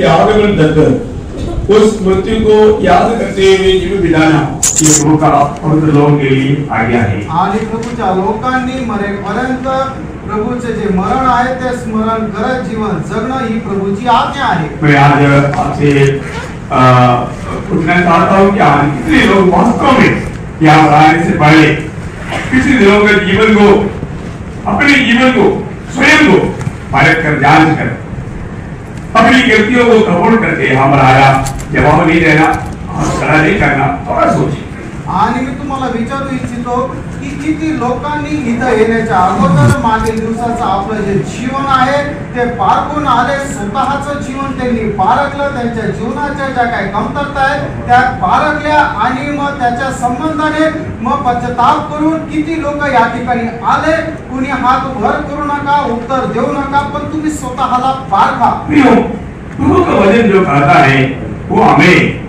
आगमन तक उस मृत्यु को याद करते हुए जीवन बिताना ये प्रभु का पवित्र लोगों के लिए आज्ञा है। आणि प्रभूच्या लोकांनी मरेपर्यंत प्रभूचे जे मरण आहे ते स्मरण करत जीवन जगणं ही प्रभूची आज्ञा आहे। मैं आज आपसे पूछना चाहता हूँ कि आज कितने लोग वास्तव में यहाँ पर आने से पहले किसी दिनों के जीवन को अपने जीवन को स्वयं को परख कर जांच कर अपनी गलतियों को कबूल करके यहाँ पर आया जवाब नहीं देना और खड़ा नहीं करना थोड़ा सोचिए। आणि मी तुम्हाला विचारू इच्छितो की किती लोकांनी इथं येण्याच्या अगोदर मागील दिवसाचं आपलं जे जीवन आहे ते पारखून आले, स्वतःचं जीवन त्यांनी पारखलं, त्यांच्या जीवनाच्या ज्या काही कमतरता आहेत त्या पारखल्या आणि मग त्याच्या संबंधाने मग पश्चाताप करून किती लोक या ठिकाणी आले। कुणी हात वर करू नका, उत्तर देऊ नका, पण तुम्ही स्वतःला पारखा। प्रभु का वचन जो कहता है वो हमें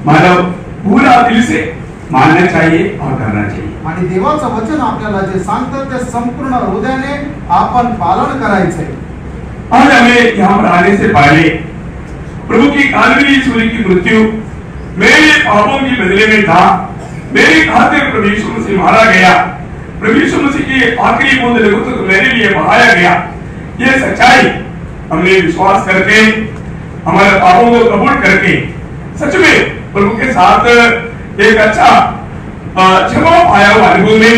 मतलब पूरा दिल से मानना चाहिए और करना चाहिए। आणि देवाचं वचन आपल्याला जे सांगतं ते संपूर्ण हृदयाने आपण पालन करायचंय। आज हमें यहाँ पर आने से पहले प्रभु की काल्वरी सूर्य की मृत्यु मेरे पापों की बदले में था, मेरे खातिर प्रभु यीशु मसीह मारा गया, प्रभु यीशु मसीह की आखिरी बूंद रक्त मेरे लिए बहाया गया। ये सच्चाई हमने विश्वास करके हमारे पापों को कबूल करके सच में प्रभु के साथ एक अच्छा क्षमा पाया हुआ अनुभव में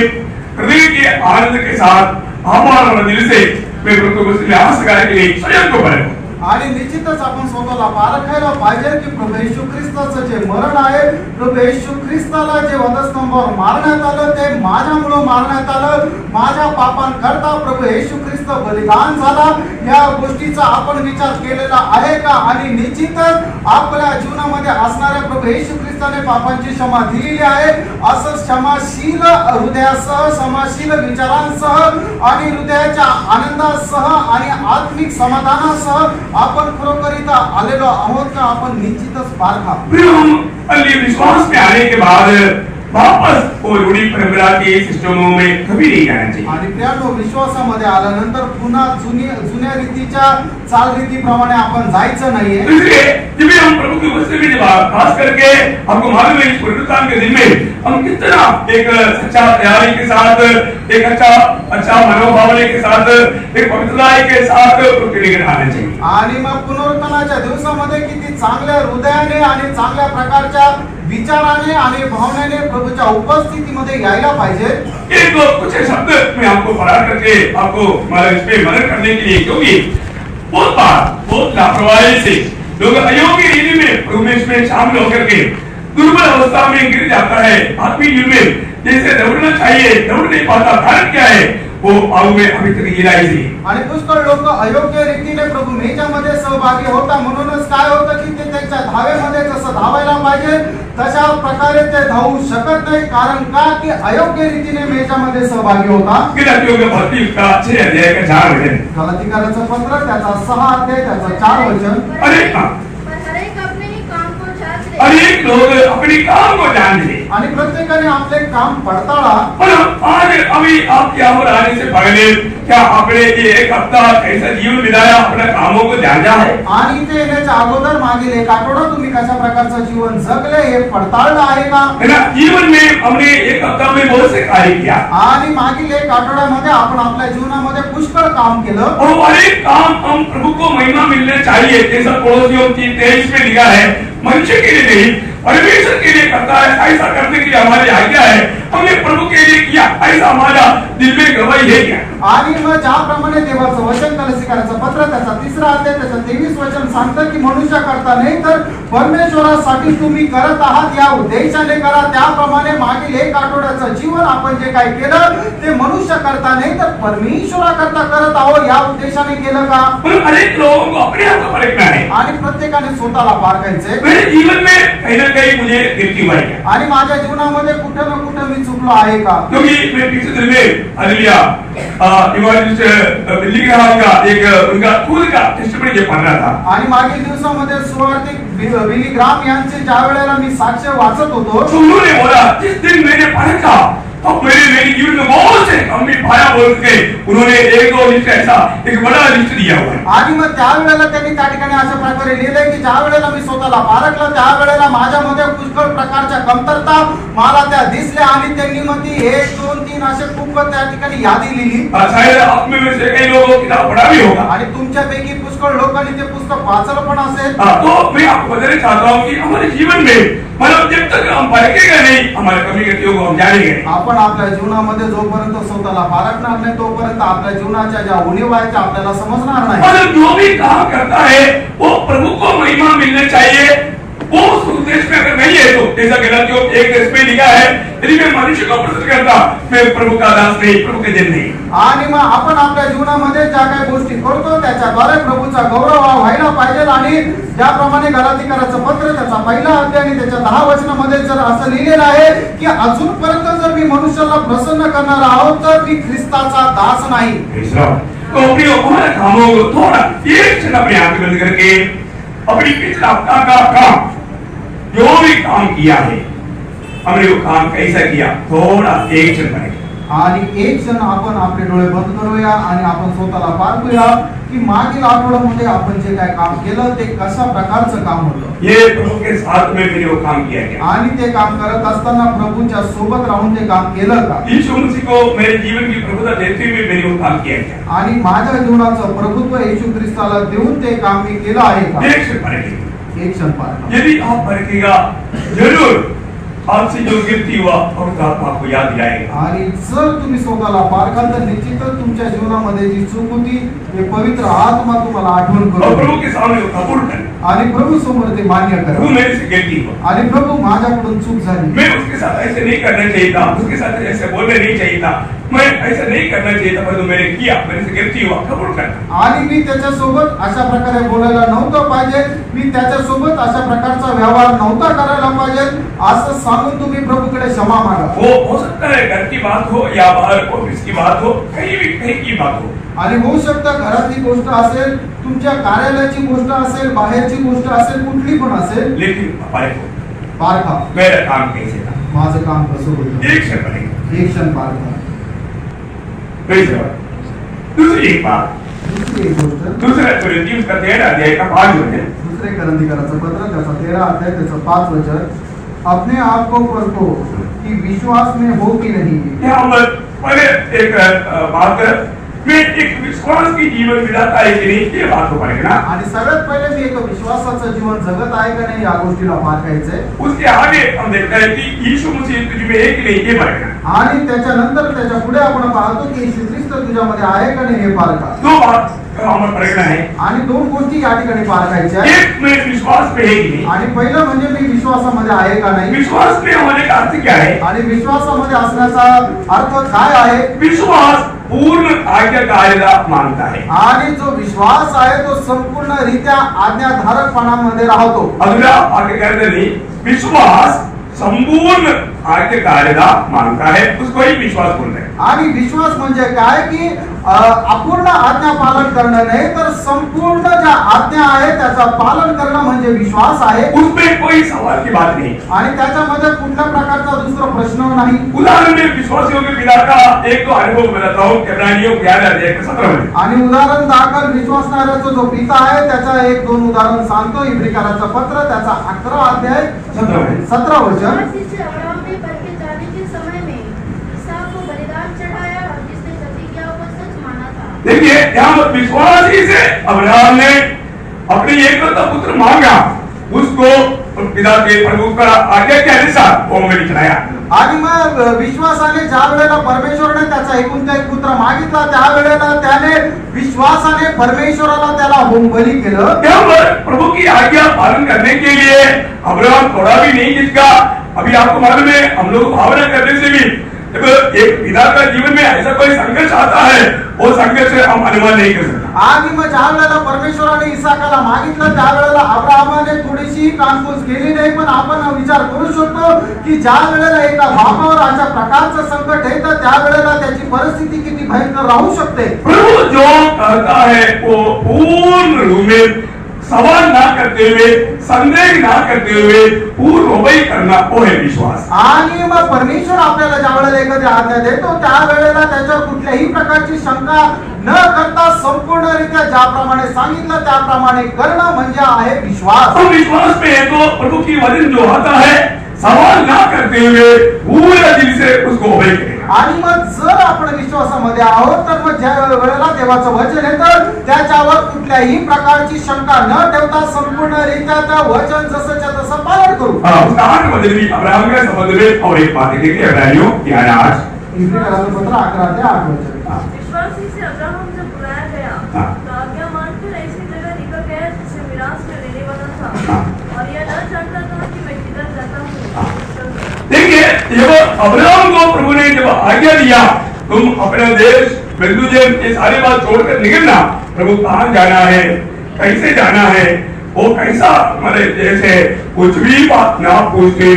हृदय के आनंद के साथ आभार और दिल से मैं प्रभु को प्रयास करने के लिए स्वयं को बने। आणि निश्चितच आपण स्वतःला पारखायला पाहिजे की प्रभू येशू ख्रिस्ताचं जे मरण आहे, प्रभू येशू ख्रिस्ताला जे वधस्तंभावर मारण्यात आलं ते माझ्यामुळे मारण्यात आलं, माझ्या पापांकरता प्रभू येशू ख्रिस्त बलिदान झाला, या गोष्टीचा आपण विचार केलेला आहे का? आणि निश्चितच आपल्या जीवनामध्ये असणाऱ्या प्रभू येशू ख्रिस्ताने पापांची क्षमा दिलेली आहे। असं क्षमाशील हृदयासह, क्षमाशील विचारांसह आणि हृदयाच्या आनंदासह आणि आत्मिक समाधानासह आपण खरोखर इथं आलेलो आहोत का? आपण निश्चितच पारखा। विश्वास में आने के बाद वापस वो रूढ़ी परंपरा के सिस्टमों में कभी नहीं जाना चाहिए। आणि प्रियांनो, विश्वासामध्ये आल्यानंतर पुन्हा जुन्या रीतीच्या चाल रीतीप्रमाणे आपण जायचं नाहीये। इसलिए जब हम प्रभु की वचन में खास करके आपको मालूम है इस पुनरुत्थान के दिन में हम कितना एक सच्चा तैयारी के साथ, एक अच्छा मनोभावना के साथ, एक पवित्रता के साथ प्रभु आना चाहिए। आणि मग पुनरुत्थानाच्या दिवसामध्ये किती चांगल्या हृदयाने आणि चांगल्या प्रकारच्या विचाराने आणि भावनेने प्रभूच्या उपस्थितीमध्ये यायला पाहिजे। एक कुछ शब्द मैं आपको पढ़ा करके आपको इस पे मदद करने के लिए, क्योंकि बहुत लापरवाही से लोग अयोग्य रीति में प्रभु में शामिल होकर के दुर्बल अवस्था में गिर जाता है। आत्मिक जीवन में जैसे दौड़ना चाहिए दौड़ नहीं पाता, कारण क्या है? वो आऊ में अभी तक गिरा ही नहीं। आणि पुष्कळ लोक अयोग्य रीतीने प्रभू मेच्यामध्ये सहभागी होता, म्हणूनच काय होतं की ते त्यांच्या धावेमध्ये जसं धावायला पाहिजे तशा प्रकारे ते धावू शकत नाही। कारण का? की अयोग्य रीतीने मेच्यामध्ये सहभागी होता। गलातियों के पत्री का 6 अध्याय का 4 वचन, गलातीकरांचं पत्र त्याचा 6 अध्याय त्याचा 4 वचन। अनेक लोग अपने काम को जान ले आणि प्रत्येकाने आपले काम पडताळा। पर आज अभी आपके यहाँ पर आने से पहले क्या आपने ये एक हफ्ता कैसा जीवन बिताया, अपने कामों को जाना है? आणि इथे येण्याच्या अगोदर मागील एक आठवडा तुम्ही कशा प्रकारचं जीवन जगले हे पडताळलं आहे का? है ना, जीवन में हमने एक हफ्ता में बहुत से कार्य किया आणि मागील एक आठवड्यामध्ये आपण आपल्या जीवनामध्ये पुष्कळ काम केलं और हर एक काम हम प्रभु को महिमा मिलने चाहिए। जैसा पड़ोसियों की 23 में लिखा है, मनुष्य के लिए नहीं परमेश्वर के लिए करता है, ऐसा करने की हमारी आज्ञा है। हमने प्रभु के लिए किया, ऐसा हमारा दिल में गवाही है क्या? आणि मग ज्याप्रमाणे देवाचं वचन कलसीकरांचं पत्र त्याचा 3रा अध्याय त्याचा 23 वचन सांगतं की मनुष्य करता नाही तर परमेश्वरासाठी तुम्ही करत आहात, या उद्देशाने करा। त्याप्रमाणे मागील एक आठवड्याचं जीवन आपण जे काही केलं ते मनुष्य करता नाही तर परमेश्वराकरता करत आहोत, या उद्देशाने केलं का? अनेक लोगों को अपने आप को परखना है आणि प्रत्येकाने स्वतःला पारखायचंय। मेरे जीवन में कहीं ना कहीं मुझे गिरती हुई है आणि माझ्या जीवनामध्ये कुठे ना कुठे मी चुकलो आहे का? क्योंकि मैं पिछले दिन में हालेलुया इवांजेलिस्ट बिली ग्राहम का एक उनका खुद का टेस्टिमनी पढ़ रहा था। आणि मागील दिवसामध्ये सुवार्तिक बिली ग्राहम यांचे ज्या वेळेला मी साक्ष्य वाचत होतो तो उन्होंने बोला जिस दिन मैंने परखा अब मेरी जीवन में बहुत से हम भी भाया बोल के उन्होंने एक दो लिस्ट ऐसा एक बड़ा लिस्ट दिया हुआ है। आणि मग त्यावेळेला त्यांनी त्या ठिकाणी अशा प्रकारे लिहिलंय की ज्या वेळेला मी स्वतःला पारखलं त्यावेळेला माझ्यामध्ये पुष्कळ प्रकारच्या कमतरता मला त्या दिसल्या आणि त्यांनी मग ती 1 2 3 असे खूप त्या ठिकाणी यादी लिहिली। शायद आप में से कई लोगों किताब पढ़ा भी होगा आणि तुमच्यापैकी पुष्कळ लोकांनी ते पुस्तक वाचलं पण असेल। तो मैं आपको बताना चाहता हूँ कि हमारे जीवन में मतलब जब तक हम परखेगा नहीं हमारे कमी गतियों को हम जानेंगे। आपण आपल्या जीवनामध्ये जोपर्यंत स्वतःला पारखणार नाही तोपर्यंत आपल्या जीवनाच्या ज्या उणीवा आहेत त्या आपल्याला समजणार नाही। मतलब जो भी काम करता है वो प्रभु को महिमा मिलने चाहिए। वो उस उद्देश्य में अगर नहीं है तो जैसा गलातियों 1:10 में लिखा है यदि मैं मनुष्य को प्रसन्न करता मैं प्रभु का दास नहीं प्रभु के जन नहीं। आणि मग आपण आपल्या जीवनामध्ये ज्या काही गोष्टी करतो त्याच्याद्वारे प्रभूचा गौरव व्हायला पाहिजे। आणि ज्याप्रमाणे गलातीकराचं पत्र त्याचा पहिला अध्याय आणि त्याच्या 10 वचनामध्ये जर असं लिहिलेलं आहे की अजूनपर्यंत जर मी मनुष्याला प्रसन्न करणार आहोत तर मी ख्रिस्ताचा दास नाही। तो प्रियो हमारे कामों को थोड़ा एक क्षण अपनी आंखें बंद करके अपनी पिछला हफ्ता का काम जो भी काम किया है हमने वो काम कैसा किया थोड़ा एक क्षण बने आणि एक क्षण आपण आपले डोळे बंद करूया आणि आपण स्वतःला पारखूया की मागील आठवड्यामध्ये आपण जे काय काम केलं ते कशा प्रकारचं काम होतं। ये प्रभु के साथ में मैंने वो काम किया क्या आणि ते काम करत असताना प्रभूच्या सोबत राहून ते काम केलं का। यीशु मसीह को मेरे जीवन की प्रभुता देते हुए मैंने वो काम किया क्या आणि माझ्या जीवनाचं प्रभुत्व येशू ख्रिस्ताला देऊन ते काम मी केलं आहे का। एक क्षण परखेगा एक क्षण पारखा। यदि आप परखेगा जरूर आपसे जो गिरती हुआ और आपको याद दिलाएगा। आणि जर तुम्ही स्वतःला पारखाल तर निश्चितच तुमच्या जीवनामध्ये जी चूक होती ते पवित्र आत्मा तुम्हाला आठवण और करेल प्रभु के सामने वो कबूल कर आणि प्रभू समोर ते मान्य प्रभु करा। मेरे से गिरती हुआ आणि प्रभू माझ्याकडून चूक झाली मैं उसके साथ ऐसे नहीं करना चाहिए था उसके साथ ऐसे बोलना नहीं चाहिए था मैं ऐसा नहीं करना चाहिए था परंतु मैंने किया मेरे से गिरती हुआ कबूल करना। आणि मी त्याच्यासोबत अशा प्रकारे बोलायला नव्हतं पाहिजे मी त्याच्यासोबत अशा प्रकारचा व्यवहार नव्हता करायला पाहिजे असं सांगून तुम्ही प्रभूकडे क्षमा मागा। वो हो सकता है घर की बात हो या बाहर ऑफिस की बात हो कहीं की बात हो आणि होऊ शकतं घरातली गोष्ट असेल तुमच्या कार्यालयाची गोष्ट असेल बाहेरची गोष्ट असेल कुठली पण असेल लेकिन पारखा मेरा काम कैसे था माझं काम कसं होतं एक क्षण बनेगा एक क्षण पारखा। दूसरी एक बात दुसरी एक गोष्ट दूसरा कोरिन्थियों का 13 अध्याय का 5 वचन दुसरे करंथीकराचं पत्र त्याचा 13 अध्याय त्याचं 5 वचन अपने आप को परखो कि विश्वास में हो कि नहीं। यहाँ पर पहले एक बात में एक विश्वास की जीवन विधाता है कि नहीं ये बात को पढ़ेगा। आणि सगळ्यात पहिले मी एक विश्वासाचं जीवन जगत आहे का नाही या गोष्टीला पारखायचंय। उसके आगे हम देखते हैं कि यीशु मसीह तुझ में है कि नहीं ये पढ़ेगा। आणि त्याच्यानंतर त्याच्या पुढे आपण पाहतो की येशू ख्रिस्त तुझ्यामध्ये आहे का नाही हे पारखा। दो बात हमें पढ़ना है आणि दोन गोष्टी या ठिकाणी पारखायच्या आहेत। एक में विश्वास में है कि नहीं आणि पहिलं म्हणजे मी विश्वासामध्ये आहे का नाही। विश्वास में होने का अर्थ क्या है आणि विश्वासामध्ये असण्याचा अर्थ काय आहे। विश्वास पूर्ण आज्ञाकारिता मानता है आणि जो विश्वास आहे तो संपूर्णरित्या आज्ञाधारकपणामध्ये राहतो। अगला आज्ञाकारिता नहीं विश्वास संपूर्ण आज्ञाकारिता मानता है उसको ही विश्वास बोलते हैं। आणि विश्वास म्हणजे काय की अपूर्ण आज्ञा पालन करणं नाही तर संपूर्ण ज्या आज्ञा आहे त्याचा पालन करणं म्हणजे विश्वास आहे। उसमें कोई सवाल की बात नहीं आणि त्याच्यामध्ये कुठल्या प्रकारचा दुसरा प्रश्न नाही। उदाहरण में विश्वासियों के पिता का एक तो अनुभव बताता हूँ इब्रानियों 11 अध्याय के 17 में। आणि उदाहरण दाखल विश्वासणाऱ्याचा जो पिता आहे त्याचा एक दोन उदाहरण सांगतो इब्रिकाराचं पत्र त्याचा 11 अध्याय 17 वचन। अब्राहम ने परखे जाने के समय में इसहाक को बलिदान चढ़ाया और जिसने प्रतिज्ञा को सच माना था। देखिए यहाँ विश्वास ही से अब्राहम ने अपने एकलौता पुत्र मांगा उसको पिता के प्रभु का आज्ञा के अनुसार वो में चढ़ाया। आणि मग विश्वासाने ज्या वेळेला परमेश्वराने त्याचा एकुलता एक पुत्र मागितला त्या वेळेला त्याने विश्वासाने परमेश्वराला त्याला होमबली केलं। प्रभु की आज्ञा पालन करने के लिए अब्राहम थोड़ा भी नहीं जिसका अभी आपको मालूम है हम लोग भावना करने से भी एक पिता का जीवन में ऐसा कोई संघर्ष आता है वो संघर्ष हम अनुमान नहीं कर सकते। आणि मग ज्या वेळेला परमेश्वराने इसाकाला मागितलं त्या वेळेला अब्राहमाने थोडीशी कानपूस केली नाही पण आपण विचार करू शकतो की ज्या वेळेला एका बापावर अशा प्रकारचं संकट येतं त्या वेळेला त्याची परिस्थिती किती भयंकर राहू शकते। प्रभु जो करता है वो पूर्ण रूप में सवाल ना करते हुए, संदेह ना करते हुए पूर्ववैध करना वो है विश्वास। आणि मग परमेश्वर आपल्याला ज्या वेळेला एखादी आज्ञा देतो त्यावेळेला त्याच्यावर कुठल्याही प्रकारची शंका न करता संपूर्णरित्या ज्याप्रमाणे सांगितलं त्याप्रमाणे करणं म्हणजे आहे विश्वास। तो विश्वास में है तो प्रभु की वचन जो आता है सवाल ना करते हुए पूरे दिल से उसको ओबे करेगा। आणि मग जर आपण विश्वासामध्ये आहोत तर मग ज्या वेळेला देवाचं वचन येतं त्याच्यावर कुठल्याही प्रकारची शंका न ठेवता संपूर्णरित्या त्या वचन जसंच्या तसं पालन करू। उसका 8 वचन भी अब्राहम के संबंध में और एक बात लिखी है इब्रानियों 11:8 इब्रानियों पत्र 11 ते 8 वचन। विश्वासी से अब्राहम जब बुलाया गया तो आज्ञा मानकर ऐसी जगह निकल गया जिसे मिरास में रहने वाला था और यह न जानता था कि मैं किधर जाता हूँ। देखिए जब अब्राहम को प्रभु ने जब आज्ञा दिया तुम अपना देश बंधुजन ये सारी बात छोड़कर निकलना, प्रभु कहाँ जाना है, कैसे जाना है, वो कैसा हमारे जैसे कुछ भी बात ना पूछते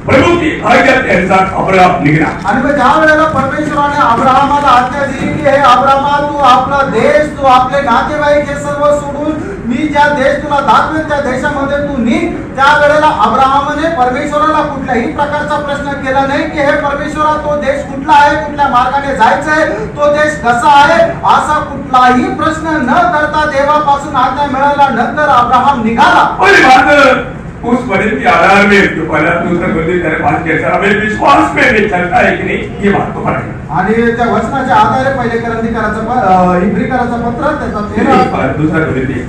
प्रभु की आज्ञा के अनुसार अब्राहम निकला। आणि मग ज्या वेळेला परमेश्वराने अब्राहमाला आज्ञा दिली की हे अब्राहमा तू आपला देश तू आपले नातेवाईक हे सर्व सोडून मी ज्या देश तुला दाखवेन त्या देशामध्ये तू निघ, त्या वेळेला अब्राहमाने परमेश्वराला कुठल्याही प्रकारचा प्रश्न केला नाही की हे परमेश्वरा तो देश कुठला आहे, कुठल्या मार्गाने जायचंय, तो देश कसा आहे, असा कुठलाही प्रश्न न करता देवापासून आज्ञा मिळाल्यानंतर अब्राहम निघाला। पहली बात उस वचन के आधार में जो पहला दूसरा कोरिन्थियों 5 के अनुसार हमें विश्वास में भी चलता है कि नहीं ये बात को पढ़ेगा। आणि त्या वचनाच्या आधारे पहिले कोरिन्थीकराचं इब्रिकराचं पत्र त्याचा 13 दूसरा कोरिन्थियों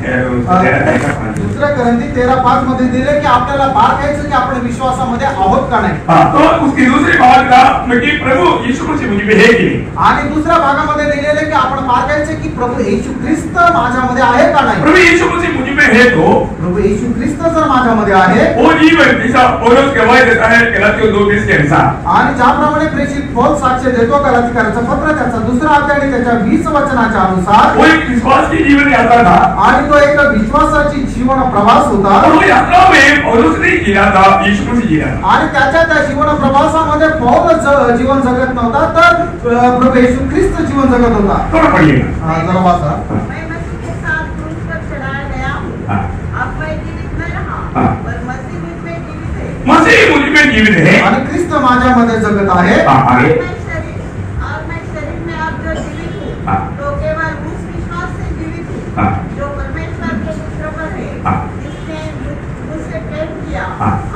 13:5 मध्ये दिले की आपल्याला बाळगायचं की आपण विश्वासामध्ये आहोत का नाही। तो उसकी दूसरी बात का कि प्रभु यीशु मसीह मुझ में है कि नहीं। आणि दुसऱ्या भागामध्ये दिलेले की आपण बाळगायचं की प्रभू येशू ख्रिस्त माझ्यामध्ये आहे का नाही। प्रभु यीशु मसीह मुझ में है तो प्रभू येशू ख्रिस्त जर माझ्यामध्ये आहे वो जीवन जैसा पौलुस गवाही देता है गलातियों 2:20 के अनुसार, आणि ज्याप्रमाणे प्रेषित पौल साक्ष देतो गलातिकराचं पत्र त्याचा 2 अध्याय आणि त्याच्या 20 वचनाच्या अनुसार वो एक विश्वास की जीवन यात्रा था आणि तो एक विश्वासाची जीवन प्रवास होता। और वो यात्रा में पौलुस नहीं जीना था, यीशु मसीह जीना था। आणि त्याच्या त्या जीवन प्रवासामध्ये पौल जीवन जगत नव्हता तर प्रभू येशू ख्रिस्त जीवन जगत होता। थोड़ा पढ़िएगा। जरा वाचा। मैं मसीह के साथ क्रूस पर चढ़ाया गया हूँ, अब मैं जीवित न रहा पर मसीह मुझ में जीवित है। मसीह मुझ में जीवित है आणि ख्रिस्त माझ्यामध्ये जगत आहे। आगे मैं शरीर में अब जो जीवित हूँ तो केवल उस विश्वास से जीवित हूँ जो परमेश्वर के पुत्र पर है, जिसने मुझसे प्रेम किया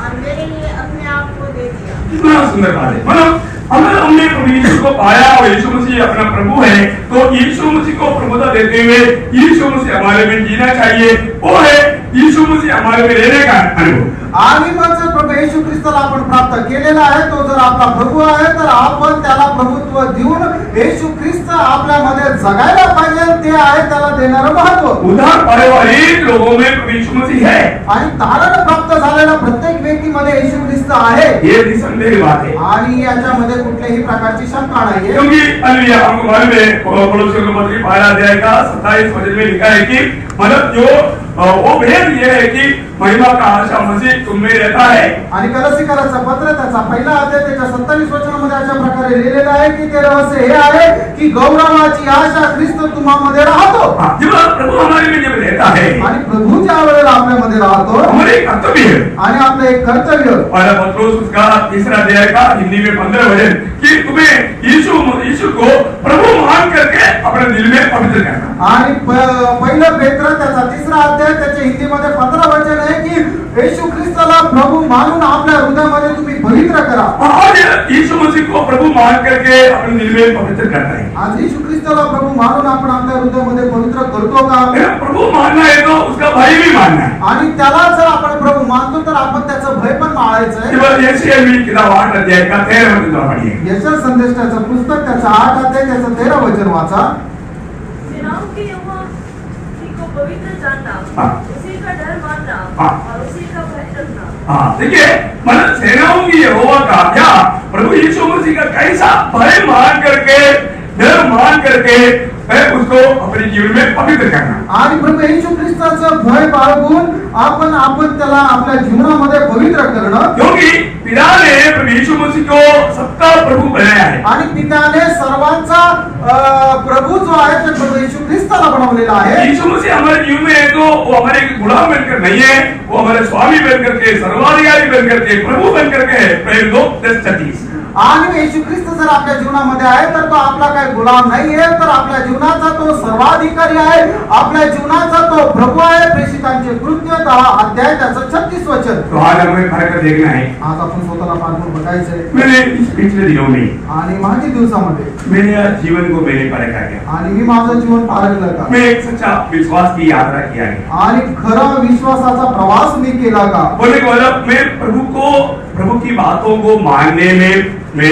और मेरे लिए अपने आप को दे दिया। कितना सुंदर बात है। मतलब अगर हमने प्रभु यीशु को पाया और यीशु मसीह अपना प्रभु है तो यीशु मसीह को प्रभुता देते हुए यीशु मसीह हमारे में जीना चाहिए, वो है यीशु मसीह हमारे में रहने का अनुभव। आणि मग जर प्रभू येशू ख्रिस्ताला आपण प्राप्त केलेला आहे तो जर आपला प्रभू आहे तर आपण त्याला प्रभुत्व देऊन येशू ख्रिस्त आपल्यामध्ये जगायला पाहिजे, ते आहे त्याला देणारं महत्व। उद्धार पाने वाले लोगों में प्रभु यीशु मसीह है आणि तारण प्राप्त झालेल्या प्रत्येक व्यक्तीमध्ये येशू ख्रिस्त आहे, ये निसंदेह बात है। आणि याच्यामध्ये कुठल्याही प्रकारची शंका नाहीये। क्योंकि हालेलुया हमको मालूम है कोलोसियों के पत्र 12 अध्याय का 27 वचन में लिखा है कि मतलब जो वो भेद ये है कि महिमा का आशा मसीह तुम में रहता है। आणि गलातिकराचं पत्र त्याचा पहिला अध्याय त्याच्या 27 वचनामध्ये अशा प्रकारे लिहिलेलं आहे की ते रहस्य हे आहे की गौरवाची आशा ख्रिस्त तुम्हामध्ये राहतो। जब प्रभु हमारे में जब रहता है आणि प्रभू ज्या वेळेला आपल्यामध्ये राहतो हमारे कर्तव्य है आणि आपलं एक कर्तव्य पहला पत्रोस उसका 3 अध्याय का हिंदी में 15 वचन कि तुम्हें यीशु को प्रभु मान करके अपने दिल में पवित्र करना। आणि पहिलं पेत्र त्याचा 3 अध्याय त्याच्या हिंदीमध्ये 15 वचन आहे की येशू ख्रिस्ताला प्रभू मानून आपल्या हृदयामध्ये तुम्ही पवित्र करा। आज यीशु मसीह को प्रभु मान करके अपने दिल में पवित्र करना है। आज येशू ख्रिस्ताला प्रभू मानून आपण आपल्या हृदयामध्ये पवित्र करतो का? प्रभु मानना है तो उसका भय भी मानना है। आणि त्याला जर आपण प्रभू मानतो तर आपण त्याचं भय पण मानायचं आहे। केवल यशायाह की किताब 8 अध्याय का 13 वचन पढ़िए। यशायाह संदेशाचं पुस्तक त्याचा 8 अध्याय त्याचं 13 वचन वाचा। सेनाओं के यहोवा को पवित्र जानना, उसी का डर मानना और उसी का भय रखना। देखिए मतलब सेनाओं की यहोवा का क्या प्रभु यीशु मसीह का कैसा भय मान करके डर मान करके उसको अपने जीवन में पवित्र करना। आणि प्रभू येशू ख्रिस्ताचं भय बाळगून आपण आपण त्याला आपल्या जीवनामध्ये पवित्र करणं, क्योंकि पिता ने प्रभु यीशु मसीह को सबका प्रभु बनाया है। आणि पित्याने सर्वांचा प्रभु जो आहे ते प्रभु येशू ख्रिस्ताला बनवलेला आहे। यीशु मसीह हमारे जीवन में है तो वो हमारे गुलाम बनकर नहीं है, वो हमारे स्वामी बनकर के, सर्वाधिकारी बनकर के, प्रभु बनकर के है। प्रेम 2:10-36 आणि येशू ख्रिस्त जर आपल्या जीवनामध्ये आहे तर तो आपला काही गुलाम नाही आहे, तर आपल्या जीवनाचा तो सर्वाधिकारी आहे, आपल्या जीवनाचा तो प्रभु आहे। प्रेषितांचे कृत्य 10 अध्याय त्याचं 36 वचन। तो आज हमें परख देखना है। आज आपण स्वतःला पारखून बघायचंय। मैंने इस पिछले दिनों में आणि मागील दिवसामध्ये मेरे जीवन को मैंने परखा गया, आणि मी माझं जीवन पारखलं का, मैं एक सच्चा विश्वास की यात्रा किया गया, आणि खरा विश्वासाचा प्रवास मी केला का। बोले को मतलब मैं प्रभु की बातों को मानने में मैं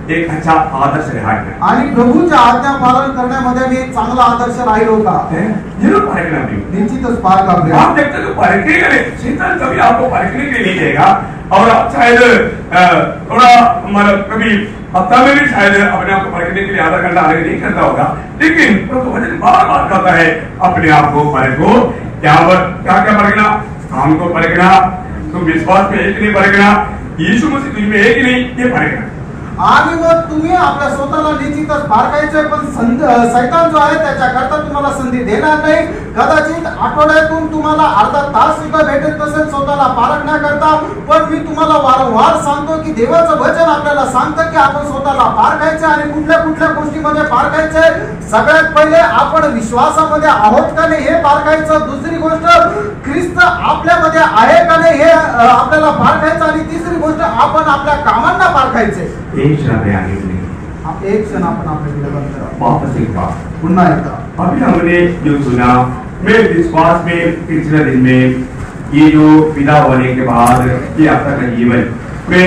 एक अच्छा आदर्श रहा है, आणि प्रभूच्या आज्ञा पालन करण्यामध्ये मी एक चांगला आदर्श राहिलो का। जरूर परखना भी, निश्चितच पारखा। आप जब तक परखेगा नहीं, शैतान कभी आपको परखने के लिए नहीं देगा। और आप शायद थोड़ा मतलब कभी हफ्ता में भी शायद अपने आप को परखने के लिए आधा घंटा आगे नहीं करता होगा, लेकिन प्रभु वचन बार बार कहता है अपने आप को परखो। क्या क्या परखना? काम को परखना, तुम विश्वास में एक नहीं परखना, यीशु मसीह तुझ में एक नहीं, ये परखना। आणि मग तुम्ही आपल्या स्वतःला निश्चितच पारखायचंय, पण सैतान जो आहे त्याच्याकरता तुम्हाला संधी देणार नाही। कदाचित आठवड्यातून तुम्हाला अर्धा तास सुद्धा भेटत नसेल स्वतःला पारखण्याकरता, पण मी तुम्हाला वारंवार सांगतो की देवाचं वचन आपल्याला सांगतं की आपण स्वतःला पारखायचं आणि कुठल्या कुठल्या गोष्टीमध्ये पारखायचंय। सगळ्यात पहिले आपण विश्वासामध्ये आहोत का नाही हे पारखायचं, दुसरी गोष्ट ख्रिस्त आपल्यामध्ये आहे का नाही हे आपल्याला पारखायचं, आणि तिसरी गोष्ट आपण आपल्या कामांना पारखायचे। एक क्षण आगे नहीं, एक क्षण आपण आपल्याकडे बंद करा। वापस एक बार पुन्हा एकदा अभी हमने जो सुना, मैं विश्वास में पिछले दिन में ये जो विदा होने के बाद ये आपका का जीवन मैं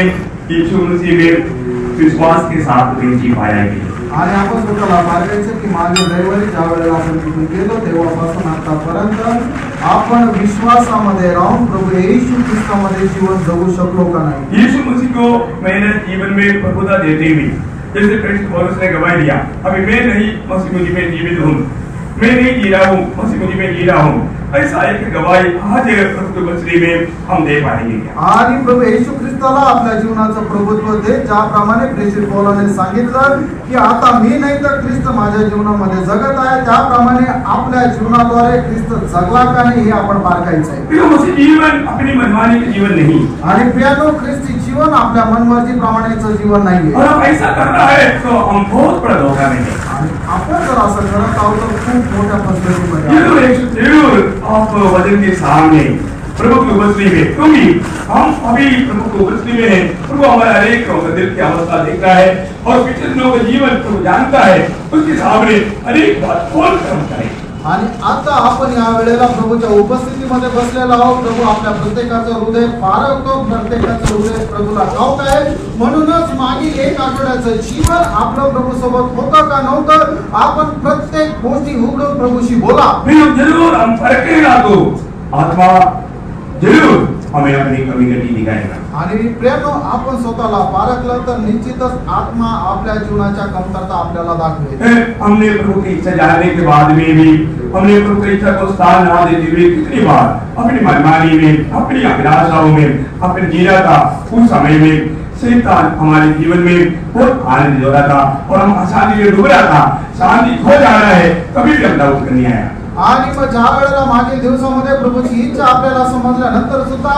यीशु मसीह में विश्वास के साथ नहीं जी पाया है। आणि आपण स्वतःला पारखायचं की मागे रविवारी ज्या वेळेला आपण तिथून गेलो तेव्हापासून आतापर्यंत आपण विश्वासामध्ये राहून प्रभु येशू ख्रिस्तामध्ये जीवन जगू शकलो का नाही। यीशु मसीह को मैंने जीवन में प्रभुता देते हुए, जैसे प्रेरित पौलुस ने गवाही दिया, अभी मैं नहीं मसीह मुझ में जीवित हूँ, मैं नहीं जी रहा हूँ, मसीह मुझ में जी रहा हूँ, ऐसा एक गवाही आज प्रभु बसरी में हम दे पाएंगे। आणि प्रभु येशू ख्रिस्ताला आपल्या जीवनाचं प्रभुत्व दे, ज्याप्रमाणे प्रेषित पौलाने सांगितलं की आता मी नाही तर ख्रिस्त माझ्या जीवनामध्ये जगत आहे, त्याप्रमाणे आपल्या जीवनाद्वारे ख्रिस्त जगला का नाही हे आपण पारखायचं आहे। प्रिय मसीह जीवन अपनी मनमानी के जीवन नहीं, आणि प्रियानो ख्रिस्ती जीवन आपल्या मनमर्जी प्रमाणेचं जीवन नाहीये। और हम ऐसा करना है तो हम बहुत बड़ा धोखा में हैं। आपण जर असं करत आहोत तर खूप मोठ्या परिस्थितीमध्ये जरूर आप वचन के सामने प्रभु की उपस्थिति में, क्योंकि हम अभी प्रभु की उपस्थिति में हैं। प्रभु हमारे हर एक दिल की अवस्था देखता है और पिछले दिनों का जीवन प्रभु जानता है, उसके सामने अनेक बात खोल कर हम करें। आणि आता आपण या वेळेला प्रभूच्या उपस्थितीमध्ये बसलेला आहोत। प्रभू आपल्या प्रत्येकाचं हृदय पारखतो, प्रत्येकाचं हृदय प्रभूला ठाऊक आहे। म्हणूनच मागील एक आठवड्याचं जीवन आपलं प्रभू सोबत होतं का नव्हतं, आपण प्रत्येक गोष्टी उघडून प्रभूशी बोला। जरूर हम परखेगा तो आत्मा जरूर हमें अपनी कमी दिखाएगा। आणि प्रियानो आपण स्वतःला पारखलं तर निश्चितच आत्मा आपल्या जीवनाच्या कमतरता आपल्याला दाखवेल। हमने प्रभु की इच्छा जानने के बाद में भी हमने प्रभु की इच्छा को स्थान ना देते हुए कितनी बार अपनी मनमानी में, अपनी अभिलाषाओं में अपने जीना था। उस समय में शैतान हमारे जीवन में बहुत आनंद दे रहा था और हम अशांति में डूब रहा था, शांति खो जा रहा है, कभी भी हम डाउट नहीं आया। आणि मग ज्या वेळेला मागील दिवसामध्ये प्रभूची इच्छा आपल्याला समजल्यानंतर सुद्धा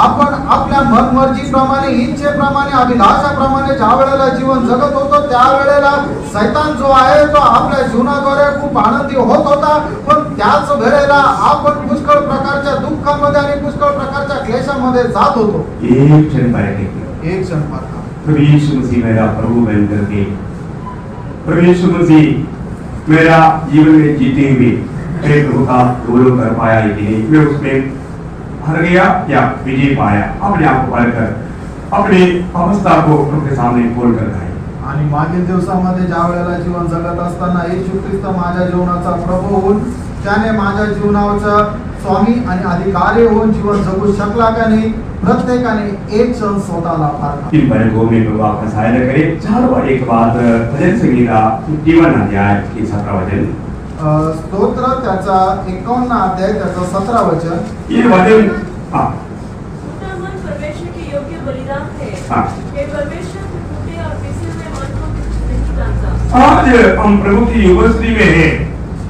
आपण आपल्या मनमर्जीप्रमाणे, इच्छेप्रमाणे, अभिलाषाप्रमाणे ज्या वेळेला जीवन जगत होतो त्यावेळेला शैतान जो आहे तो आपल्या जीवनाद्वारे खूप आनंदी होत होता, पण त्याच वेळेला आपण पुष्कळ प्रकारच्या दुःखामध्ये आणि पुष्कळ प्रकारच्या क्लेशामध्ये जात होतो। एक क्षण पारखे, एक क्षण पारखा। प्रभु यीशु मसीह मेरा प्रभु बन करके, प्रभु यीशु मसीह मेरा जीवन में जीते हुए प्रभु का गौरव कर पाया कि नहीं, मैं उसमें हार गया या विजय पाया, अपने आप को पालकर अपनी अवस्था को उनके सामने खोल कर दिखाई। आणि मागील दिवसामध्ये ज्या वेळेला जीवन जगत असताना येशू ख्रिस्त माझ्या जीवनाचा प्रभू होऊन त्याने माझ्या जीवनाचा स्वामी आणि अधिकारी होऊन जीवन जगू शकला का नाही, प्रत्येकाने एक क्षण स्वतःला पारखा। इन बालकों में प्रभु आपका सहायता करे। 4 बार एक बात भजन संगीता 51 अध्याय के 17 वचन, स्तोत्र त्याचा 51 अध्याय त्याचा 17 वचन। ये वचन हाँ टूटा मन परमेश्वर के योग्य बलिदान है। हाँ। हे परमेश्वर टूटे और पिसे हुए मन को नहीं जानता। आज हम प्रभु की उपस्थिति में है,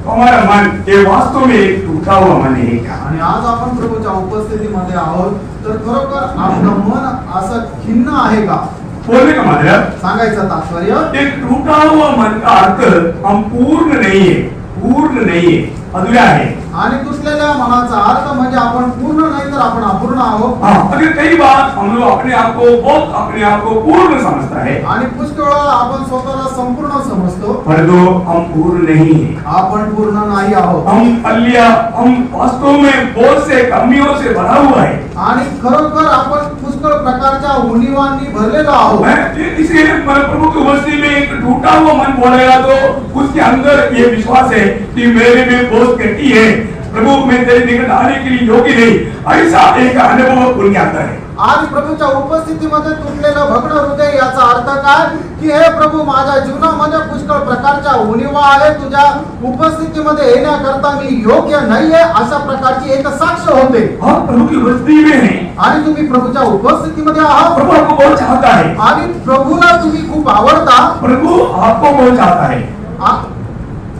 हमारा मन ये वास्तव में एक टूटा हुआ मन है क्या? आणि आज आपण प्रभूच्या उपस्थितीमध्ये आहोत, तर खरोखर आपलं मन असं खिन्न आहे का? बोलने का मतलब सांगायचं तात्पर्य एक टूटा हुआ मन का अर्थ हम पूर्ण नहीं है, पूर्ण नहीं है, अधूरा है। आणि तुटलेल्या मनाचा अर्थ म्हणजे आपण पूर्ण नाही तर आपण अपूर्ण आहोत। हाँ, अगर कई बार हम लोग अपने आप को पूर्ण समझता है, आणि पुष्कळ वेळा आपण स्वतःला संपूर्ण समजतो, परंतु हम पूर्ण नहीं है। आपण पूर्ण नाही आहोत। हम वास्तव में बहुत से कमियों से भरा हुआ है। आणि खरोखर आपण पुष्कळ प्रकारच्या उणिवांनी भरलेलो आहोत। इसलिए प्रभु की उपस्थिति में एक टूटा हुआ मन बोलेगा तो उसके अंदर ये विश्वास है कि मेरे में बहुत गति है, प्रभु मैं तेरे निकट आने के लिए योग्य नहीं, ऐसा एक अनुभव उनके अंदर है। आज प्रभूच्या उपस्थितीमध्ये तुटलेलं भग्न हृदय याचा अर्थ काय की हे प्रभू माझ्या जीवनामध्ये पुष्कळ प्रकारच्या उणिवा आहे, तुझ्या उपस्थितीमध्ये येण्याकरता मी योग्य नाहीये, अशा प्रकारची एक साक्ष होते। आप प्रभु की उपस्थिति में हैं आणि तुम्ही प्रभूच्या उपस्थितीमध्ये आहात, प्रभु आपको बहुत चाहता है, आणि प्रभूला तुम्ही खूप आवडता, प्रभु आपको बहुत चाहता है,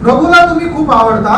प्रभूला तुम्ही खूप आवडता।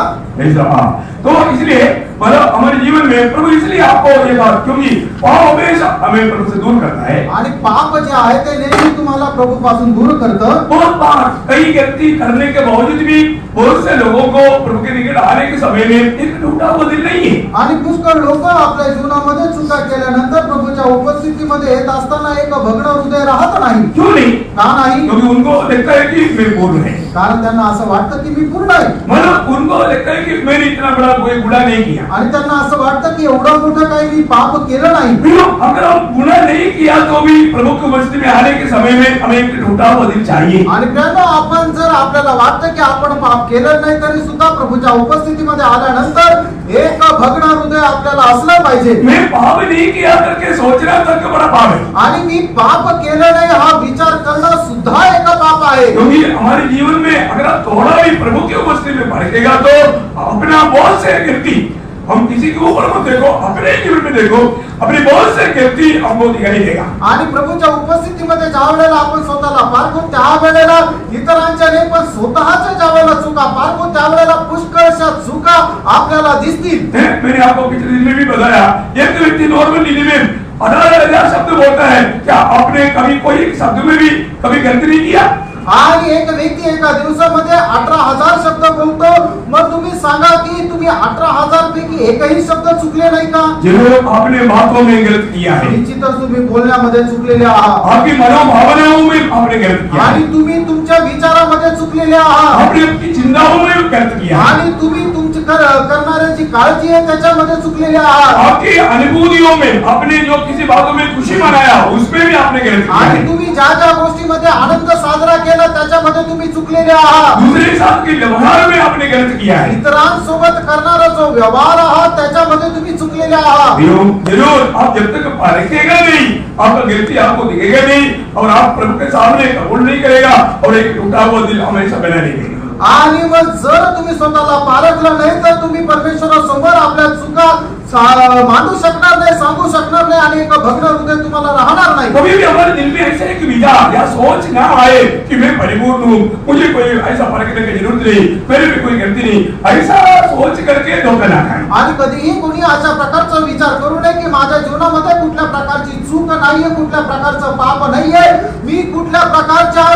तो इसलिए मतलब हमारे जीवन में प्रभु इसलिए आपको ये बात, क्योंकि पाप हमेशा हमें प्रभु से दूर करता है। आणि पाप जे आहे ते नेहमी तुम्हाला प्रभू पासून दूर करतं। बहुत बार कई गलती करने के बावजूद भी बहुत से लोगों को प्रभु के निकट आने के समय में एक टूटा हुआ दिल नहीं है। आणि पुष्कळ लोक आपल्या जीवनामध्ये चुका केल्यानंतर प्रभूच्या उपस्थितीमध्ये येत असताना एक भग्न हृदय राहत नाही। क्यों नहीं? का नाही? क्योंकि उनको लगता है कि मैं पूर्ण है, कारण त्यांना असं वाटतं की मी पूर्ण आहे। मतलब उनको लगता है कि मैंने इतना बड़ा कोई गुनाह नहीं किया, आणि त्यांना असं वाटतं की एवढं मोठं काही मी पाप केलं नाही। अगर हम गुनाह नहीं किया तो भी प्रभु की उपस्थिति में आने के समय में हमें एक टूटा हुआ दिल चाहिए। आणि प्रियांनो, आपण जर आपल्याला वाटतं की आपण पाप केलं नाही तरी सुद्धा प्रभूच्या उपस्थितीमध्ये आल्यानंतर एक भग्न हृदय आपल्याला असलं पाहिजे। मैं पाप नहीं किया करके सोचना तक बड़ा पाप है, आणि मी पाप केलं नाही हा विचार करणं सुद्धा एक पाप आहे। क्योंकि हमारे जीवन में अगर आप थोड़ा भी प्रभु की उपस्थिति में भड़केगा तो अपना बहुत से गलती, हम किसी के ऊपर मत देखो, अपने जीवन में देखो, अपनी बहुत से गलती हमको दिखाई देगा। आणि प्रभूच्या उपस्थितीमध्ये ज्या वेळेला आपण स्वतःला पारखू त्या वेळेला इतरांच्या नाही पण स्वतःच्या ज्या वेळेला चुका पारखू त्या वेळेला पुष्कळशा चुका आपल्याला दिसतील। मैंने आपको पिछले दिन में भी बताया, एक व्यक्ति नॉर्मल दिल्ली में 18,000 शब्द बोलता है, क्या आपने कभी कोई शब्द में भी कभी गलती नहीं किया? आणि एक व्यक्ती एका दिवसामध्ये 18,000 शब्द बोलतो, मग तुम्ही सांगा की तुम्ही 18,000 पैकी एकही शब्द चुकले नाही का? जरूर आपने बातों में गलत किया है, निश्चितच तुम्ही बोलण्यामध्ये चुकलेले आहात, आपकी मनोभावनाओं में आपने गलत किया है, आणि तुम्ही तुमच्या विचारामध्ये चुकलेले आहात, आपने अपनी चिंताओं में गलत किया है, आणि तुम्ही तुमची करणाऱ्याची काळजी आहे त्याच्यामध्ये चुकलेले आहात, आपकी अनुभूतियों में आपने जो किसी बातों में खुशी मनाया उसमें भी आपने गलत किया आणि है, तुम्ही ज्या ज्या गोष्टीमध्ये आनंद साजरा केला त्याच्यामध्ये तुम्ही चुकलेले आहात, दूसरे साथ के व्यवहार में आपने गलत किया है। इतरांसोबत करणारा जो व्यवहार आहात त्याच्यामध्ये तुम्ही चुकलेले आहात। जरूर आप जब तक परखेगा नहीं, आपका गलती आपको दिखेगा नहीं और आप प्रभु के सामने कबूल नहीं करेगा और एक टूटा हुआ दिल हमेशा बना रहेगा। आणि मग जर तुम्ही स्वतःला पारखलं नाही तर तुम्ही परमेश्वरासमोर आपल्या चुका मांडू शकणार नाही, सांगू शकणार नाही, आणि एक भग्न हृदय तुम्हाला राहणार नाही। कभी भी हमारे दिल में ऐसा एक विचार या सोच ना आए कि मैं परिपूर्ण हूँ, मुझे कोई ऐसा परखने की जरूरत नहीं, मेरे में कोई गलती नहीं, ऐसा सोच करके धोखा ना खाएं। आणि कधीही कोणी अशा प्रकारचा विचार करू नये की माझ्या जीवनामध्ये कुठल्या प्रकारची चूक नाहीये, कुठल्या प्रकारचं पाप नाहीये, मी कुठल्या प्रकारच्या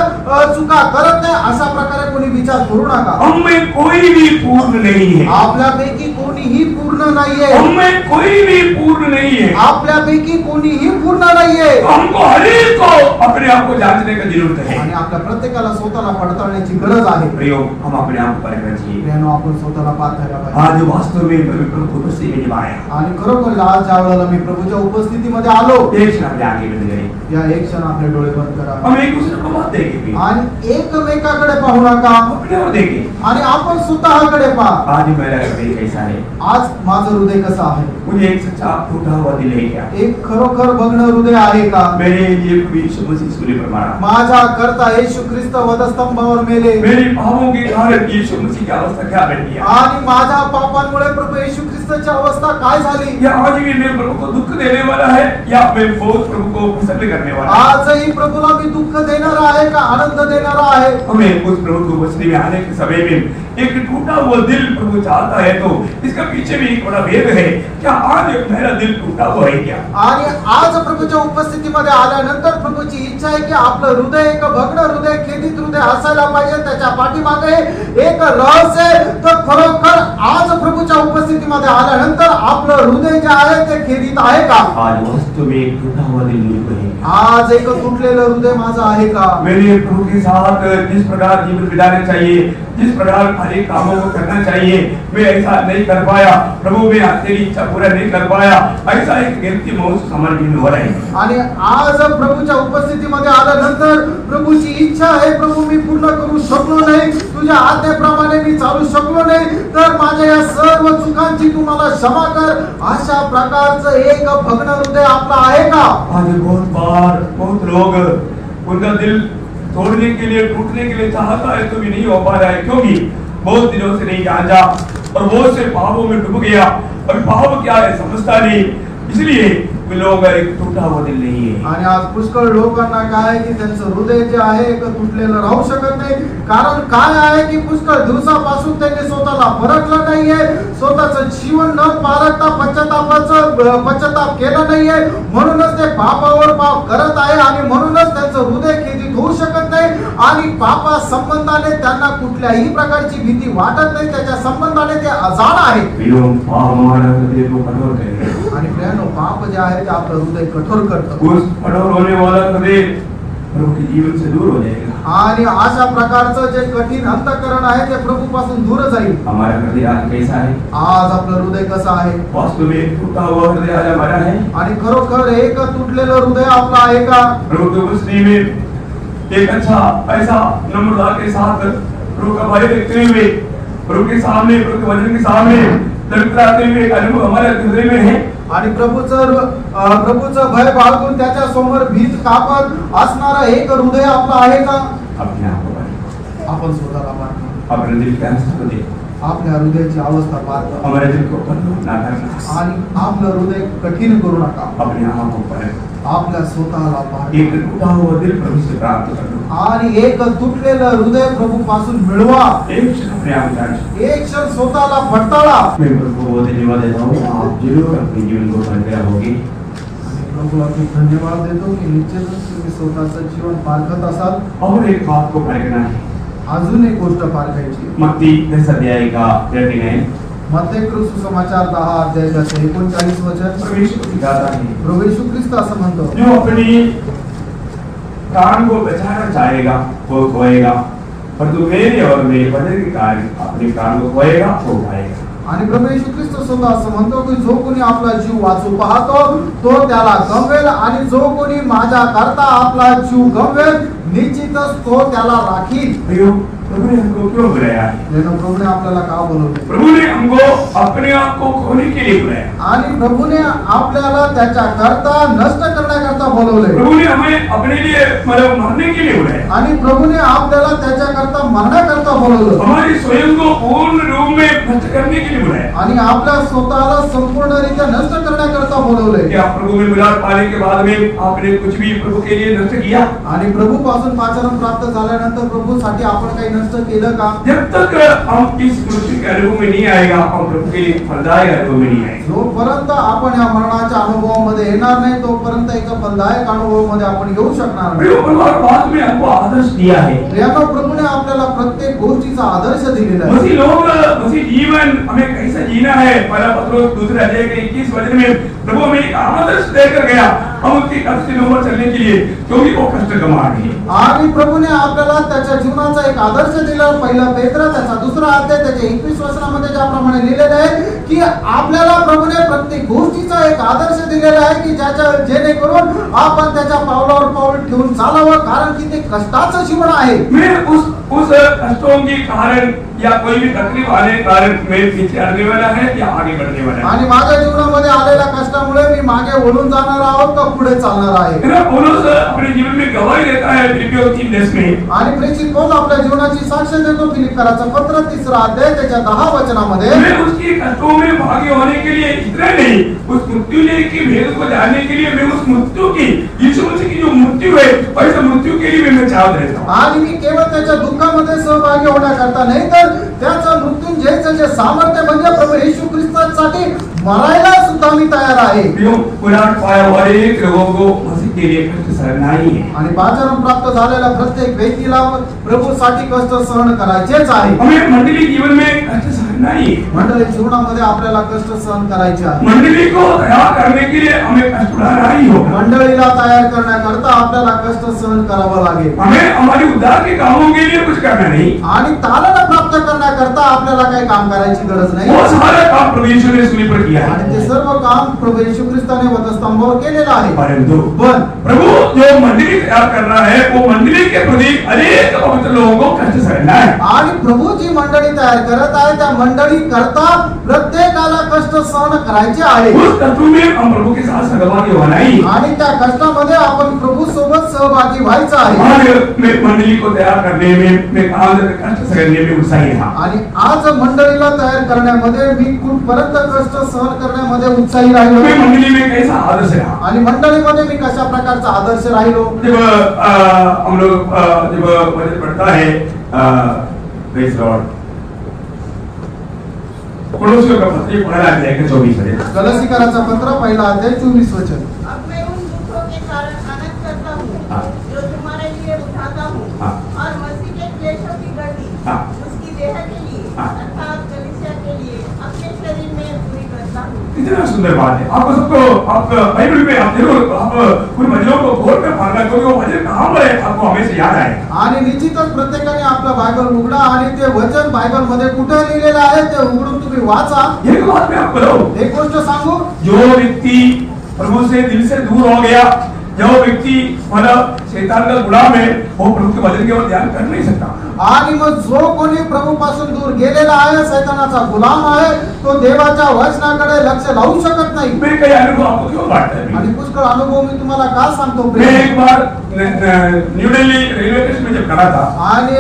चुका करत नाही, अशा प्रकारे कोणी विचार करू नका। हम में कोई भी पूर्ण नहीं है, आपल्यापैकी कोणीही पूर्ण नाहीये, हम में कोई भी पूर्ण नहीं है, आपल्यापैकी कोणीही पूर्ण नाहीये। तो हमको हर एक को अपने आप को जांचने की जरूरत है। आणि आपल्या प्रत्येकाला स्वतःला पडताळण्याची गरज आहे। प्रियो, हम अपने आप को परखना चाहिए। प्रियानो, आपण स्वतःला पारखायला पाहिजे। आज वास्तव में प्रभु उपस्थिति में जब आया, आणि खरोखर आज ज्या वेळेला मी प्रभूच्या उपस्थितीमध्ये आलो, एक क्षण अपने आगे बंद करें, या एक क्षण आपले डोळे बंद करा हम एक दूसरे को मत देखें, आणि एकमेकाकडे पाहू नका, अपने को देखें। आणि आपण स्वतःकडे पहा। आज मेरा हृदय कैसा है? आज माझं हृदय कसं आहे? मुझे एक सच्चा टूटा हुआ दिल है क्या? एक खरोखर भग्न हृदय आहे का? मेरे लिए प्रभु यीशु मसीह सूली पर मारा, माझा करता येशू ख्रिस्त वधस्तंभावर मेले, मेरे पापों के कारण यीशु मसीह की अवस्था क्या बन गया? आणि माझ्या पापांमुळे प्रभु येशू ख्रिस्ताची अवस्था काय झाली? या आज भी मैं प्रभु को दुख देने वाला है या मैं बहुत प्रभु को प्रसन्न करने वाला है? आजही प्रभूला मी दुःख देणारा आहे का आनंद देणारा आहे? हमें उस प्रभु को बचने में आने के समय में एक टूटा हुआ दिल प्रभु चाहता है, तो इसका पीछे भी एक बड़ा भेद है। क्या आज मेरा दिल टूटा हुआ है क्या? आणि आज प्रभूच्या उपस्थितीमध्ये आल्यानंतर प्रभूची इच्छा आहे की आपलं हृदय एक भग्न हृदय, खेदित हृदय असायला पाहिजे। त्याच्या पाठीमागे एक रहस्य आहे, तर खरोखर आज प्रभूच्या उपस्थितीमध्ये आल्यानंतर आपलं हृदय जे आहे ते खेदित आहे का? आज वास्तव में एक टूटा हुआ दिल मुझको है। आज एक तुटलेलं हृदय माझं आहे का? मेरे प्रभु के साथ जिस प्रकार जीवन बिताना चाहिए, जिस प्रकार हर एक कामों को करना चाहिए, मैं ऐसा नहीं कर पाया प्रभु, मैं तेरी इच्छा पूरा नहीं कर पाया, ऐसा एक गिनती मौत समझ में हो रहा है। आणि आज प्रभूच्या उपस्थितीमध्ये आल्यानंतर प्रभूची इच्छा आहे, प्रभू मी पूर्ण करू शकलो नाही, तुझ्या आज्ञेप्रमाणे मी चालू शकलो नाही, तर माझ्या या सर्व चुकांची तू मला क्षमा कर, अशा प्रकारचं एक भग्न हृदय आपलं आहे का? आज बहुत बार बहुत लोग उनका दिल तोड़ने के लिए टूटने के लिए चाहता है तो भी नहीं हो पा रहा है, क्योंकि बहुत दिनों से नहीं जाना और बहुत से पापों में डूब गया और पाप क्या है समझता नहीं, इसलिए वे लोग एक टूटा हुआ दिल नहीं है। आणि आज पुष्कळ लोकांना काय आहे की त्यांचं हृदय जे आहे एक तुटलेलं राहू शकत नाही, कारण काय आहे की पुष्कळ दिवसापासून त्यांनी स्वतःला परखलं नाहीये, स्वतःचं जीवन न पारखता पश्चाताप केला नाहीये, म्हणूनच ते पापावर पाप करत आहे आणि म्हणूनच त्यांचं हृदय खेदित होऊ शकत नाही आणि पापा संबंधाने त्यांना कुठल्याही प्रकारची भीती वाटत नाही, त्याच्या संबंधाने ते अजाण आहेत। आणि प्रियानो, पाप जे आहे ते आपलं हृदय कठोर करतं। उस कठोर होने वाला हृदय प्रभु के जीवन से दूर हो जाएगा आणि अशा प्रकारचं जे कठीण अंतःकरण आहे ते प्रभूपासून दूर जाईल। हमारा हृदय आज कैसा है? आज आपलं हृदय कसं आहे? वास्तव में एक टूटा हुआ हृदय आज हमारा है। आणि खरोखर एक तुटलेलं हृदय आपलं आहे का? प्रभु के उपस्थिति में एक अच्छा ऐसा नम्रता के साथ प्रभु का भय देखते हुए, प्रभु के सामने, प्रभु के वचन के सामने दरिद्राते हुए एक अनुभव हमारे हृदय में है। आणि प्रभूचं भय बाळगून त्याच्या समोर भीत कापत असणारा एक हृदय आपलं आहे का? अपने आप को आपण स्वतःला पाहतो, अपने दिल की अवस्था को देखो, आपल्या हृदयाची अवस्था पाहतो हमारे दिल को कठोर ना करना, आणि आपलं हृदय कठीण करू नका, अपने आप को परख, आपल्या स्वतःला पाहतो एक टूटा हुआ दिल प्रभु से प्राप्त करो, आणि एक तुटलेलं हृदय प्रभू पासून मिळवा। एक क्षण अपने आप जांच, एक क्षण स्वतःला पडताळा। मैं प्रभु को बहुत धन्यवाद देता हूँ, आप जरूर अपने जीवन को बदला होगी। प्रभूला मी धन्यवाद देतो की निश्चितच तुम्ही स्वतःचं जीवन पारखत असाल। और एक बात को परखना है, अजून एक गोष्ट पारखायची। मत्ती 10 अध्याय का 13 है, मत्तेकृ सुसमाचार 10 अध्यायाचे 39 वचन परमेश्वर की गाथा है, प्रभू यीशु ख्रिस्त असं म्हणतो, जो अपनी प्राण को बचाना चाहेगा वो खोएगा, पर जो मेरे और मेरे वचन के कारण अपने प्राण को खोएगा वो पाएगा। आणि प्रभू येशू ख्रिस्त सुद्धा असं म्हणतो की जो कोणी आपला जीव वाचू पाहतो तो त्याला गमवेल, आणि जो कोणी माझ्या करता आपला जीव गमवेल निश्चितच तो त्याला राखील। प्रभु ने हमको क्यों बुलाया? प्रभू ने आपल्याला का बोलवले? प्रभु ने हमको अपने आप को खोने के लिए बुलाया, आणि प्रभूने आपल्याला त्याच्या करता नष्ट करण्याकरता बोलवले। प्रभु ने हमें अपने लिए मतलब मरने के लिए बुलाया, आणि प्रभूने आपल्याला त्याच्या करता मरण्याकरता बोलवलं, हमारी स्वयं को पूर्ण रूप में नष्ट करने के लिए बुलाया, आणि आपल्या स्वतःला संपूर्णरित्या नष्ट करण्याकरता बोलवले। क्या प्रभु में मिलाप पाने के बाद में आपने कुछ भी प्रभु के लिए नष्ट किया? आणि प्रभू पासून पाचन प्राप्त झाल्यानंतर प्रभूसाठी आपण काही नष्ट केलं का? जब तक हम इस मृत्यु के अनुभव में नहीं आएगा, हम प्रभु के लिए फलदायक अनुभव में नहीं आएगा। जोपर्यंत आपण या मरणाच्या अनुभवामध्ये येणार नाही तोपर्यंत एक फलदायक अनुभवामध्ये आपण येऊ शकणार नाही। और बाद में हमको आदर्श दिया है, यानो प्रभूने आपल्याला प्रत्येक गोष्टीचा आदर्श दिलेला आहे। मसीह जीवन हमें कैसा जीना है, पहला पत्रोस 2 अध्याय के 21 वचन में प्रभु हमें एक आदर्श देकर गया, हम उसके कष्ट से ऊपर चलने के लिए, क्योंकि वो कष्ट गमा रही है। आणि प्रभूने आपल्याला त्याच्या जीवनाचा एक आदर्श दिला। पहिला पेत्र त्याचा 2रा अध्याय त्याच्या 21 वचनामध्ये ज्याप्रमाणे लिहिलेलं आहे की आपल्याला प्रभूने प्रत्येक गोष्टीचा एक आदर्श दिलेला आहे की ज्याच्या जेणेकरून आपण त्याच्या पावलावर पाऊल ठेवून चालावं, कारण की ते कष्टाचं जीवन आहे। मैं उस कष्टों के कारण या कोई भी तकलीफ आने कारण मैं पीछे हटने वाला है या आगे बढ़ने वाला है। आणि माझ्या जीवनामध्ये आलेल्या कष्टामुळे मी मागे वळून जाणार आहोत का पुढे चालणार आहे। पौलुस अपने जीवन में गवाही देता है फिलिपियों 3:10 में। आणि प्रेषित पौल आपल्या जीवनाची साक्ष देतो फिलिप्पियराचं पत्र 3रा अध्याय त्याच्या 10 वचनामध्ये। मैं उसकी कष्टों में भागी होने के लिए इतना नहीं, उस मृत्यु की भेद को जानने के लिए मैं उस मृत्यु की, यीशु मसीह की जो मृत्यू है वैसे मृत्यू के लिए मैं चाहत रहता हूं। आणि मी केवळ त्याच्या दुःखामध्ये सहभागी होण्याकरता नाही तर त्याचा मृत्युंजयचं जे सामर्थ्य म्हणजे प्रभू येशू ख्रिस्तासाठी मरायला सुद्धा मी तयार आहे। पुनरुत्थान पाया हुआ एक लोगों को मसीह के लिए कष्ट सहना ही है। आणि पाचन प्राप्त झालेल्या प्रत्येक व्यक्तीला प्रभूसाठी कष्ट सहन करायचेच आहे। हमें मंडली जीवन में कष्ट सहना ही है। मंडळी जीवनामध्ये आपल्याला कष्ट सहन करायचे आहे। मंडली को तैयार करने के लिए हमें कष्ट उठाना ही होगा। मंडळीला तयार करण्याकरता आपल्याला कष्ट सहन करावं लागेल। हमें हमारी उद्धार के कामों के लिए कुछ करना नहीं, आणि तारण प्राप्त करण्याकरता आपल्याला काही काम करायची गरज नाही। वो सारा काम प्रभु यीशु ने सूली पर किया है। आणि ते सर्व काम प्रभू येशू ख्रिस्ताने वधस्तंभावर केलेलं आहे। परंतु प्रभु जो मंडली तैयार करना है वो मंडली के प्रति अनेक पवित्र लोगों को कष्ट सहना है। आणि प्रभू जी मंडळी तयार करत आहे त्या मंडळी करता प्रत्येकाला कष्ट सहन करायचे आहे। उस कष्ट में हम प्रभु के साथ सहभागी होना ही, आणि त्या कष्टामध्ये आपण प्रभू सोबत सहभागी व्हायचं आहे। आज मैं मंडली को तैयार करने में मैं आज कष्ट सहने में उत्साही था। आणि आज मंडळीला तयार करण्यामध्ये मी कुठपर्यंत कष्ट सहन करण्यामध्ये उत्साही राहिलो। मैं मंडली में कैसा आदर्श रहा, आणि मंडळीमध्ये मी कशा प्रकारचा आदर्श राहिलो। जब हम लोग जब वचन पढ़ता है प्रेज लॉर्ड, कोलोसियों का पत्र पढ़ा अध्याय के 24 है। गलसीकराचा पत्र पहिला अध्याय 24 वचन। अब मैं उन दुखों के कारण आनंद करता हूँ जो तुम्हारे लिए उठाता हूँ, और मसीह के क्लेशों की गति उसकी देह के लिए अर्थात कलीसिया के लिए अपने शरीर में पूरी करता हूँ। कितना सुंदर बात है। आपको सबको आप बाइबल में आप जरूर आप उन वचनों को खोल कर पढ़ना, क्योंकि वो वचन कहाँ पर है आपको हमेशा याद आएगा। आणि निश्चितच प्रत्येकाने आपला बायबल उघडा आणि ते वचन बायबल मध्ये कुठे लिहिलेलं आहे ते उघडून तुम्ही वाचा। एक बात मैं आपको बताऊं, एक गोष्ट सांगू, जो व्यक्ति प्रभु से दिल से दूर हो गया, जो व्यक्ति मतलब शैतान का गुलाम है, वो प्रभु के वचन के ओर ध्यान कर नहीं सकता। आणि मग जो कोणी प्रभूपासून दूर गेलेला आहे, शैतानाचा गुलाम आहे, तो देवाच्या वचनाकडे लक्ष लावू शकत नाही। मैं कई अनुभव आपको क्यों बांटता है। आणि पुष्कळ अनुभव मी तुम्हाला का सांगतो। मैं एक बार न्यू दिल्ली रेलवे स्टेशन में जब खड़ा था, आणि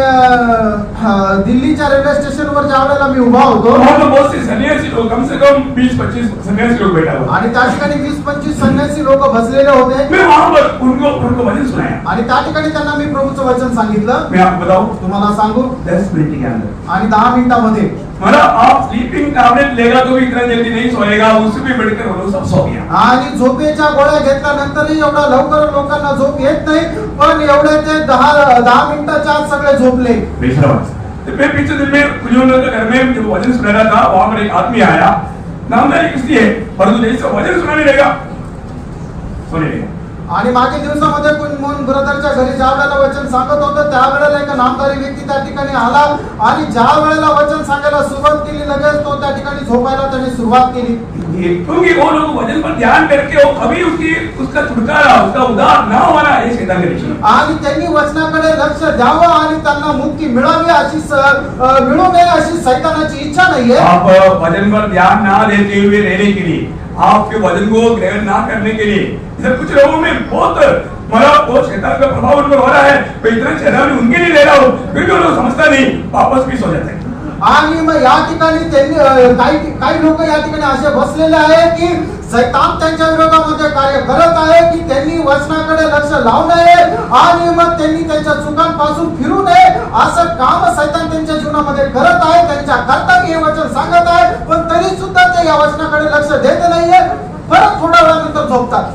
दिल्लीच्या रेल्वे स्टेशनवर ज्या वेळेला मी उभा होतो, वहाँ तो बहुत से सन्यासी लोग, कम से कम 20-25 सन्यासी लोग बैठा हुआ, आणि त्या ठिकाणी 20-25 संन्यासी लोक बसलेले होते। मैं वहाँ पर उनको वचन सुनाया। आणि त्या ठिकाणी त्यांना मी प्रभूचं वचन सांगितलं। मैं आपको बताऊं, तुम्हाला सांगू 10 मिनट के अंदर, आणि 10 मिनिटांमध्ये मतलब आप स्लीपिंग टैबलेट लेगा तो भी इतना जल्दी नहीं सोएगा, उससे भी बढ़कर वो लोग सब सो गया। आणि झोपेच्या गोळ्या घेतल्यानंतरही एवढा लवकर लोकांना झोप येत नाही, पण एवढे ते 10 मिनिटाच्या आत सगळे झोपले। मैं पीछे दिन में कुछ लोगों के घर में जब वचन सुना रहा था, वहां पर एक आदमी आया, नामधारी किसकी है, परंतु जैसे वचन सुनाने लगा सोने लगा। आणि मागे दिवसामध्ये कोण ब्रदरच्या घरी ज्या वेळेला वचन सांगत होतं त्या वेळेला एक नामधारी व्यक्ती त्या ठिकाणी आला, आणि ज्या वेळेला वचन सांगायला सुरुवात केली लगेच तो त्या ठिकाणी झोपायला त्याने सुरुवात केली। क्योंकि वो लोग वचन पर ध्यान करके वो कभी उसका छुटकारा, उसका उद्धार ना होना है शैतान के पीछे, आणि त्यांनी वचनाकडे लक्ष द्यावं आणि त्यांना मुक्ती मिळावी अशी मिळू नये अशी शैतानाची इच्छा नाहीये। आप वचन पर ध्यान ना देते हुए रहने के लिए, आपके वचन को ग्रहण ना करने के लिए, इधर कुछ लोगों में बहुत मतलब वो शैतान का प्रभाव उन पर हो रहा है। तो इतना शैतान उनके लिए ले रहा हूँ, क्योंकि वो लोग समझता नहीं, वापस भी सो जाते हैं। आणि मग या ठिकाणी त्यांनी काही लोक या ठिकाणी असे बसलेले आहे की शैतान त्यांच्या विरोधामध्ये कार्य करत आहे की त्यांनी वचनाकडे लक्ष लावू नये आणि मग त्यांनी त्यांच्या चुकांपासून फिरू नये असं काम शैतान त्यांच्या जीवनामध्ये करत आहे। त्यांच्या करता हे वचन सांगत आहे, पण तरी सुद्धा ते या वचनाकडे लक्ष देत नाहीये, परत थोड्या वेळानंतर झोपतात।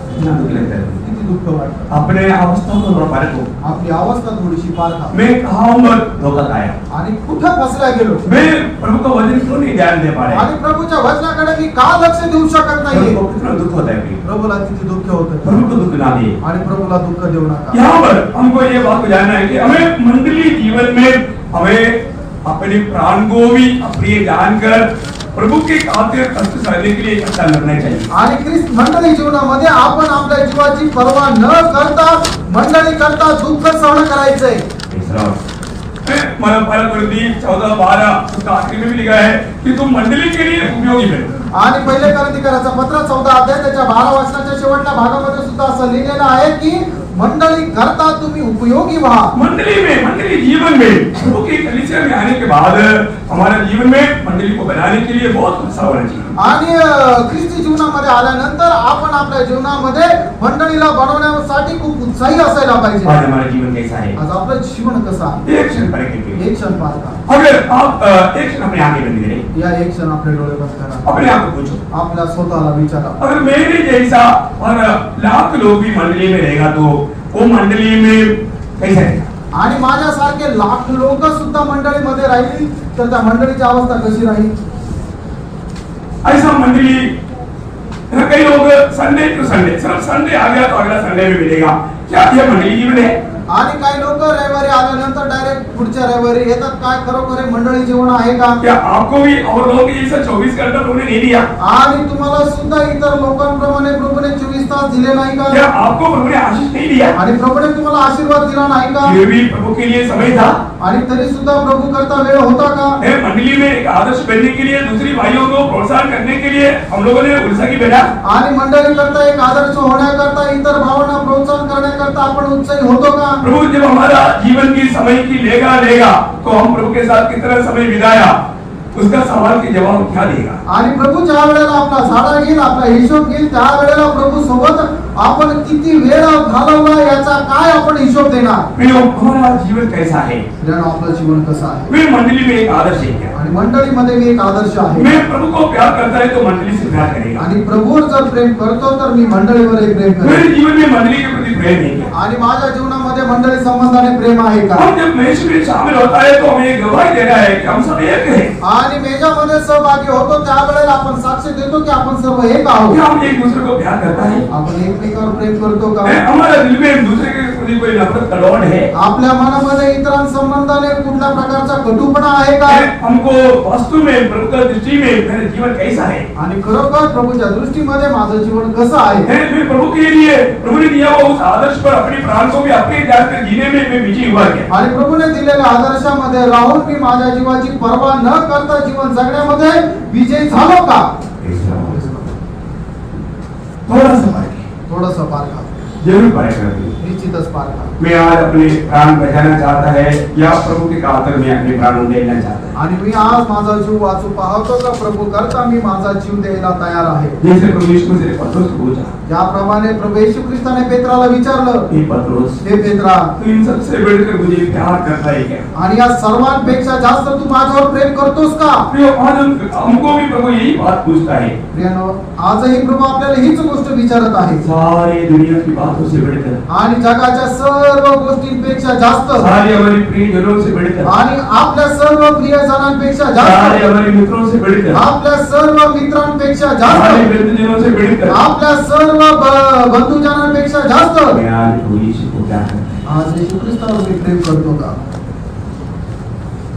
दुःख वाटतं. अपने अवस्था को थोड़ा परखो. आपली अवस्था थोडीशी पारखा. मैं कहाँ पर धोखा खाया. आणि कुठं फसला गेलो. मैं प्रभु का वचन क्यों नहीं ध्यान दे पा रहा. आणि प्रभूच्या वचनाकडे मी का लक्ष देऊ शकत नाही. प्रभु को कितना दुख होता है. प्रभूला किती दुःख होतं. प्रभु को दुख ना दे. आणि प्रभूला दुःख देऊ नका. यहाँ पर हमको ये बात को जानना है कि हमें मंडली जीवन में हमें अपने प्राण को भी अप्रिय जानकर प्रभु के खातिर कष्ट सहने के लिए अच्छा लड़ना चाहिए. आणि ख्रिस्त मंडळी जीवनामध्ये आपण आपल्या जीवाची पर्वा न करता मंडळी करता दुःख सहन करायचंय. मला 14:12 उसका आखिरी में भी लिखा है कि तुम मंडली के लिए उपयोगी बनो. आणि पहिले कोरिंथीकराचा पत्र 14 अध्याय त्याच्या 12 वचनाच्या शेवटच्या भागामध्ये सुद्धा असं लिहिलेलं आहे की मंडली करता तुम्ही उपयोगी व्हा. मंडली जीवन में प्रभु की कलीसिया में आने के बाद हमारे जीवन में मंडली को बनाने के लिए बहुत उत्साह होना चाहिए. आणि ख्रिस्ती जीवनामध्ये आल्यानंतर आपण आपल्या जीवनामध्ये मंडळीला बनवण्यासाठी खूप उत्साही असायला पाहिजे. आज हमारा जीवन कैसा है. आज आपलं जीवन कसं आहे. एक क्षण परखें. एक क्षण पाहता. अगर आप एक क्षण अपनी आंखें बंद करें. या एक क्षण आपले डोळे बंद करा. अपने आप को पूछो. आपल्या स्वतःला विचारा. अगर मेरे जैसा और लाख लोग भी मंडली में रहेगा तो वो मंडली में कैसा रहेगा. आणि माझ्यासारखे लाख लोक सुद्धा मंडळीमध्ये राहिली तर त्या मंडळीची अवस्था कशी राहील. ऐसा मंडली कई लोग संडे टू संडे सिर्फ संडे आ गया तो अगला संडे में मिलेगा. क्या यह मंडली जीवन है. आणि काही लोक रविवारी आल्यानंतर डायरेक्ट पुढच्या रविवारी येतात. काय खरोखर मंडळी जीवन आहे का. क्या आपको भी और लोगों के जैसा 24 घंटा प्रभु ने नहीं दिया. आणि तुम्हाला सुद्धा इतर लोकांप्रमाणे प्रभूने 24 तास दिले नाही का. क्या आपको प्रभु ने आशीष नहीं दिया. आणि प्रभूने तुम्हाला आशीर्वाद दिला नाही का. ये भी प्रभु के लिए समय था. आणि तरी सुद्धा प्रभू करता वेळ होता का. मंडली में एक आदर्श बनने के लिए दूसरी भाइयों को प्रोत्साहन करने के लिए हम लोगों ने उत्साह की बेटा. आणि मंडळी करता एक आदर्श होण्याकरता इतर भावांना प्रोत्साहन करण्याकरता आपण उत्साही होतो का. प्रभु जब हमारा जीवन की समय की लेगा तो हम प्रभु के साथ कितना समय बिताया उसका सवाल के जवाब क्या देगा. आणि प्रभू ज्या वेळेला आपला झाडा घेईल आपला हिशोब घेईल त्या वेळेला प्रभू सोबत आपण किती वेळ घालवला याचा काय आपण हिशोब देणार. हमारा जीवन कैसा है. आपलं जीवन कसं आहे. मैं मंडली में एक आदर्श है. आणि मंडळीमध्ये मी एक आदर्श आहे. मैं प्रभु को प्यार करता है तो मंडली से प्यार करेगा. आणि प्रभूवर जर प्रेम करतो तर मी मंडळीवरही प्रेम करेन. मेरे जीवन में मंडली के प्रति प्रेम है. आणि माझ्या जीवनामध्ये मंडळी संबंधाने प्रेम आहे का. हम जब मेष में शामिल होता है तो हमें गवाही देना है कि हम सब एक हैं. आणि मेजामध्ये सहभागी होतो त्यावेळेला आपण साक्ष देतो की आपण सर्व एक आहोत. क्या हम एक दूसरे को प्यार करता है. आपण एकमेकांवर प्रेम करतो का. हमारा दिल में दूसरे के प्रति कोई नफरत का दौड़ है. आपल्या मनामध्ये इतरांसंबंधाने कुठल्या प्रकारचा कटुपणा आहे का. हमको वास्तव में प्रभु की दृष्टि में मेरा जीवन कैसा है. आणि खरोखर प्रभूच्या दृष्टीमध्ये माझं जीवन कसं आहे. मैं प्रभु के लिए प्रभु ने दिया हुआ उस आदर्श पर अपने प्राण को भी अपने जाकर जीने में मैं विजयी हुआ क्या. आणि प्रभूने दिलेल्या आदर्शामध्ये राहून मी माझ्या जीवाची पर्वा न करता जीवन जगण्यामध्ये विजयी झालो का. थोडंसं पारखा. जरूर पारखा. निश्चितच पारखा. मैं आज अपने प्राण बचाना चाहता है या प्रभु के खातिर मैं अपने प्राण देना चाहता है. आणि मी आज माझा जीव वाचू पाहतो का प्रभू करता मी माझा जीव द्यायला तयार आहे. जैसे प्रभु यीशु ने पत्रोस को पूछा. ज्याप्रमाणे प्रभू येशू ख्रिस्ताने पेत्राला विचारलं. हे पत्रोस. हे पेत्रा. तू इन सबसे बढ़कर मुझे प्यार करता है क्या. आणि या सर्वांपेक्षा जास्त तू माझ्यावर प्रेम करतोस का. प्रिय आज हमको भी प्रभु यही बात पूछता है. प्रियनो आजही प्रभू आपल्याला हीच गोष्ट विचारत आहे. सारी दुनिया की बातों से बढ़कर. आणि जगाच्या सर्व गोष्टींपेक्षा जास्त. सारी हमारी प्रियजनों से बढ़कर. आणि आपल्या सर्व प्रियजनांपेक्षा जास्त. सारे हमारे मित्रों से बढ़कर. आपल्या सर्व मित्रांपेक्षा जास्त. सारे बंधुजनों से बढ़कर. आपल्या सर्व बंधुजनांपेक्षा जास्त. मैं आज प्रभु यीशु को प्यार करता हूं. आज येशू ख्रिस्तावर मी प्रेम करतो का.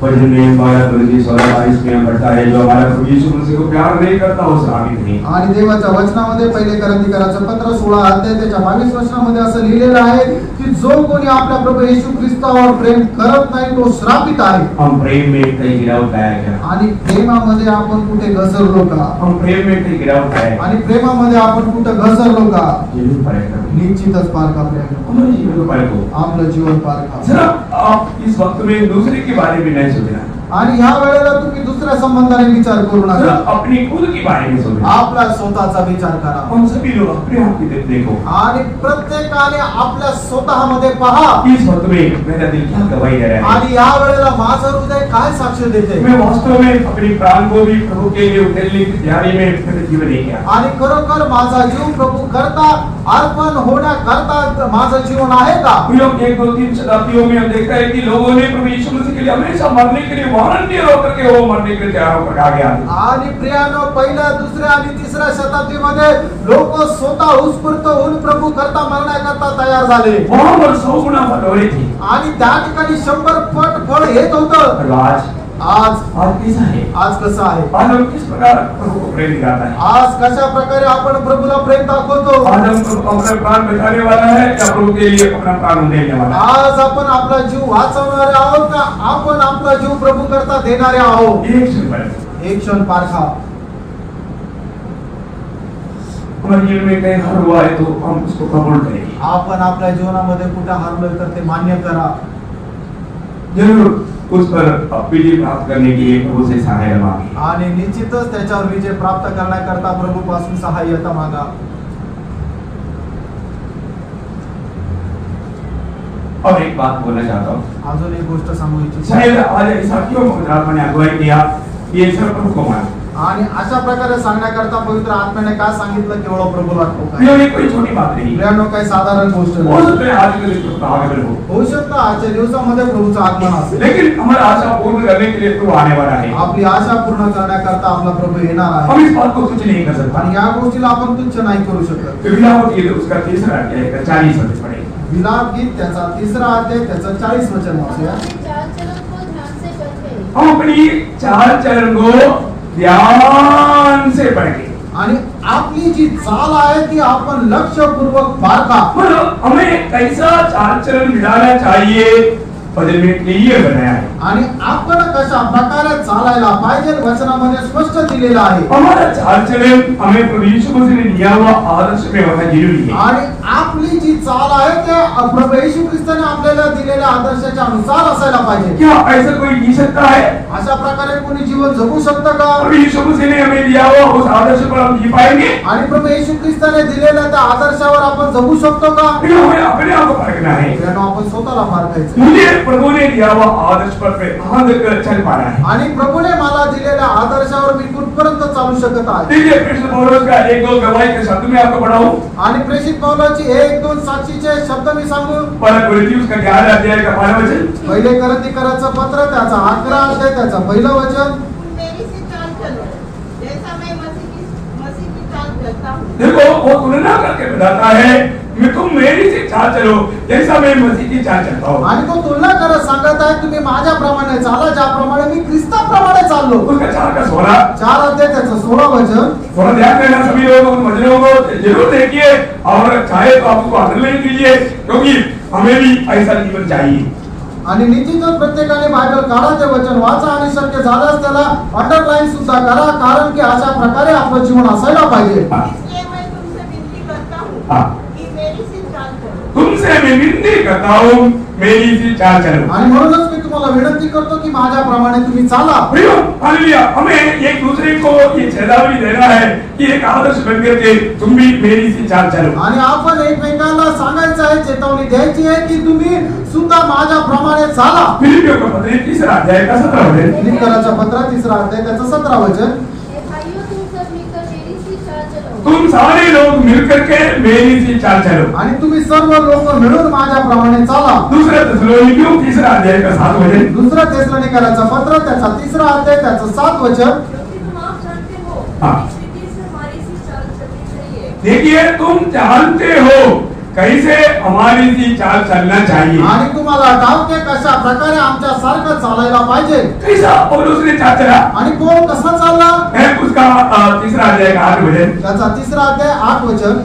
वचन में 12:16 में पढ़ता है जो हमारा प्रभु यीशु मसीह को प्यार नहीं करता वो श्रापित है. आणि देवाच्या वचनामध्ये पहिले कोरिंथीकराचं पत्र 16 अध्याय त्याच्या 22 वचनामध्ये असं लिहिलेलं आहे की जो कोणी आपल्या प्रभू येशू ख्रिस्तावर प्रेम करत नाही तो श्रापित आहे. हम प्रेम में कहीं गिरावट आया क्या. आणि प्रेमामध्ये आपण कुठे घसरलो का. हम प्रेम में कहीं गिरावट आया. आणि प्रेमामध्ये आपण कुठे घसरलो का. जरूर पारखा. निश्चितच पारखा. हमारे जीवन को पारखो. आपलं जीवन पारखा. सिर्फ आप इस वक्त में दूसरे के बारे में नहीं सोचना. आणि ह्या वेळेला तुम्ही दुसऱ्या संबंधाने विचार करू नका. अपनी खुद की बारे में सोचना. आपला स्वतःचा विचार करा. हम सभी लोग अपने आप की तरफ देखो. आणि प्रत्येकाने आपल्या स्वतःमध्ये पहा. इस वक्त में मेरा दिल क्या गवाही दे रहा है. आणि या वेळेला माझं हृदय काय साक्ष देते. मैं वास्तव में अपने प्राण को भी प्रभु के लिए उकेलने की तैयारी में मेरा जीवन है क्या. आणि खरोखर माझा जीव प्रभू करता अर्पण होण्याकरता माझं जीवन आहे का? हम लोग 1-2-3 शताब्दियों में हम देखते हैं कि लोगों ने प्रभु यीशु मसीह के लिए हमेशा मरने के लिए वॉलंटियर होकर के वो मरने के लिए तैयार होकर आ गया। आणि प्रियानो, पहिल्या, दुसऱ्या आणि तिसऱ्या शताब्दीमध्ये लोक स्वतः उत्स्फूर्त होऊन प्रभू करता मरण्याकरता तयार झाले वहां पर 100 गुना फल हो रही थी आणि त्या ठिकाणी 100 पट फळ येत होतं। और आज कैसा है? आज कसं आहे? आज हम किस प्रकार प्रभु को प्रेम दिखाता है? आज कशा प्रकारे आपण प्रभूला प्रेम दाखवतो? आज हम अपना प्राण बचाने वाला है या प्रभु के लिए अपना प्राण देने वाला है? आज आपण आपला जीव वाचवणारे आहोत का आपण आपला जीव प्रभू करता देणारे आहोत? एक क्षण पारखा। हमारे जीवन में कहीं हार हुआ है तो हम उसको कबूल करेंगे। आपण आपल्या जीवनामध्ये कुठे हारलोय तर ते मान्य करा। जरूर उस पर विजय प्राप्त करने के लिए प्रभु से सहायता मांगे आणि निश्चितच त्याच्यावर विजय प्राप्त करण्याकरता प्रभूपासून सहाय्यता मागा। और एक बात बोलना चाहता हूँ, अजून एक गोष्ट सांगू इच्छितो। शायद आज ऐसा क्यों पवित्र ने अगुवाई किया ये सब प्रभु को मानो। आणि अशा प्रकारे सांगण्याकरता पवित्र आत्म्याने काय सांगितलं केवळ प्रभूला ठाऊक आहे। ये कोई छोटी बात नहीं है। प्रियानो, काही साधारण गोष्ट हो नाही। सकता है आज के दिन प्रभु आगमन हो, होऊ शकतं आजच्या दिवसामध्ये प्रभूचं आगमन असेल, लेकिन हमारा आशा पूर्ण करने के लिए प्रभु आने वाला है। आपली आशा पूर्ण करण्याकरता आपला प्रभू येणार आहे हम इस बात को तुच्छ नहीं कर सकते। आणि या गोष्टीला आपण तुच्छ नाही करू शकत। विलाप गीत उसका 3रा अध्याय का 40 वचन पढ़े। विलाप गीत त्याचा 3रा अध्याय त्याचं 40 वचन वाचूया। अपने चाल चलन को ध्यान से पढ़े हम अपनी चाल चलन को ध्यान से पढ़ेंगे आणि आपली जी चाल आहे ती आपण लक्षपूर्वक पारखा। मतलब हमें कैसा चाल चलन मिलाना चाहिए बदल में ये बनाया है। आणि आपण कशा प्रकारे चालायला पाहिजे वचनामध्ये स्पष्ट दिलेलं आहे। हमारा चाल चलन हमें प्रभु यीशु मसीह ने दिया हुआ आदर्श में होना जरूरी है। आणि आपली जी चाल आहे ते प्रभू येशू ख्रिस्ताने आपल्याला दिलेल्या आदर्शाच्या अनुसार असायला पाहिजे। क्या ऐसा कोई जी सकता है? अशा प्रकारे कोणी जीवन जगू शकतं का? प्रभु यीशु मसीह ने हमें दिया हुआ उस आदर्श पर हम जी पाएंगे? आणि प्रभू येशू ख्रिस्ताने दिलेल्या त्या आदर्शावर आपण जगू शकतो का? हमें अपने आप को परखना है। आपण स्वतःला पारखायचं। मुझे प्रभु ने दिया हुआ आदर्श पर पे चल पा रहा है आणि प्रभूने मला दिलेल्या आदर्शावर मी कुठपर्यंत चालू शकत आहे। देखिए प्रेषित पौलुस का 1-2 गवाही के शब्द में आपको पढ़ाऊं। आणि प्रेषित पौलाची 1-2 साक्षीचे शब्द मी सांगू। पहला कोरिन्थियों का 11 अध्याय का 12 वचन। पहिले कोरिन्थीकरांचं पत्र त्याचा 11 अध्याय त्याचं पहिलं वचन। मेरी सी चाल चलो जैसा मैं मसीह की चाल चलता हूँ। देखो वो तुलना करके बताता है मैं तुम मेरी सी चाल चलो जैसा मैं मसीह की चाल चलता हूँ। आणि तो तुलना करत सांगत आहे तुम्ही माझ्याप्रमाणे चाला ज्याप्रमाणे मी ख्रिस्ताप्रमाणे चाललो। उसका 4 का 16 4 अध्याय त्याचं 16 वचन। थोड़ा ध्यान देना सभी लोग उन वचनों को जरूर देखिए और चाहे तो आप उसको अंडरलाइन कीजिए क्योंकि हमें भी ऐसा जीवन चाहिए। आणि निश्चितच प्रत्येकाने बायबल काढा, ते वचन वाचा आणि शक्य झाल्यास त्याला अंडरलाइन सुद्धा करा, कारण की अशा प्रकारे आपलं जीवन असायला पाहिजे। इसलिए मैं तुमसे विनती करता हूँ कि मेरी सी चाल चलो। तुमसे मैं विनती करता हूँ मेरी सी चाल चलो। आणि म्हणूनच मी तुम्हाला विनंती करतो की माझ्याप्रमाणे तुम्ही चाला। प्रियो हालेलुया, हमें एक दूसरे को ये चेतावनी देना है कि एक आदर्श बनकर के तुम भी मेरी सी चाल चलो। आणि आपण एकमेकांना सांगायचं आहे, चेतावणी द्यायची आहे की तुम्ही सुद्धा माझ्याप्रमाणे चाला। फिलिपियों का पत्र 3रा अध्याय का 17 वचन। फिलिपियोंच्या पत्र 3रा अध्याय त्याचं 17 वचन। हे भाइयों तुम सब मिलकर मेरी सी चाल चलो। तुम सारे लोग मिलकर के मेरी सी चाल चलो। आणि तुम्ही सर्व लोक मिळून माझ्याप्रमाणे चाला। दूसरा थिस्सलुनीकियों 3रा अध्याय का 7 वचन। दुसरा थिस्सलुनीकरांचं पत्र त्याचा 3रा अध्याय त्याचं 7 वचन। क्योंकि तुम आप जानते हो हाँ। इस रीति से हमारी सी चाल चलनी चाहिए। देखिए तुम जानते हो कैसे हमारी सी चाल चलना चाहिए। आणि तुम्हाला ठाऊक आहे कशा प्रकारे आमच्या सारखं चालायला पाहिजे। कैसा पौलुस ने चाल चला आणि कोण कसा चालला? है उसका 3रा अध्याय का 8 वचन। त्याचा 3रा अध्याय 8 वचन।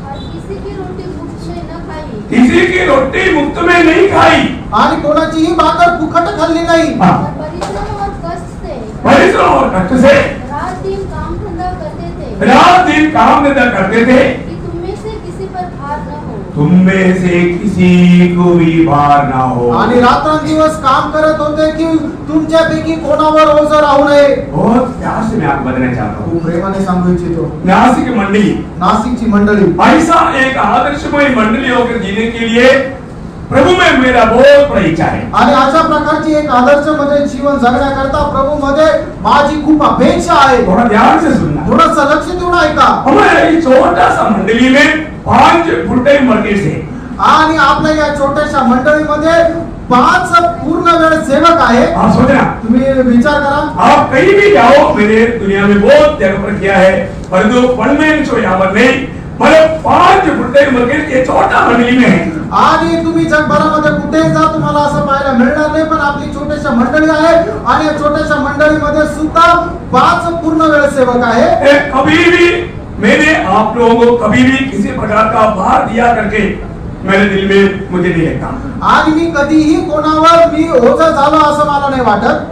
और किसी की रोटी मुफ्त में न खाई किसी की रोटी मुफ्त में नहीं खाई आणि कोणाचीही भाकर फुकट खाल्ली नाही। हाँ। और परिश्रम और कष्ट से परिश्रम और कष्ट से रात दिन काम धंधा करते थे रात दिन काम धंधा करते थे कि तुम में से किसी पर भार न हो। तुम में से किसी को भी भार ना हो। आणि रात्रंदिवस काम करत होते की तुमच्यापैकी कोणावर ओझं राहू नये। बहुत प्यार से मैं आपको बताना चाहता हूँ, खूप प्रेमाने सांगू इच्छितो, नासिक मंडली नाशिकची मंडळी ऐसा एक आदर्शमय मंडली होकर जीने के लिए प्रभु में मेरा बहुत बड़ी इच्छा है। आणि अशा प्रकारची एक आदर्शमध्ये जीवन जगण्याकरता प्रभू मध्ये माझी खूप अपेक्षा आहे. थोड़ा ध्यान से सुनना। थोडंसं लक्ष देऊन ऐका. हमारे इस छोटा सा मंडली में 5 फुल टाइम वर्कर्स है आणि आपल्या या छोट्याशा मंडळीमध्ये 5 पूर्ण वेळ सेवक आहे. आप सोचना, तुम्ही विचार करा. आप कहीं भी जाओ, मैंने दुनिया में बहुत जगह पर किया है, परंतु वन मैन शो यहाँ पर नहीं, मतलब 5 फुल टाइम वर्कर्स ये छोटा मंडली में है. आणि तुम्ही जगभरामध्ये कुठेही जा तुम्हाला असं पाहायला मिळणार नाही, पण आपली छोट्याशा मंडळी आहे आणि या छोट्याशा मंडळीमध्ये सुद्धा 5 पूर्ण वेळ सेवक आहे. कभी भी मैंने आप लोगों को कभी भी किसी प्रकार का भार दिया करके मेरे दिल में मुझे नहीं लगता. आणि मी कधीही कोणावर मी ओझं झालो असं मला नाही वाटत.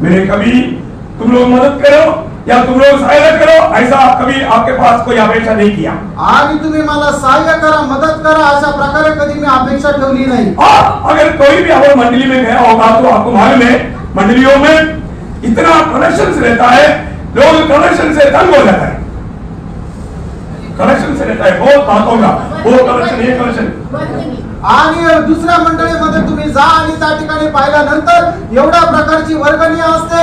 मैंने कभी तुम लोग मदद करो या तुम लोग सहायता करो ऐसा कभी आपके पास कोई अपेक्षा नहीं किया. आणि तुम्ही मला सहाय्य करा, मदत करा अशा प्रकारे कधी मी अपेक्षा ठेवली नाही. और अगर कोई भी हमारी मंडली में गया होगा तो आपको मालूम है मंडलियों में इतना कनेक्शन रहता है, लोग कनेक्शन से तंग हो जाता है. कनेक्शन से रहता है बहुत बातों का, वो कनेक्शन ये कनेक्शन. आणि दुसऱ्या मंडळीमध्ये तुम्ही जा आणि त्या ठिकाणी पाहिल्यानंतर एवढ्या प्रकारची वर्गणी असते,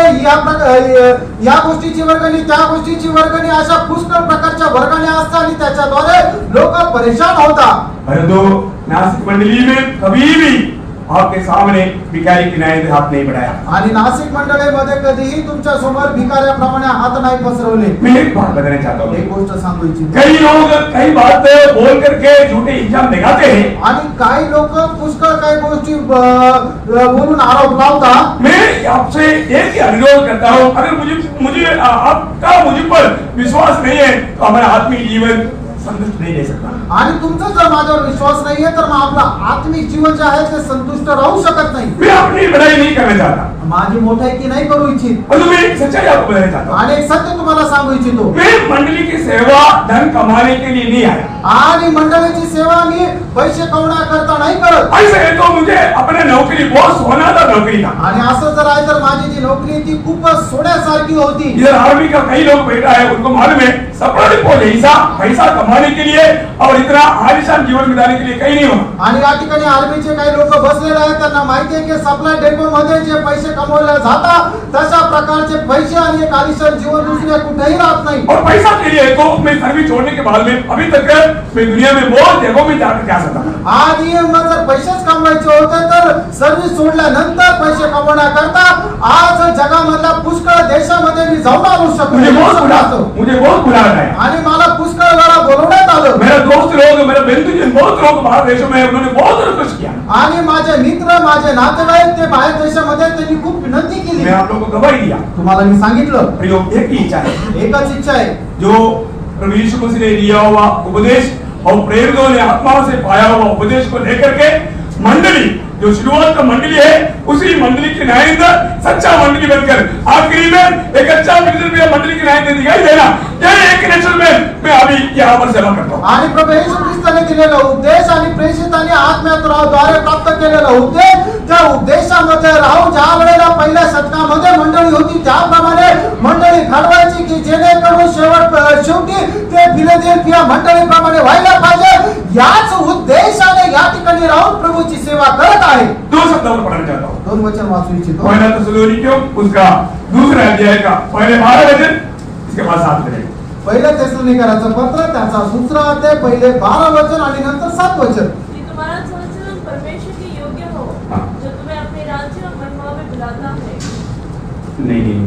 या गोष्टीची वर्गणी, त्या गोष्टीची वर्गणी, अशा पुष्कळ प्रकारच्या वर्गण्या असतात आणि त्याच्याद्वारे लोक परेशान होतात. परंतु नासिक मंडली में कभी भी आपके सामने भिखारी की न्याय हाथ नहीं बढ़ाया. आणि नासिक मंडळीमध्ये कधीही तुमच्या समोर भिकाऱ्याप्रमाणे हात नाही पसरवले. मैं एक बात बताना चाहता हूँ. एक गोष्ट सांगू इच्छितो. कई लोग कई बातें बोल करके झूठे इल्जाम लगाते हैं. आणि काही लोक पुष्कळ काही गोष्टी बोलून आरोप लावतात. मैं आपसे एक ही अनुरोध करता हूँ, अगर मुझे आपका मुझ पर विश्वास नहीं है तो हमारा आत्मिक जीवन संतुष्ट नहीं रह सकता. आणि तुमचा जर माझ्यावर विश्वास नाहीये तर मग आपला आत्मिक जीवन जे आहे ते संतुष्ट राहू शकत नाही. मैं अपनी बड़ाई नहीं करना चाहता, माझी मोठाई नाही करू इच्छित, परंतु मैं एक सच्चाई आपको बताना चाहता हूँ. आणि एक सत्य तुम्हाला सांगू इच्छितो. मैं मंडली की सेवा धन कमाने के लिए नहीं आया. आणि मंडळीची सेवा मी पैसे कमवण्याकरता नाही करत. ऐसे है तो मुझे अपने नौकरी बहुत सोना था नौकरी था. आणि असं जर आहे तर माझी जी नोकरी ती खूपच सोन्यासारखी होती. इधर आर्मी का कई लोग बैठा है, उनको मालूम है सपना डिपो जैसा पैसा कमाने के लिए और इतना आलिशान जीवन बिताने के लिए कहीं नहीं होगा. आणि या ठिकाणी आर्मीचे काही लोक बसलेले आहेत, त्यांना माहिती आहे की सप्लाय डेपो मध्ये जे पैसे कमवले जातात तशा प्रकारचे पैसे आणि एक आलिशान जीवन दुसरे कुठेही राहत नाही. और पैसा के लिए तो मैं सर्विस छोड़ने के बाद में अभी तक मैं दुनिया में बहुत जगहों में जाकर जा सकता हूँ. आणि मग जर पैसेच कमवायचे होते तर सर्व्हिस सोडल्यानंतर पैसे कमवण्याकरता आज जगामधल्या पुष्कळ देशामध्ये मी जाऊन आलो शकतो. मुझे बहुत बुरा है. आणि मला पुष्कळ वेळा बोलवण्यात आलं. मेरा दोस्त लोग, मेरे बंधुजन बहुत लोग बाहर देशों में उन्होंने बहुत रिक्वेस्ट किया. आणि माझे मित्र, माझे नातेवाईक ते बाहेर देशामध्ये त्यांनी खूप विनंती केली. मैं आप लोगों को गवाही दिया. तुम्हाला मी सांगितलं प्रयोग एक ही इच्छा है, एकच इच्छा आहे. जो प्रभु यीशु मसीह ने दिया हुआ उपदेश और प्रेरितों ने आत्मा से पाया हुआ उपदेश को लेकर के मंडली जो शुरुआत का मंडली है उसी मंडली के न्यायाधीश सच्चा मंडली बनकर आखिरी में एक अच्छा मिनिस्टर मंडली के न्यायाधीश दिखाई देना. यही एक नेचर में मैं अभी यहाँ पर सेवा करता हूँ. आणि प्रभू येशू ख्रिस्ताने दिलेला उपदेश आणि प्रेषितांनी आत्म्याद्वारे प्राप्त केलेला उपदेश, त्या उपदेशामध्ये राहून ज्या वेळेला पहिल्या शतकामध्ये मंडळी होती त्याप्रमाणे मंडळी घडवायची की जेणेकरून शेवटी ते फिलाडेल्फिया मंडळीप्रमाणे व्हायला पाहिजे. याच उद्देशाने या ठिकाणी राहून प्रभूची सेवा करत आहे. 2 शब्दों में पढ़ना चाहता हूँ. 2 वचन वाचू इच्छितो. पहला थिस्सलुनीकियों उसका दूसरा अध्याय का पहले 12 वचन, इसके बाद 7 वचन. पहिल्या थिस्सलुनीकराचं पत्र त्याचा 2रा अध्याय पहिले 12 वचन आणि नंतर 7 वचन. कि तुम्हारा संचलन परमेश्वर के योग्य हो, जो तुम्हें अपने राज्य और महिमा में बुलाता है. नहीं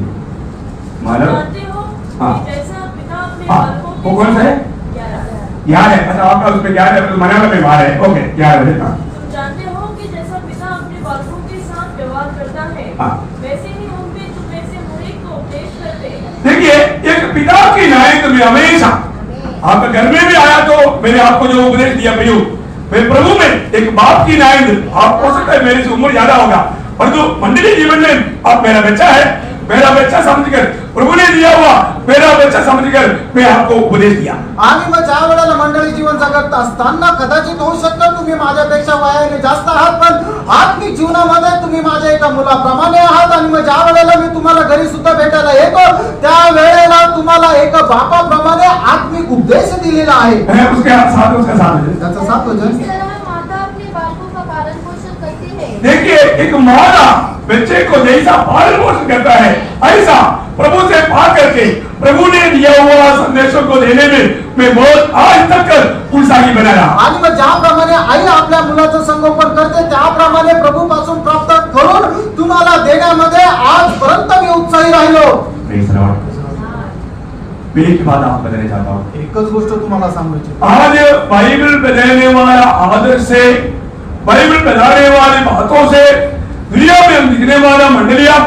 मालूम जानते हो कि जैसा पिता अपने बालकों वो कौन सा है? 11 याद है. अच्छा आपका उसमें याद है, मनाला में बाहर है. ओके याद है. तुम जानते हो कि जैसा पिता अपने बालकों के साथ व्यवहार करता है, वैसे ही हम भी तुम में से हर एक को उपदेश करते हैं. देखिए एक पिता की न्याय तुम्हें हमेशा आपके घर में भी आया तो मैंने आपको जो उपदेश दिया प्रभु, मैं प्रभु में एक बाप की न्याय आप हो सकता है मेरे से उम्र ज्यादा होगा, परंतु मंडली जीवन में आप मेरा बच्चा है, मेरा बच्चा समझकर प्रभू ने दिया हुआ मेरा बच्चा समझकर मैं आपको उपदेश दिया. आणि मग ज्या वेळेला मंडळी जीवन जगत असताना कदाचित होऊ शकतं तुम्ही माझ्यापेक्षा वयाने जास्त आहात, पण आत्मिक जीवनामध्ये तुम्ही माझ्या एका मुलाप्रमाणे आहात. आणि मग ज्या वेळेला मी तुम्हाला घरी सुद्धा भेटायला येतो त्या वेळेला तुम्हाला एका बापाप्रमाणे आत्मिक उपदेश दिलेला आहे. उसके साथ त्याचा 7 वचन. इस तरह माता अपने बालकों का देखिए एक मादा बच्चे को जैसा पालन पोषण करता है, ऐसा प्रभु से पा करके प्रभु ने दिया हुआ संदेशों को देने में मैं बहुत आज तक उत्साही बना रहा। आणि मग ज्याप्रमाणे आई आपल्या मुलाचं संगोपन करते त्याप्रमाणे प्रभू पासून प्राप्त करून तुम्हाला देण्यामध्ये आजपर्यंत मी उत्साही राहिलो। मैं एक बात आप बताना चाहता हूँ, एकच गोष्ट तुम्हाला सांगायची, आज बाइबल बताने वाला आदर्श से, बाइबल बताने वाली बातों से दुनिया में हम दिखने वाला मंडलियां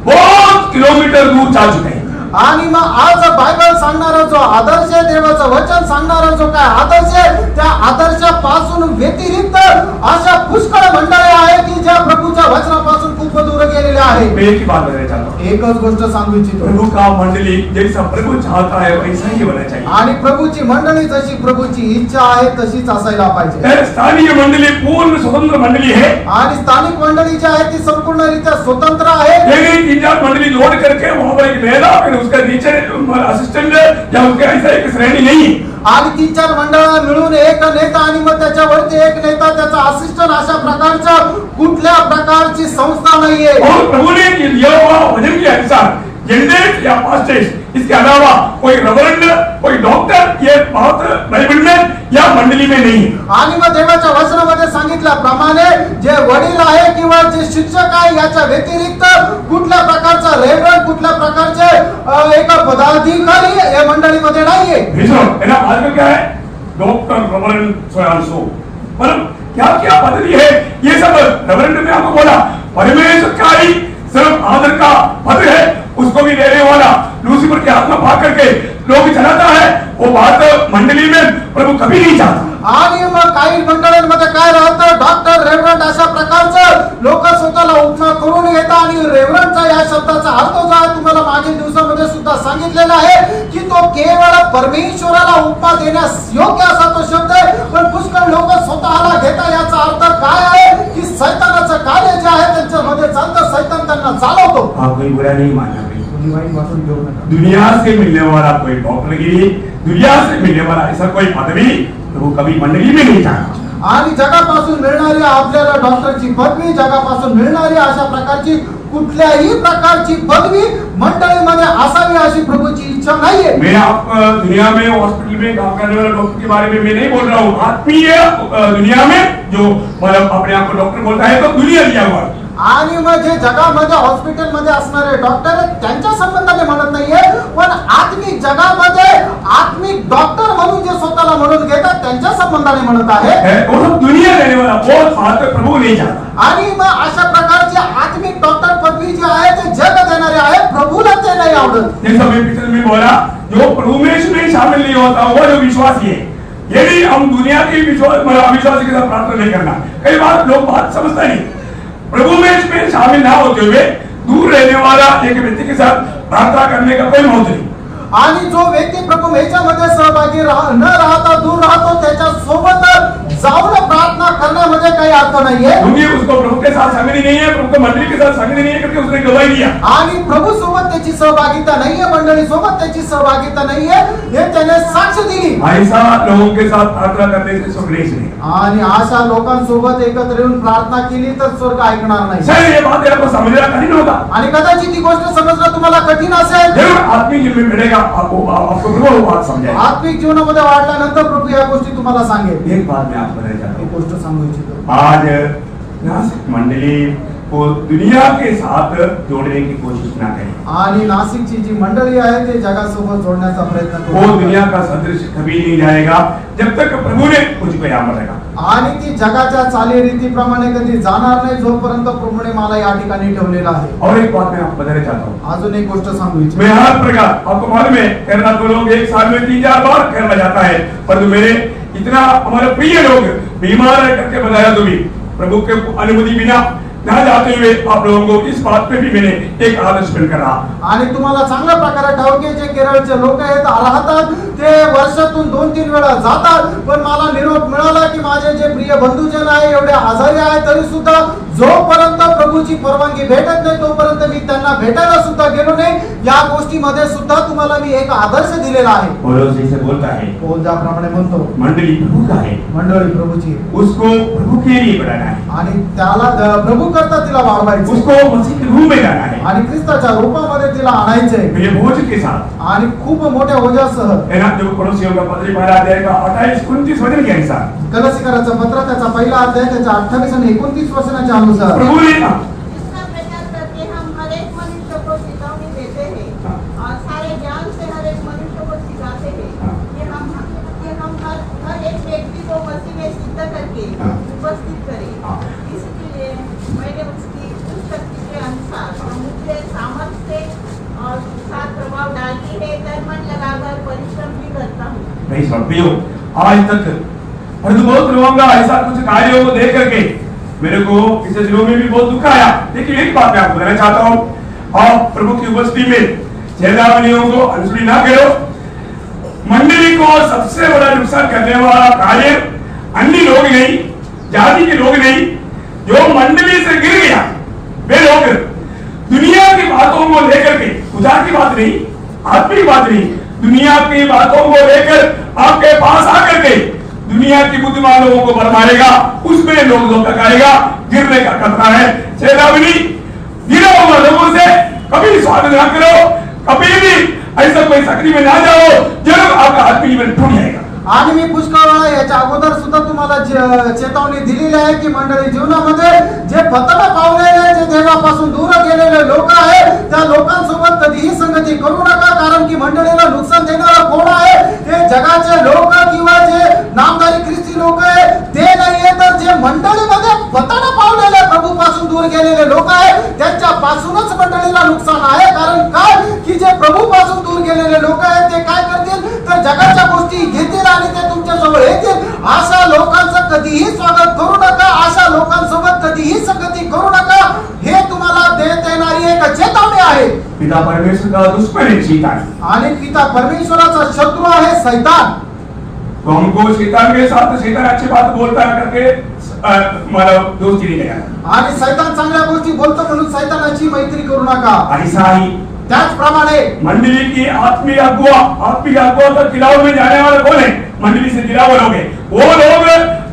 बहुत किलोमीटर दूर जा चुके हैं। आणि मग आज बायबल सांगणारा जो आदर्श आहे, देवाचं वचन सांगणारा जो काय आदर्श आहे, त्या आदर्शापासून व्यतिरिक्त अशा पुष्कळ मंडळी आहेत की ज्या प्रभूच्या वचनापासून खूप दूर गेलेले आहेत। मैं एक ही बात बताना चाहता हूँ, एकच गोष्ट सांगू इच्छितो, प्रभु का मंडली जैसा प्रभु चाहता है वैसा ही होना चाहिए। आणि प्रभूची मंडळी जशी प्रभूची इच्छा आहे तशीच असायला पाहिजे। स्थानीय मंडली पूर्ण स्वतंत्र मंडली है, आणि स्थानिक मंडळी जी आहे ती संपूर्णरित्या स्वतंत्र आहे। लेकिन 3-4 मंडली जोड़ करके वहां पर एक नेता फिर उसका नीचे असिस्टेंट या उसके ऐसा एक श्रेणी नहीं, आणि 3-4 मंडळ मिळून एक नेता आणि मग त्याच्यावरती एक नेता त्याचा असिस्टंट अशा प्रकारच्या कुठल्या प्रकारची संस्था नाहीये। और प्रभु ने दिया हुआ वचन के अनुसार जनरेट या पास्टर्स, इसके अलावा कोई रेवरेंड, कोई डॉक्टर, ये बात बाइबल में या मंडली में नहीं। आणि मग देवाच्या वचनामध्ये सांगितल्याप्रमाणे जे वडील आहे किंवा जे शिक्षक आहे याच्या व्यतिरिक्त कुठल्या प्रकारचा रेवरेंड, कुठल्या प्रकारचे एक पदाधिकारी या मंडळीमध्ये नाहीये। है ना, आजकल क्या है, डॉक्टर, रेवरेंड, सो मतलब क्या क्या पदवी है, ये सब रेवरेंड में आपको बोला परमेश्वर का ही सिर्फ आदर का पद है, उसको भी देने वाला लूसीफर की आत्मा पा करके लोग चलाता है, वो बात मंडली में प्रभू कभी नहीं चाहता। आणि मग काही मंडळांमध्ये काय राहतं, डॉक्टर, रेवरेंड अशा प्रकारचं लोक स्वतःला उपमा करून येतात आणि रेवरेंडचा या शब्दाचा अर्थ जो आहे तुम्हाला मागील दिवसामध्ये सुद्धा सांगितलेला आहे की तो केवळ परमेश्वराला उपमा देण्यास योग्य असा तो शब्द आहे, पण पुष्कळ लोक स्वतःला घेतात। याचा अर्थ काय आहे की सैतानाचं कार्य जे आहे त्यांच्यामध्ये चालतं, सैतान त्यांना चालवतो। कोई बुरा नहीं मानना, दुनिया से मिलने वाला कोई डॉक्टरगिरी, दुनिया से मिलने वाला ऐसा कोई पदवी तो कभी मंडली में नहीं चाहता। आणि जगापासून मिळणारी आपल्याला डॉक्टरची पदवी, जगापासून मिळणारी अशा प्रकारची कुठल्याही प्रकारची पदवी मंडळीमध्ये असावी अशी प्रभूची इच्छा नाहीये। मैं आप दुनिया में हॉस्पिटल में काम करने वाले डॉक्टर के बारे में मैं नहीं बोल रहा हूँ, आत्मीय दुनिया में जो मतलब अपने आप को डॉक्टर बोलता है तो दुनिया दिया हुआ। आणि मग जे जगामध्ये हॉस्पिटलमध्ये असणारे डॉक्टर आहेत त्यांच्या संबंधाने म्हणत नाहीये, पण आत्मिक जगामध्ये आत्मिक डॉक्टर म्हणून जे स्वतःला म्हणून घेतात त्यांच्या संबंधाने म्हणत आहे। वो सब दुनिया देने वाला, वो बात प्रभु नहीं चाहता। आणि मग अशा प्रकारची आत्मिक डॉक्टर पदवी जी आहे ते जग देणारे आहे, प्रभूला ते नाही आवडत। जैसा मैं पिछले में बोला, जो प्रभु में शामिल नहीं होता वो जो विश्वासी है, यदि हम दुनिया के अविश्वासी के साथ प्रार्थना नहीं करना, कई बार लोग बात समझता नहीं, प्रभु में शामिल ना होते हुए दूर रहने वाला एक व्यक्ति के साथ प्रार्थना करने का कोई महत्व नहीं। आणि जो व्यक्ती प्रभू ह्याच्यामध्ये सहभागी न राहता दूर राहतो त्याच्या सोबत जाऊन प्रार्थना करण्यामध्ये काही अर्थ नाहीये, क्योंकि उसको प्रभु के साथ शामिल नहीं है, प्रभु को मंडली के साथ शामिल नहीं है, क्योंकि उसने गवाही दिया। आणि प्रभू सोबत त्याची सहभागिता नाहीये, मंडळी सोबत त्याची सहभागिता नाहीये, हे त्याने साक्ष दिली। ऐसा लोगों के साथ प्रार्थना करने से स्वर्ग नहीं। आणि अशा लोकांसोबत एकत्र येऊन प्रार्थना केली तर स्वर्ग ऐकणार नाही। शायद ये बात आपको समझना कठिन होगा, आणि कदाचित ही गोष्ट समजणं तुम्हाला कठीण असेल। जरूर आत्मिक जीवन में मिलेगा, आपको प्रभु बात समझाएगा। आत्मिक जीवनामध्ये वाढल्यानंतर प्रभू या गोष्टी तुम्हाला सांगेल। एक बात मैं आपको बताना चाहता हूँ, गोष्ट सांगू इच्छितो, आज नासिक मंडली को दुनिया के साथ जोड़ने की कोशिश ना करें। आणि नाशिकची जी मंडळी आहे ते जगासोबत जोडण्याचा प्रयत्न वो करू। दुनिया का सदृश कभी नहीं जाएगा जब तक प्रभु ने मुझको यहाँ मरेगा। आणि ती जगाच्या चालीरीतीप्रमाणे कधी जाणार नाही जोपर्यंत प्रभूने मला या ठिकाणी ठेवलेला आहे। और एक बात मैं आपको बताना चाहता हूँ, अजून एक गोष्ट सांगू इच्छितो, मैं हर प्रकार आपको मालूम है केरला तो लोग एक साल में 3-4 बार केरला जाता है, पर मेरे इतना हमारे प्रिय लोग बीमार है करके बताया तो भी प्रभु के अनुमति बिना ना जाते हुए आप लोगों को इस बात पे भी मैंने एक आदर्श पेश करा। आणि तुम्हाला चांगल्या प्रकारे ठाऊक आहे जे केरळचे लोक आहेत राहतात ते वर्षातून 2-3 वेळा जातात, पण मला निरोप मिळाला की माझे जे प्रिय बंधूजन आहे एवढे आजारी आहे तरी सुद्धा जोपर्यंत प्रभूची प्रभूची परवानगी भेटत नाही तोपर्यंत मी त्यांना भेटायला सुद्धा गेलो नाही। या गोष्टीमध्ये सुद्धा तुम्हाला मी एक आदर्श दिलेला आहे। पौलुस ऐसे बोलता है, पौल ज्याप्रमाणे म्हणतो, मंडली प्रभु का है, मंडळी प्रभूची, उसको प्रभु के लिए बढ़ाना है आणि त्याला प्रभु करता तिला वाढवायचं, उसको मसीह के रूप में लाना है आणि ख्रिस्ताच्या रूपामध्ये तिला आणायचंय, मेरे बोझ के साथ। आणि खूप मोठ्या ओझ्यासह। है ना, जो कोलोसियों का पत्री पहला अध्याय का 28-29 वचन के अनुसार, कलसीकराचं पत्र त्याचा पहिला अध्याय त्याच्या 28 आणि 29 वचनाच्या अनुसार, प्रभु ने ना इसका प्रचार करके हम हर एक मनुष्य को चेतावनी देते हैं और सारे ज्ञान से हर एक मनुष्य को सिखाते हैं कि हम हर एक व्यक्ति को मसीह में सिद्ध करके उपस्थित करें। इसलिए मैंने उसकी उस शक्ति के अनुसार मुझे सामर्थ्य से और साथ प्रभाव डालती है तन मन लगाकर परिश्रम भी करता हूँ। नहीं समझती हो आज तक, परंतु बहुत लोगों का ऐसा कुछ कार्यों को देख करके मेरे को इस दिनों में भी बहुत दुख आया। लेकिन एक बात मैं आपको कहना चाहता हूँ, आप प्रभु की उपस्थिति में चेतावनियों को अनसुनी ना करो। मंडली को सबसे बड़ा नुकसान करने वाला कार्य अन्य लोग नहीं, जाति के लोग नहीं, जो मंडली से गिर गया वे लोग दुनिया की बातों को लेकर के, खुदा की बात नहीं, आत्मिक बात नहीं, दुनिया की बातों को लेकर आपके पास आकर के दुनिया की बुद्धिमान लोगों को बरमाएगा, उसमें लोग धोखा खाएगा, गिरने का खतरा है। चेतावनी, गिरा हुआ लोगों से कभी स्वागत ना करो, कभी भी ऐसा कोई सक्रिय में ना जाओ, जरूर आपका आत्मिक जीवन टूट जाएगा। आणि मी पुष्कळ वेळा याच्या अगोदर सुद्धा तुम्हाला चेतावणी दिलेली आहे की मंडळी जीवनामध्ये जे पतन पावलेले, जे देवापासून दूर गेलेले लोक आहेत, त्या लोकांसोबत कधीही संगती करू नका, कारण की मंडळीला नुकसान देणारा कोण आहे? ते जगाचे लोक किंवा जे नामधारी ख्रिस्ती लोक आहेत ते नाहीये, तर जे मंडळीमध्ये पतन पावलेले, प्रभूपासून दूर गेलेले लोक आहेत त्यांच्यापासूनच मंडळीला नुकसान आहे। कारण काय की जे प्रभूपासून दूर गेलेले लोक आहेत ते काय करतील, तर जगाच्या गोष्टी घेतील आणि ते तुमच्या जवळ येतील। अशा लोकांचं कधीही स्वागत करू नका, अशा लोकांसोबत कधीही संगती करू नका। हे तुम्हाला देत येणारी एक चेतावणी आहे। पिता परमेश्वर का दुश्मन है शैतान, आणि पिता परमेश्वराचा शत्रू आहे शैतान। तो हमको शैतान के साथ, शैतान अच्छी बात बोलता है करके मतलब दोस्ती नहीं करना, आणि शैतान चांगल्या गोष्टी बोलतो म्हणून शैतानाची मैत्री करू नका। ऐसा ही त्याचप्रमाणे मंडली की आत्मिक अगुवा का खिलाफ में जाने वाले कौन है? मंडली से गिरा हुए लोग हैं। वो लोग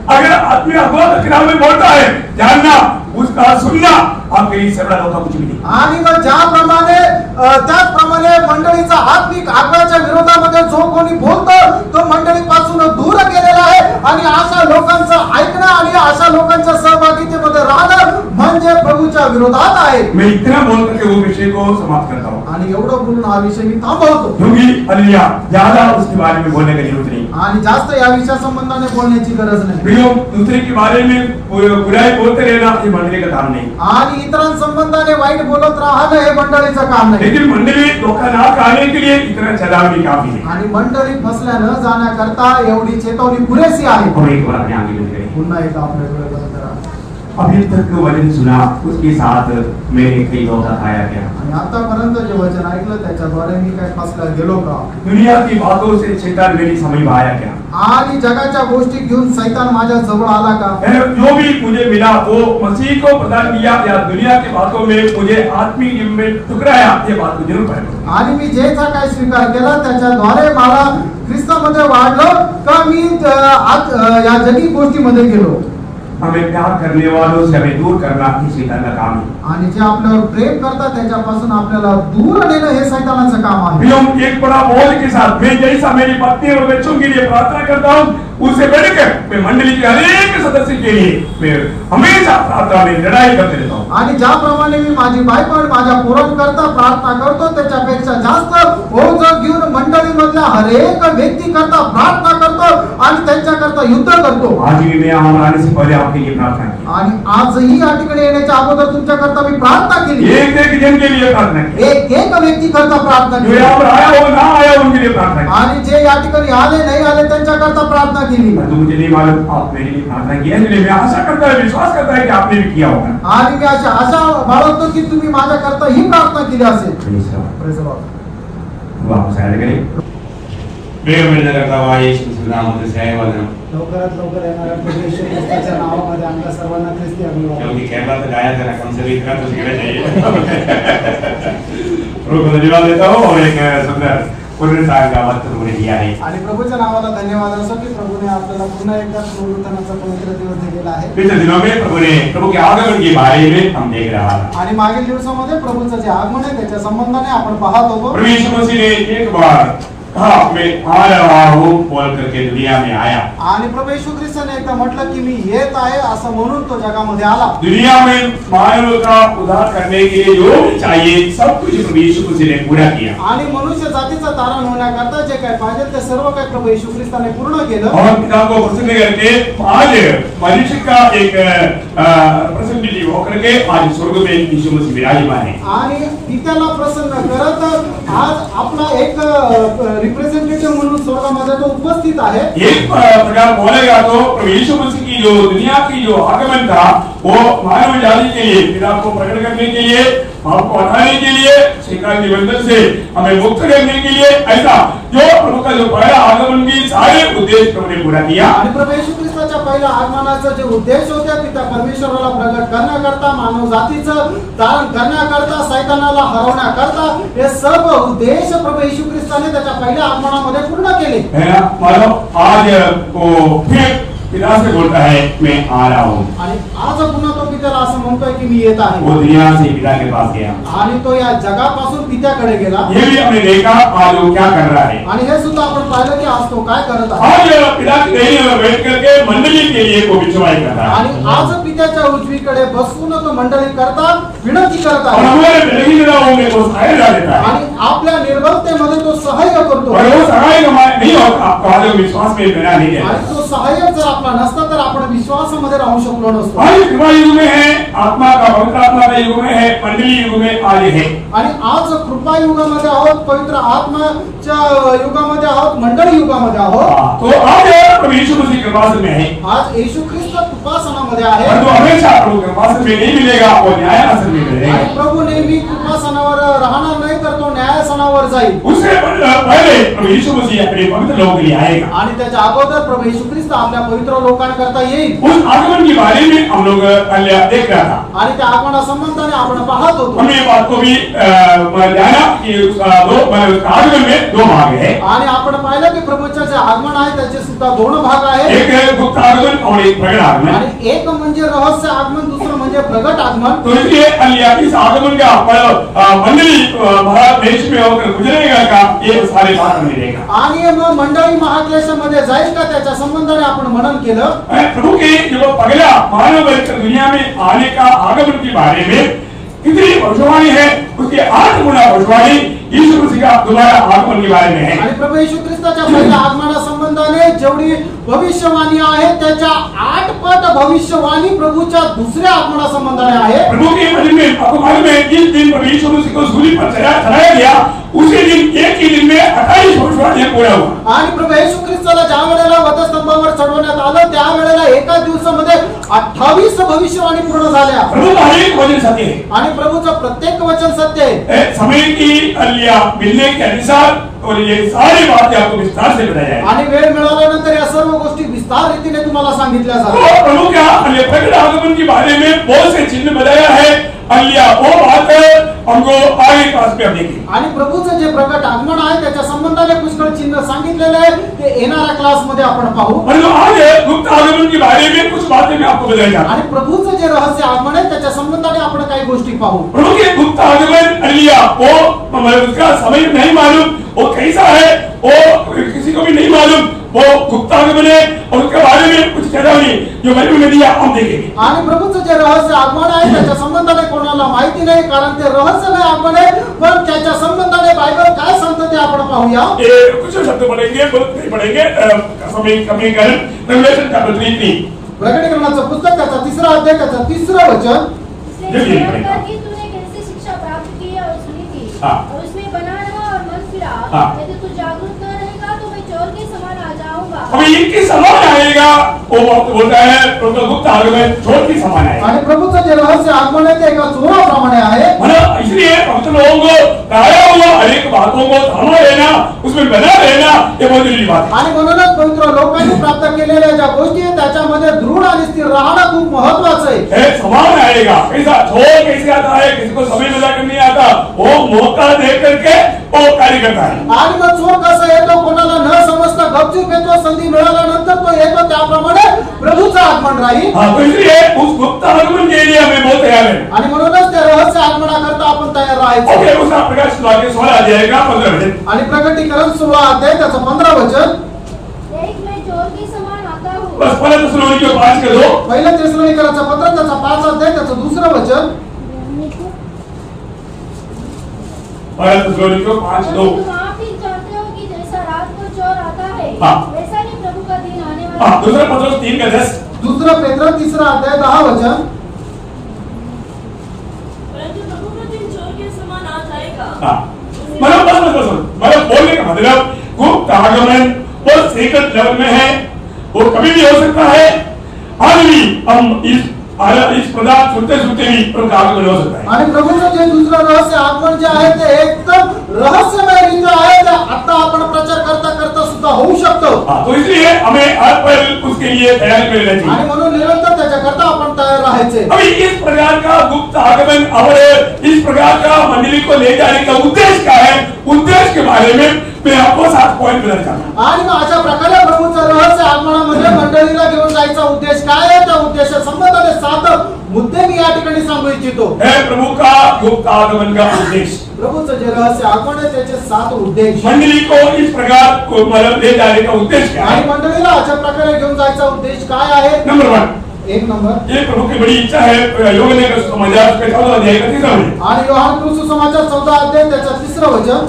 अगर आत्मिक अगुवा के खिलाफ में बोलता है, जानना उसका सुनना आपके लिए सबला होता कुछ भी नहीं। आणि मग ज्याप्रमाणे त्याचप्रमाणे मंडळीचा आत्मिक आत्म्याच्या विरोधामध्ये जो कोणी बोलतो तो मंडळीपासून दूर गेलेला आहे, आणि अशा लोकांचं ऐकणं आणि अशा लोकांच्या सहभागितेमध्ये राहणं म्हणजे प्रभूच्या विरोधात आहे। मैं इतना बोल करके वो विषय को समाप्त करता हूँ, आणि एवढं बोलून हा विषय मी थांबवतो, क्योंकि हालेलुया ज्यादा उसके बारे में बोलने की जरूरत नहीं, आणि जास्त या विषया संबंधाने बोलण्याची गरज नाही। प्रियो, दूसरे के बारे में बुराई बोलते रहना ये मंडली का काम नहीं, आणि इतरांसंबंधाने वाईट बोलत राहणं हे मंडळीचं काम नाही। लेकिन मंडली धोखा ना खाने के लिए इतना चेतावनी काफी है। आणि मंडळी फसल्या न जाण्याकरता एवढी चेतावणी पुरेसी आहे। और एक बार अपने आगे बंद करें। पुन्हा एकदा आपल्या डोळे बंद करा। अभी तक वचन सुना, उसके साथ मैंने कई धोखा खाया क्या? आणि आतापर्यंत जे वचन ऐकलं त्याच्याद्वारे मी काय फसला गेलो का? दुनिया की बातों से शैतान मेरी समझ में आया क्या? आणि जगाच्या गोष्टी घेऊन शैतान माझ्या जवळ आला का? जो भी मुझे मिला वो मसीह को प्रदान किया या दुनिया की बातों में मुझे आत्मिक जीवन में ठुकराया, ये बात को जरूर पहचानो। आणि मी जेचा काय स्वीकार केला त्याच्याद्वारे मला ख्रिस्तामध्ये वाढलं का मी या जगी गोष्टीमध्ये गेलो। हमें प्यार करने वालों से हमें दूर करना ही शैतान का काम है। आणि जे आपल्यावर प्रेम करतात त्याच्यापासून आपल्याला दूर नेणं हे शैतानाचं काम आहे। हम एक बड़ा बोझ के साथ, मैं जैसा मेरी पत्नी और बच्चों के लिए प्रार्थना करता हूँ, उससे बढ़कर मैं मंडली के हर एक सदस्य के लिए मैं हमेशा प्रार्थना में लड़ाई करते रहता हूँ। आणि ज्याप्रमाणे मी माझी बायको आणि माझ्या पोरांकरता प्रार्थना करतो त्याच्यापेक्षा जास्त ओझ घेऊन मंडळीमधल्या हर एक व्यक्ती करता प्रार्थना करतो आणि त्यांच्याकरता युद्ध करतो। आज भी मैं यहाँ आने से पहले आपके लिए प्रार्थना की, आणि आजही या ठिकाणी येण्याच्या अगोदर तुमच्याकरता मी प्रार्थना केली। एक एक जन के लिए प्रार्थना की, एक एक व्यक्ती करता प्रार्थना जो केली, यहाँ पर आया हो ना आया उनके लिए प्रार्थना की। आणि जे या ठिकाणी आले नाही आले त्यांच्याकरता प्रार्थना केली। तो मुझे नहीं मालूम आप मेरे लिए प्रार्थना की है, इसलिए मैं आशा करता है, विश्वास करता है कि आपने भी किया होगा। आणि मी आशा बाळगतो की तुम्ही माझ्याकरता ही प्रार्थना केली असेल। Praise the Lord. वापस आया करें। प्रिय मिळणाऱ्या प्रभू येशू नावामध्ये सेवा लवकरात लवकर येणाऱ्या प्रभू येशू ख्रिस्ताच्या नावामध्ये आपल्या सर्वांना ख्रिस्ती अभिवादन। क्योंकि केरला तक आया था कम से कम इतना तो सीखना चाहिए। प्रभु को धन्यवाद देता हूँ और एक सुंदर पूर्ण साल का वक्त तुमने दिया है। आणि प्रभूच्या नावाला धन्यवाद असो की प्रभूने आपल्याला पुन्हा एकदा पुनरुत्थानाचा पवित्र दिवस दिलेला आहे। पिछले दिनों में प्रभु के आगमन के बारे में हम देख रहा था आणि मागील दिवसामध्ये प्रभूचं जे आगमन आहे त्याच्या संबंधाने आपण पाहत होतो। प्रभु यीशु मसीह ने एक बार कहा मैं आ रहा हूँ बोल करके दुनिया में आया। आणि प्रभू येशू ख्रिस्ताने एकदा म्हटलं की मी येत आहे असं म्हणून तो जगामध्ये आला। दुनिया में मानव का उद्धार करने के लिए जो भी चाहिए सब कुछ प्रभु यीशु मसीह ने पूरा किया। आणि मनुष्य जातीचा तारण होण्याकरता जे काय पाहिजे ते सर्व काही प्रभू येशू ख्रिस्ताने पूर्ण केलं। और पिता को प्रसन्न करके आज मनुष्य का एक प्रसन्नता होकर के आज स्वर्ग में यीशु मसीह विराजमान है। आणि पित्याला प्रसन्न करत आज आपला एक रिप्रेझेंटेटिव्ह म्हणून स्वर्गामध्ये तो उपस्थित आहे। एक प्रकार बोलेगा तो प्रभु यीशु मसीह की जो दुनिया की जो आगमन था वो मानव जाति के लिए पिता को प्रकट करने के लिए पाप को हटाने के लिए शैतान के बंधन से हमें मुक्त करने के लिए ऐसा जो प्रभु का जो पहला आगमन की सारे उद्देश्य प्रभु ने पूरा किया। आणि प्रभू येशू ख्रिस्ताच्या पहिल्या आगमनाचा जे उद्देश होता पिता परमेश्वराला प्रगट करण्याकरता मानव जातीचं तारण करण्याकरता शैतानाला हरवण्याकरता हे सर्व उद्देश प्रभू येशू ख्रिस्ताने त्याच्या पहिल्या आगमनामध्ये पूर्ण केले। है ना मानो आज वो फिर पिता से बोलता है मैं आ रहा हूँ। आणि आज पुन्हा तो पित्याला असं म्हणतोय की मी येत आहे। वो दुनिया से पिता के पास गया आणि तो या जगापासून पित्याकडे गेला। ये भी हमने देखा आज वो क्या कर रहा है। आणि हे सुद्धा आपण पाहिलं की आज तो काय करत आहे। आज पिता की देरी में बैठ करके मंडली के लिए भविष्यवाणी कर रहा है। आणि आज पित्याच्या उजवीकडे बसून तो मंडळी करता विनंती करत और आहे। हमारे बलहीनताओं में वो सहाय डाल देता है। आणि आपल्या निर्बलतेमध्ये तो सहाय्य करतो। और वो सहाय नहीं होता आपको आज विश्वास में बना नहीं है। आणि तो सहाय्य जर आपला नसता तर आपण विश्वासामध्ये राहू शकलो नसतो। आज कृपा युग में है आत्मा का पवित्र आत्मा का युग में है मंडली युग में आज है। आणि आज कृपा युगामध्ये आहोत पवित्र आत्माच्या युगामध्ये आहोत मंडळी युगामध्ये आहोत। तो आज प्रभु यीशु मसीह कृपासन में है। आज येशू ख्रिस्त कृपासनामध्ये आहे। और तो हमेशा प्रभु कृपासन में नहीं मिलेगा वो न्यायासन में मिलेगा। आणि प्रभू नेहमी कृपासनावर राहणार नाही तर तो न्यायासनावर जाईल। उससे पहले प्रभु यीशु मसीह अपने पवित्र लोगों के लिए आएगा। आणि त्याच्या अगोदर प्रभु येशू ख्रिस्त आपल्या पवित्र लोकांकरता येईल। उस आगमन के बारे में हम लोग पहले देख रहा था आणि त्या आगमनासंबंधाने आपण पाहत होतो। हमने ये बात को भी जाना कि उसका आगमन में दो भाग है। आणि आपण पाहिलं की प्रभूचे जे आगमन आहे त्याचे सुद्धा दोन भाग आहेत। एक है गुप्त आगमन और एक प्रकट आगमन। आणि एक म्हणजे रहस्य आगमन दुसरं म्हणजे प्रगट आगमन। तो इसलिए इस आगमन का मंडली भारत देश में होकर गुजरेगा का ये सारे बात हमने देखा। आणि मग मंडळी महाक्लेशामध्ये जाईल का त्याच्या संबंधाने आपण मनन केलं। प्रभु के जो पहला मानव बनकर दुनिया में आने का आगमन के बारे में कितनी भविष्यवाणी है उसके 8 गुना भविष्यवाणी यीशु मसीह का दोबारा आगमन के बारे में है। आणि प्रभू येशू ख्रिस्ताच्या पहिल्या आगमनासंबंधाने जेवढी भविष्यवाणी आहे त्याच्या 8 पट भविष्यवाणी प्रभूच्या दुसऱ्या आगमनासंबंधाने आहे। प्रभु के मन में आपको मालूम है जिस दिन प्रभु यीशु मसीह को सूली पर चढ़ाया गया उसी दिन एक ही दिन में 28 भविष्यवाणियां पूरा हुआ। आणि प्रभू येशू ख्रिस्ताला ज्या वेळेला वधस्तंभावर चढवण्यात आलं त्या वेळेला एका दिवसामध्ये 28 भविष्यवाणी पूर्ण झाल्या। प्रभु का हर एक वचन सत्य है आणि प्रभूचं प्रत्येक वचन सत्य आहे। समय की मिलने के अनुसार और ये सारी बातें आपको विस्तार से बताया जाएगा। आणि वेळ मिळाल्यानंतर या सर्व गोष्टी विस्तार रीतीने तुम्हाला सांगितल्या जातात। तो प्रभु का प्रकट आगमन के बारे में बहुत से चिन्ह बताया है। अलिया वो बात हमको आगे क्लास में देखेंगे। आणि प्रभूचं जे प्रकट आगमन आहे त्याच्या संबंधाने पुष्कळ चिन्ह सांगितलेले आहे ते येणाऱ्या क्लास मध्ये आपण पाहू। परंतु आज गुप्त आगमन के बारे में कुछ बातें मैं आपको बताना चाहता हूं। आणि प्रभूचं जे रहस्य आगमन आहे त्याच्या संबंधाने आपण काही गोष्टी पाहू। प्रभु के गुप्त आगमन अलिया वो उसका समय नहीं मालूम वो कैसा है वो किसी को भी नहीं मालूम वो गुप्त आगमन है और उसके बारे में कुछ चेतावनी जो बाइबल में दिया हम देखेंगे। आणि प्रभूचं जे रहस्य आगमन आहे त्याच्या संबंधाने कोणाला माहिती नाही कारण ते रहस्यमय आगमन आहे पण त्याच्या संबंधाने बायबल काय सांगते ते आपण पाहूया। ये कुछ शब्द पढ़ेंगे बहुत नहीं पढ़ेंगे समय कमी कारण रेवलेशन चैप्टर 3 प्रकटीकरणाचं पुस्तक त्याचा 3रा अध्याय त्याचा 3रं वचन। इसलिए कि तूने कैसे शिक्षा प्राप्त की और सुनी थी और उसमें बना रहा और मन फिरा यदि तू जागरूक न रहेगा तो मैं चोर के समान आ जाऊंगा। अभी इनके समान आएगा वो बोलता है प्रभु गुप्त आगमन चोर के समान आएगा। आणि प्रभूचं जे रहस्य आगमन आहे ते एका चोराप्रमाणे आहे। मतलब इसलिए भक्त लोगों को गाया हुआ अनेक बातों को थामा रहना उसमें बना रहना ये बहुत जरूरी बात है। आणि म्हणूनच पवित्र लोकांनी प्राप्त केलेल्या ज्या गोष्टी आहेत त्याच्यामध्ये दृढ आणि स्थिर राहणं खूप महत्वाचं आहे. समान आएगा, कैसा झोल कैसे आता है, किसी को समय मिलाकर नहीं आता, वो मौका दे करके वो कार्य करता है. आणि मग चोर कसा येतो, कोणाला न समजता गपचूप येतो, संधी मिळाल्यानंतर तो येतो, त्याप्रमाणे प्रभूचं आगमन राहील. तो इसलिए उस गुप्त आगमन के लिए हमें बहुत तैयार है. आणि म्हणूनच त्या रहस्य आगमनाकरता आपण तयार राहायचं. ओके, उसका प्रकाश वाक्य 16 अध्याय का 15 वचन. आणि प्रकटीकरण 16 अध्याय त्याचं 15 वचन. देख मैं चोर के समान आता हूँ. बस पहिला थिस्सलुनीके 5:2. पहिल्या थिस्सलुनीकराचं पत्र त्याचा 5 अध्याय त्याचं 2रं वचन. पहिला थिस्सलुनीके 5:2. तुम आप ही जानते हो कि जैसा रात को चोर आता है, वैसा ही प्रभु का दिन आने वाला है. दूसरा पत्रस 3:10. दुसरं पेत्र 3रा अध्याय 10 वचन. परंतु प्रभु का दिन चोर के समान आ जाएगा. मतलब बोलने का मतलब गुप्त आगमन वो सीक्रेट लेवल में है, वो कभी भी हो सकता है. आज भी हम इस पदार्थ सुनते सुनते भी प्रभु का आगमन हो सकता है. आणि प्रभूचं जे दुसरं रहस्य आगमन जे आहे ते एकदम रहस्यमय रीत आहे, ते आता आपण प्रचार करता करता सुद्धा होऊ शकतो. तो इसलिए हमें हर पल उसके लिए तैयारी में रहना चाहिए. आणि म्हणून निरंतर त्याच्याकरता आपण तयार राहायचे. अभी इस प्रकार का गुप्त आगमन और इस प्रकार का मंडली को ले जाने का उद्देश्य क्या है, उद्देश्य के बारे में मैं आपको 7 पॉइंट बताना चाहता हूं. आणि मग अशा प्रकारे प्रभूचं रहस्य आगमनामध्ये मंडळीला घेऊन जायचा उद्देश काय आहे, त्या उद्देशासंबंधाने 7 मुद्दे मी या ठिकाणी सांगू इच्छितो. है प्रभु का गुप्त आगमन का उद्देश्य. प्रभूचं जे रहस्य आगमन आहे त्याचे 7 उद्देश. मंडली को इस प्रकार को मतलब ले जाने का उद्देश्य क्या है. आणि मंडळीला अशा प्रकारे घेऊन जायचा उद्देश काय आहे. नंबर 1, 1 नंबर, ये प्रभु की बड़ी इच्छा है. योग ने समाचार उसके 14 अध्याय का 3रा वचन. आणि योहान सुसमाचार 14 अध्याय त्याचं 3रं वचन.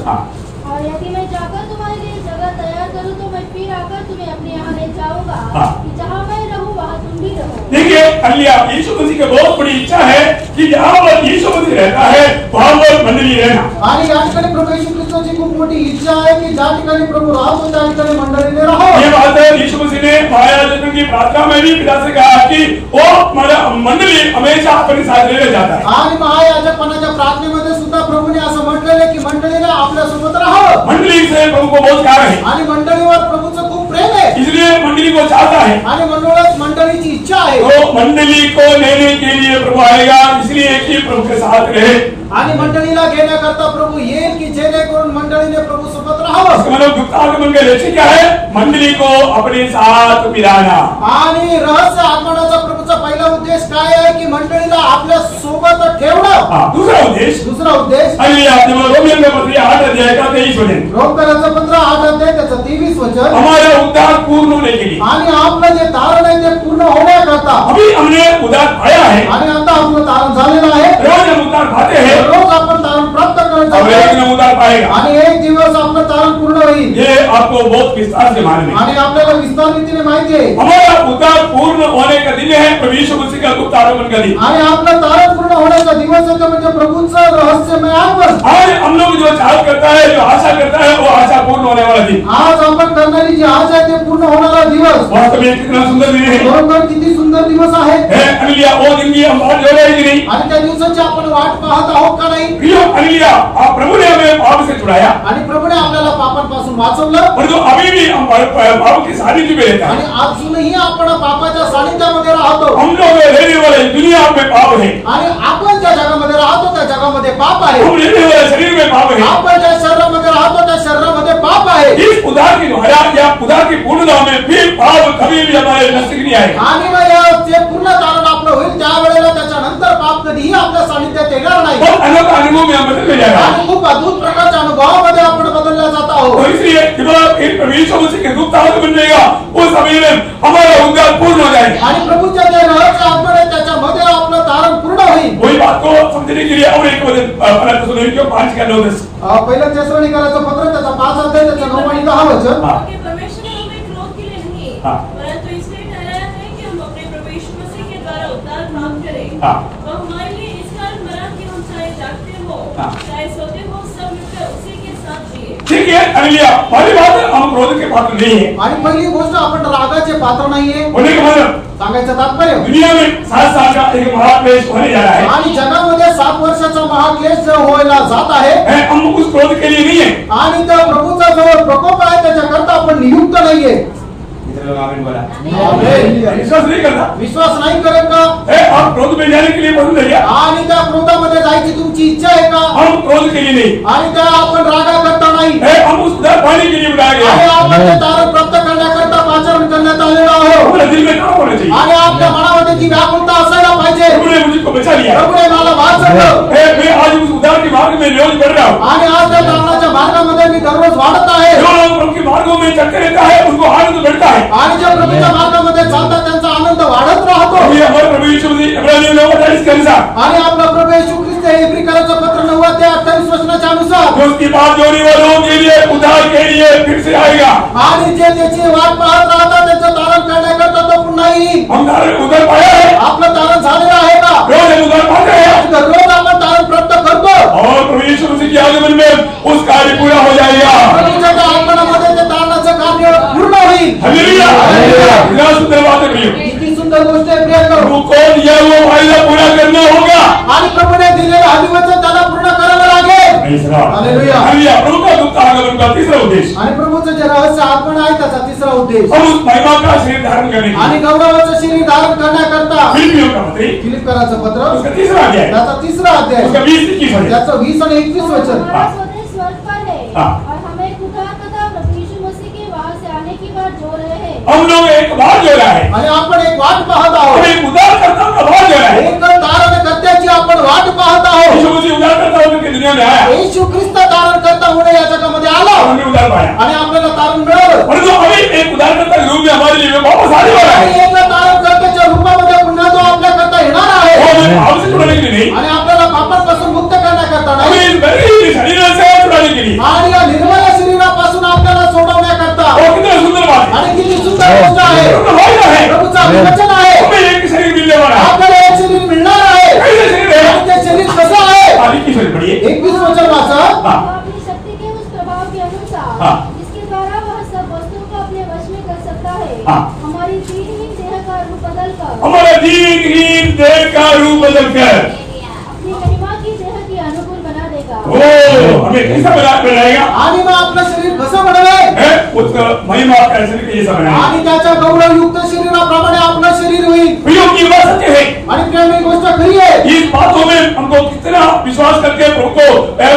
और यदि मैं जाकर तुम्हारे लिए जगह तैयार करूं तो मैं फिर आकर तुम्हें अपने यहाँ ले जाऊंगा, कि जहाँ मैं रहूं वहाँ तुम भी रहो. देखिए अलिया यीशु मसीह की बहुत बड़ी इच्छा है कि जहाँ पर यीशु मसीह रहता है वहाँ पर मंडली रहना. आणि या ठिकाणी प्रभू येशू ख्रिस्ताची खूप मोठी इच्छा आहे की ज्या ठिकाणी प्रभू राहतो त्या ठिकाणी मंडळीने राहावं. ये बात है यीशु मसीह ने महायाजक की प्रार्थना में भी पिता से कहा कि वो मंडली हमेशा अपने साथ ले जाता है. आणि महायाजकपणाच्या प्रार्थनेमध्ये सुद्धा प्रभूने असं म्हटलेलं की मंडळीने आपल्या सोबत राहावं. मंडली से प्रभु को बहुत प्यार है, आणि मंडळीवर प्रभूचं खूप प्रेम आहे. इसलिए मंडली को चाहता है. आणि म्हणूनच मंडळीची इच्छा आहे. तो मंडली को लेने के लिए प्रभु आएगा, इसलिए कि प्रभु के साथ रहे. आणि मंडळीला घेण्याकरता प्रभू येईल की जेणेकरून मंडळीने प्रभू सोबत राहावं. मतलब गुप्त आगमन का लक्ष्य क्या है, मंडली को अपने साथ मिलाना. आणि रहस्य आगमनाचा प्रभूचा पहिला उद्देश काय आहे की मंडळीला आपल्या सोबत ठेवणं. दूसरा उद्देश्य, दुसरा उद्देश, रोमियों का पत्र 8 अध्याय का 23 वचन. रोमकराचं पत्र 8 अध्याय त्याचं 23 वचन. हमारा उद्धार पूर्ण होने के लिए, आणि आपलं जे तारण आहे ते पूर्ण होण्याकरता, अभी हमने उद्धार पाया है, आणि आता आपलं तारण झालेलं आहे. रोज हम उद्धार पाते हैं, रोज आपण तारण प्राप्त करत और एक आहोत. दिन उद्धार पाएगा. आणि एक दिवस आपलं तारण पूर्ण होईल. ये आपको बहुत विस्तार से मालूम है. आणि आपल्याला विस्तार रीतीने माहिती आहे. हमारा उद्धार पूर्ण होने का दिन है प्रभु यीशु मसीह का गुप्त आगमन का दिन. आणि आपलं तारण पूर्ण होण्याचा दिवस आहे तो म्हणजे प्रभूचं रहस्यमय आगमन. आज हम लोग जो चाह करता है, जो आशा करता है, वो आशा पूर्ण होने वाला दिन. आज आपण करणारी जी आशा आहे ते पूर्ण होणारा दिवस. वास्तव में कितना सुंदर दिन है. बरोबर किती सुंदर दिवस आहे. अनिलिया वो दिन की हम बात जो रहे कि नहीं. आणि त्या दिवसाची आपण वाट पाहत आहोत का नाही. प्रियो अनिलिया, आप प्रभु ने हमें पाप से छुड़ाया, आणि प्रभूने आपल्याला पापांपासून वाचवलं. और जो अभी भी हम पाप की सानिध्य में रहता आणि है. अजूनही आपण पापाच्या सानिध्यामध्ये राहतो. हम लोग रहने वाले दुनिया में पाप है, आणि आपण ज्या जगामध्ये राहतो त्या जगामध्ये पाप आहे. हम रहने वाले शरीर में पाप है. आपण ज्या शरीरामध्ये राहतो त्या शरीरामध्ये पाप आहे. इस उद्धार की द्वारा या उद्धार की पूर्णता में फिर पाप कभी भी हमारे नजदीक नहीं आएगा. आणि मग या ते पूर्ण तारण आपलं होईल त्यावेळेला त्याच्यानंतर पाप कधीही आपल्या सानिध्यात येणार नाही. बहुत अनोखा अनुभव में हम बदल जाएगा. आणि खूप अद्भुत प्रकारच्या अनुभवामध्ये आपण बदलल्या जात आहोत. और इसलिए जब एक प्रभु यीशु मसीह के गुप्त आगमन बनेगा, उस समय में हमारा उद्धार पूर्ण हो जाएगा. आणि प्रभूच्या जे रहस्य आगमन आहे त्याच्यामध्ये आपलं तारण पूर्ण होईल. वही बात को समझने के लिए और एक वचन 5 का 9-10. पहिलं थिस्सलुनीकराचं पत्र त्याचा 5 अध्याय त्याचं 9 आणि 10 वचन. कि परमेश्वर ने हमें क्रोध के लिए नहीं, परंतु इसलिए ठहराया है कि हम अपने प्रभु यीशु मसीह के द्वारा उद्धार प्राप्त करें. वह हमारे लिए इस कारण मरा कि हम चाहे जागते हो चाहे सोते हो सब मिलकर उसी के साथ जिए. ठीक है अनिलिया, पहली बात हम क्रोध के पात्र नहीं है. आणि पहिली गोष्ट आपण रागाचे पात्र नाहीये. होने का मतलब सांगायचं तात्पर्य दुनिया में 7 साल का एक महाक्लेश होने जा रहा है. आणि जगामध्ये 7 वर्षाचा महाक्लेश जो व्हायला जात आहे. हम उस क्रोध के लिए नहीं है. आणि त्या प्रभूचा जो प्रकोप आहे त्याच्याकरता आपण नियुक्त नाहीये. आमीन बोला। आमेन। विश्वास नहीं करता, विश्वास नाही करत का? आप क्रोध में जाने के लिए पसंद है क्या? आणि त्या क्रोधामध्ये जायची तुमची इच्छा आहे का? हम क्रोध के लिए नहीं, आणि त्या आपण रागा करता नाही, हम उस उधार पाने के लिए बुलाया गया। आणि आपण ते तारण प्राप्त करण्याकरता पाचारण करण्यात आलेलो आहोत। हमारे दिल में काम होना चाहिए। आणि आपल्या मनामध्ये ती व्याकुलता असायला पाहिजे। प्रभु ने मुझको बचा लिया। प्रभूने मला वाचवलं। मैं आज उस उधार के मार्ग में रोज बढ़ रहा हूँ। आणि आज त्या तारणाच्या मार्गामध्ये मी दररोज वाढत आहे। जो लोग प्रभु के मार्गों में चलते रहता है उनको आनंद बढ़ता है। आणि जे प्रभूच्या मार्गामध्ये चालतात त्यांचा आनंद वाढत राहतो। अभी हमारे प्रभु यीशु मसीह इब्रानियों 9:28 के अनुसार, आणि आपला प्रभू येशू ख्रिस्त इब्रिकराचं पत्र 9 ते 28 वचनाच्या अनुसार, जो उसकी बात जोड़ने वालों के लिए उधार के लिए फिर से आएगा। आणि जे त्याची वाट पाहत राहतात त्याचं तारण करण्याकरता तो पुन्हा येईल। हम उधार पाया है, आपलं तारण झालेलं आहे का? रोज हम उधार पाते हैं दररोज आपण तारण प्राप्त करतो। और प्रभु यीशु मसीह के आगमन में उस कार्य पूरा हो जाएगा। प्रभूच्या त्या आगमनामध्ये ते तारणाचं कार्य पूर्ण होईल। Hallelujah, hallelujah. कितना सुंदर बात है प्रिय। किती सुंदर गोष्ट आहे प्रिय करू। प्रभु को दिया हुआ वायदा पूरा करना होगा। आणि प्रभूने दिलेलं आदिवचन त्याला पूर्ण करावं लागेल। हालेलुया। हालेलुया। प्रभु का दूत आगमन का तीसरा उद्देश्य, आणि प्रभूचं जे रहस्य आगमन आहे त्याचा तिसरा उद्देश, हम उस महिमा का शरीर धारण करने के आणि लिए गौरवाचं शरीर धारण करण्याकरता फिलिपियों का पत्री फिलिप्पियराचं पत्र उसका तीसरा अध्याय, त्याचा तिसरा अध्याय, उसका 20-21 वचन। त्याचं 20 आणि 21 वचन। हमारा स्वदेश स्वर्ग पर है हाँ। और हमें खुदा तथा प्रभु यीशु मसीह के वहां से आने की बात जो रहे हैं। हम लोग एक बात जो रहा है, आणि आपण एक वाट पाहत आहोत। हम एक उधार करता का बात जो रहा है। एक तारणकर्त्याची आपण वाट पाहत आहोत। यीशु मसीह उधार करता होकर दुनिया में आया येशू ख्रिस्त तारणकर्ता होणे या जगामध्ये आला और हमने उधार पाया। आणि आपल्याला तारण मिळालं। परंतु अभी एक उधार करता के रूप में हमारे लिए वापस आने वाला आणि है। एक तारणकर्त्याच्या रूपामध्ये पुन्हा तो आपल्याकरता येणार आहे। वो हमें पाप से छुड़ाने के लिए नहीं, आणि आपल्याला पापापासून मुक्त करण्याकरता हमें नाही, इस भली शरीर से छुड़ाने के लिए। आणि या निर्मल शरीरापासून आपल्याला सोडवण्याकरता। वो कितना सुंदर बात है। आणि किती सुंदर गोष्ट आहे। प्रभु का वायदा है, प्रभूचा वचन आहे, हमें एक शरीर मिलने वाला है। आपल्याला एक शरीर मिळणार आहे। कैसे शरीर है? आणि ते शरीर कसं आहे? आदि की शरीर पढ़िए। 21 वचन वाचा। हाँ। वह अपनी शक्ति के उस प्रभाव के अनुसार हाँ। जिसके द्वारा वह सब वस्तुओं को अपने वश में कर सकता है, हाँ। हमारी दीनहीन देह का रूप बदलकर हमारा दीनहीन देह का रूप बदलकर अपनी महिमा की देह के अनुकूल बना देगा। वो हमें कैसा बनाएगा? आणि मग आपलं शरीर कसं बनवेल? है उस महिमा का शरीर के जैसा बनाएगा। आणि त्याच्या गौरवयुक्त शरीराप्रमाणे आपलं शरीर होईल। प्रियों की बात सत्य है। आणि प्रेम ही गोष्ट खरी आहे। इस बातों में हमको कितना विश्वास करके प्रभु को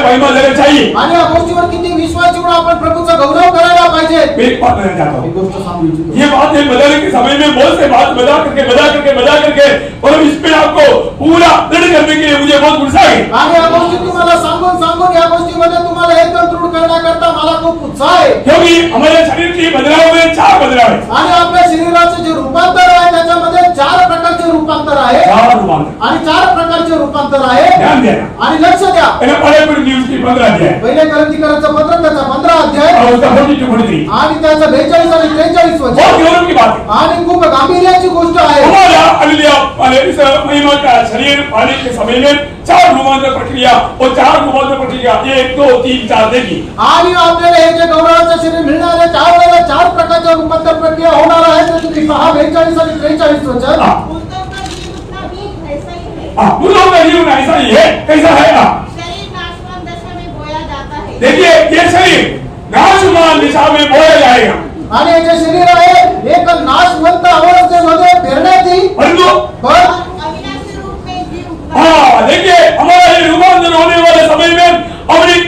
महिमा देना चाहिए। आणि या गोष्टीवर किती विश्वास ठेवून आपण प्रभूचा गौरव करायला पाहिजे। मैं एक बात कहना चाहता एक हूँ, गोष्ट सांगू इच्छितो। ये बात है बदलने के समय में बहुत से बात बदला करके और इस पे आपको पूरा दृढ़ करने के लिए मुझे बहुत उत्साह है। आणि या गोष्टी तुम्हाला सांगून या गोष्टीमध्ये तुम्हाला एकदम दृढ करण्याकरता मला खूप उत्साह आहे। क्योंकि हमारे शरीर की बदलाव में 4 बदलाव है। आणि आपल्या शरीराचे जे रूपांतर आहे त्याच्यामध्ये 4 प्रकारचे रूपांतर आहे। 4 रूपांतर आणि 4 प्रकारचे रूपांतर आहे। ध्यान देना। आणि लक्ष द्या। पहले न्यूज की 15 अध्याय पहिले करंथीकरांचं पत्र त्याचा 15 अध्याय और उसका 42-43 आणि त्याचा 42 आणि 43 वचन। बहुत गौरव की बात है। आणि खूप गांभीर्याची गोष्ट आहे। हमारा हालेलुया वाले इस महिमा का शरीर पाने के समय में 4 रूपांतर प्रक्रिया और 4 रूपांतर प्रक्रिया 1 2 3 4 देखी। आणि आपल्याला हे जे गौरवाचं शरीर मिळणार आहे 4 प्रकारच्या रूपांतर प्रक्रिया होणार आहे। तर तुम्ही पहा 42 आणि 43 वचन। मुर्दों का जीवन मुर्दों का जीवन उतना भी ऐसा ही है। ऐसा ही है। कैसा है? शरीर नाशवान दशा में बोया जाता है। देखिए ये शरीर नाशवान दिशा में बोया जाएगा। आणि हे जे शरीर आहे एक नाशवंत अवस्थेमध्ये पेरण्यात येईल। परंतु अविनाशी रूप में जी उठता है। हाँ देखिए हमारा ये रूपांतर होने वाले समय में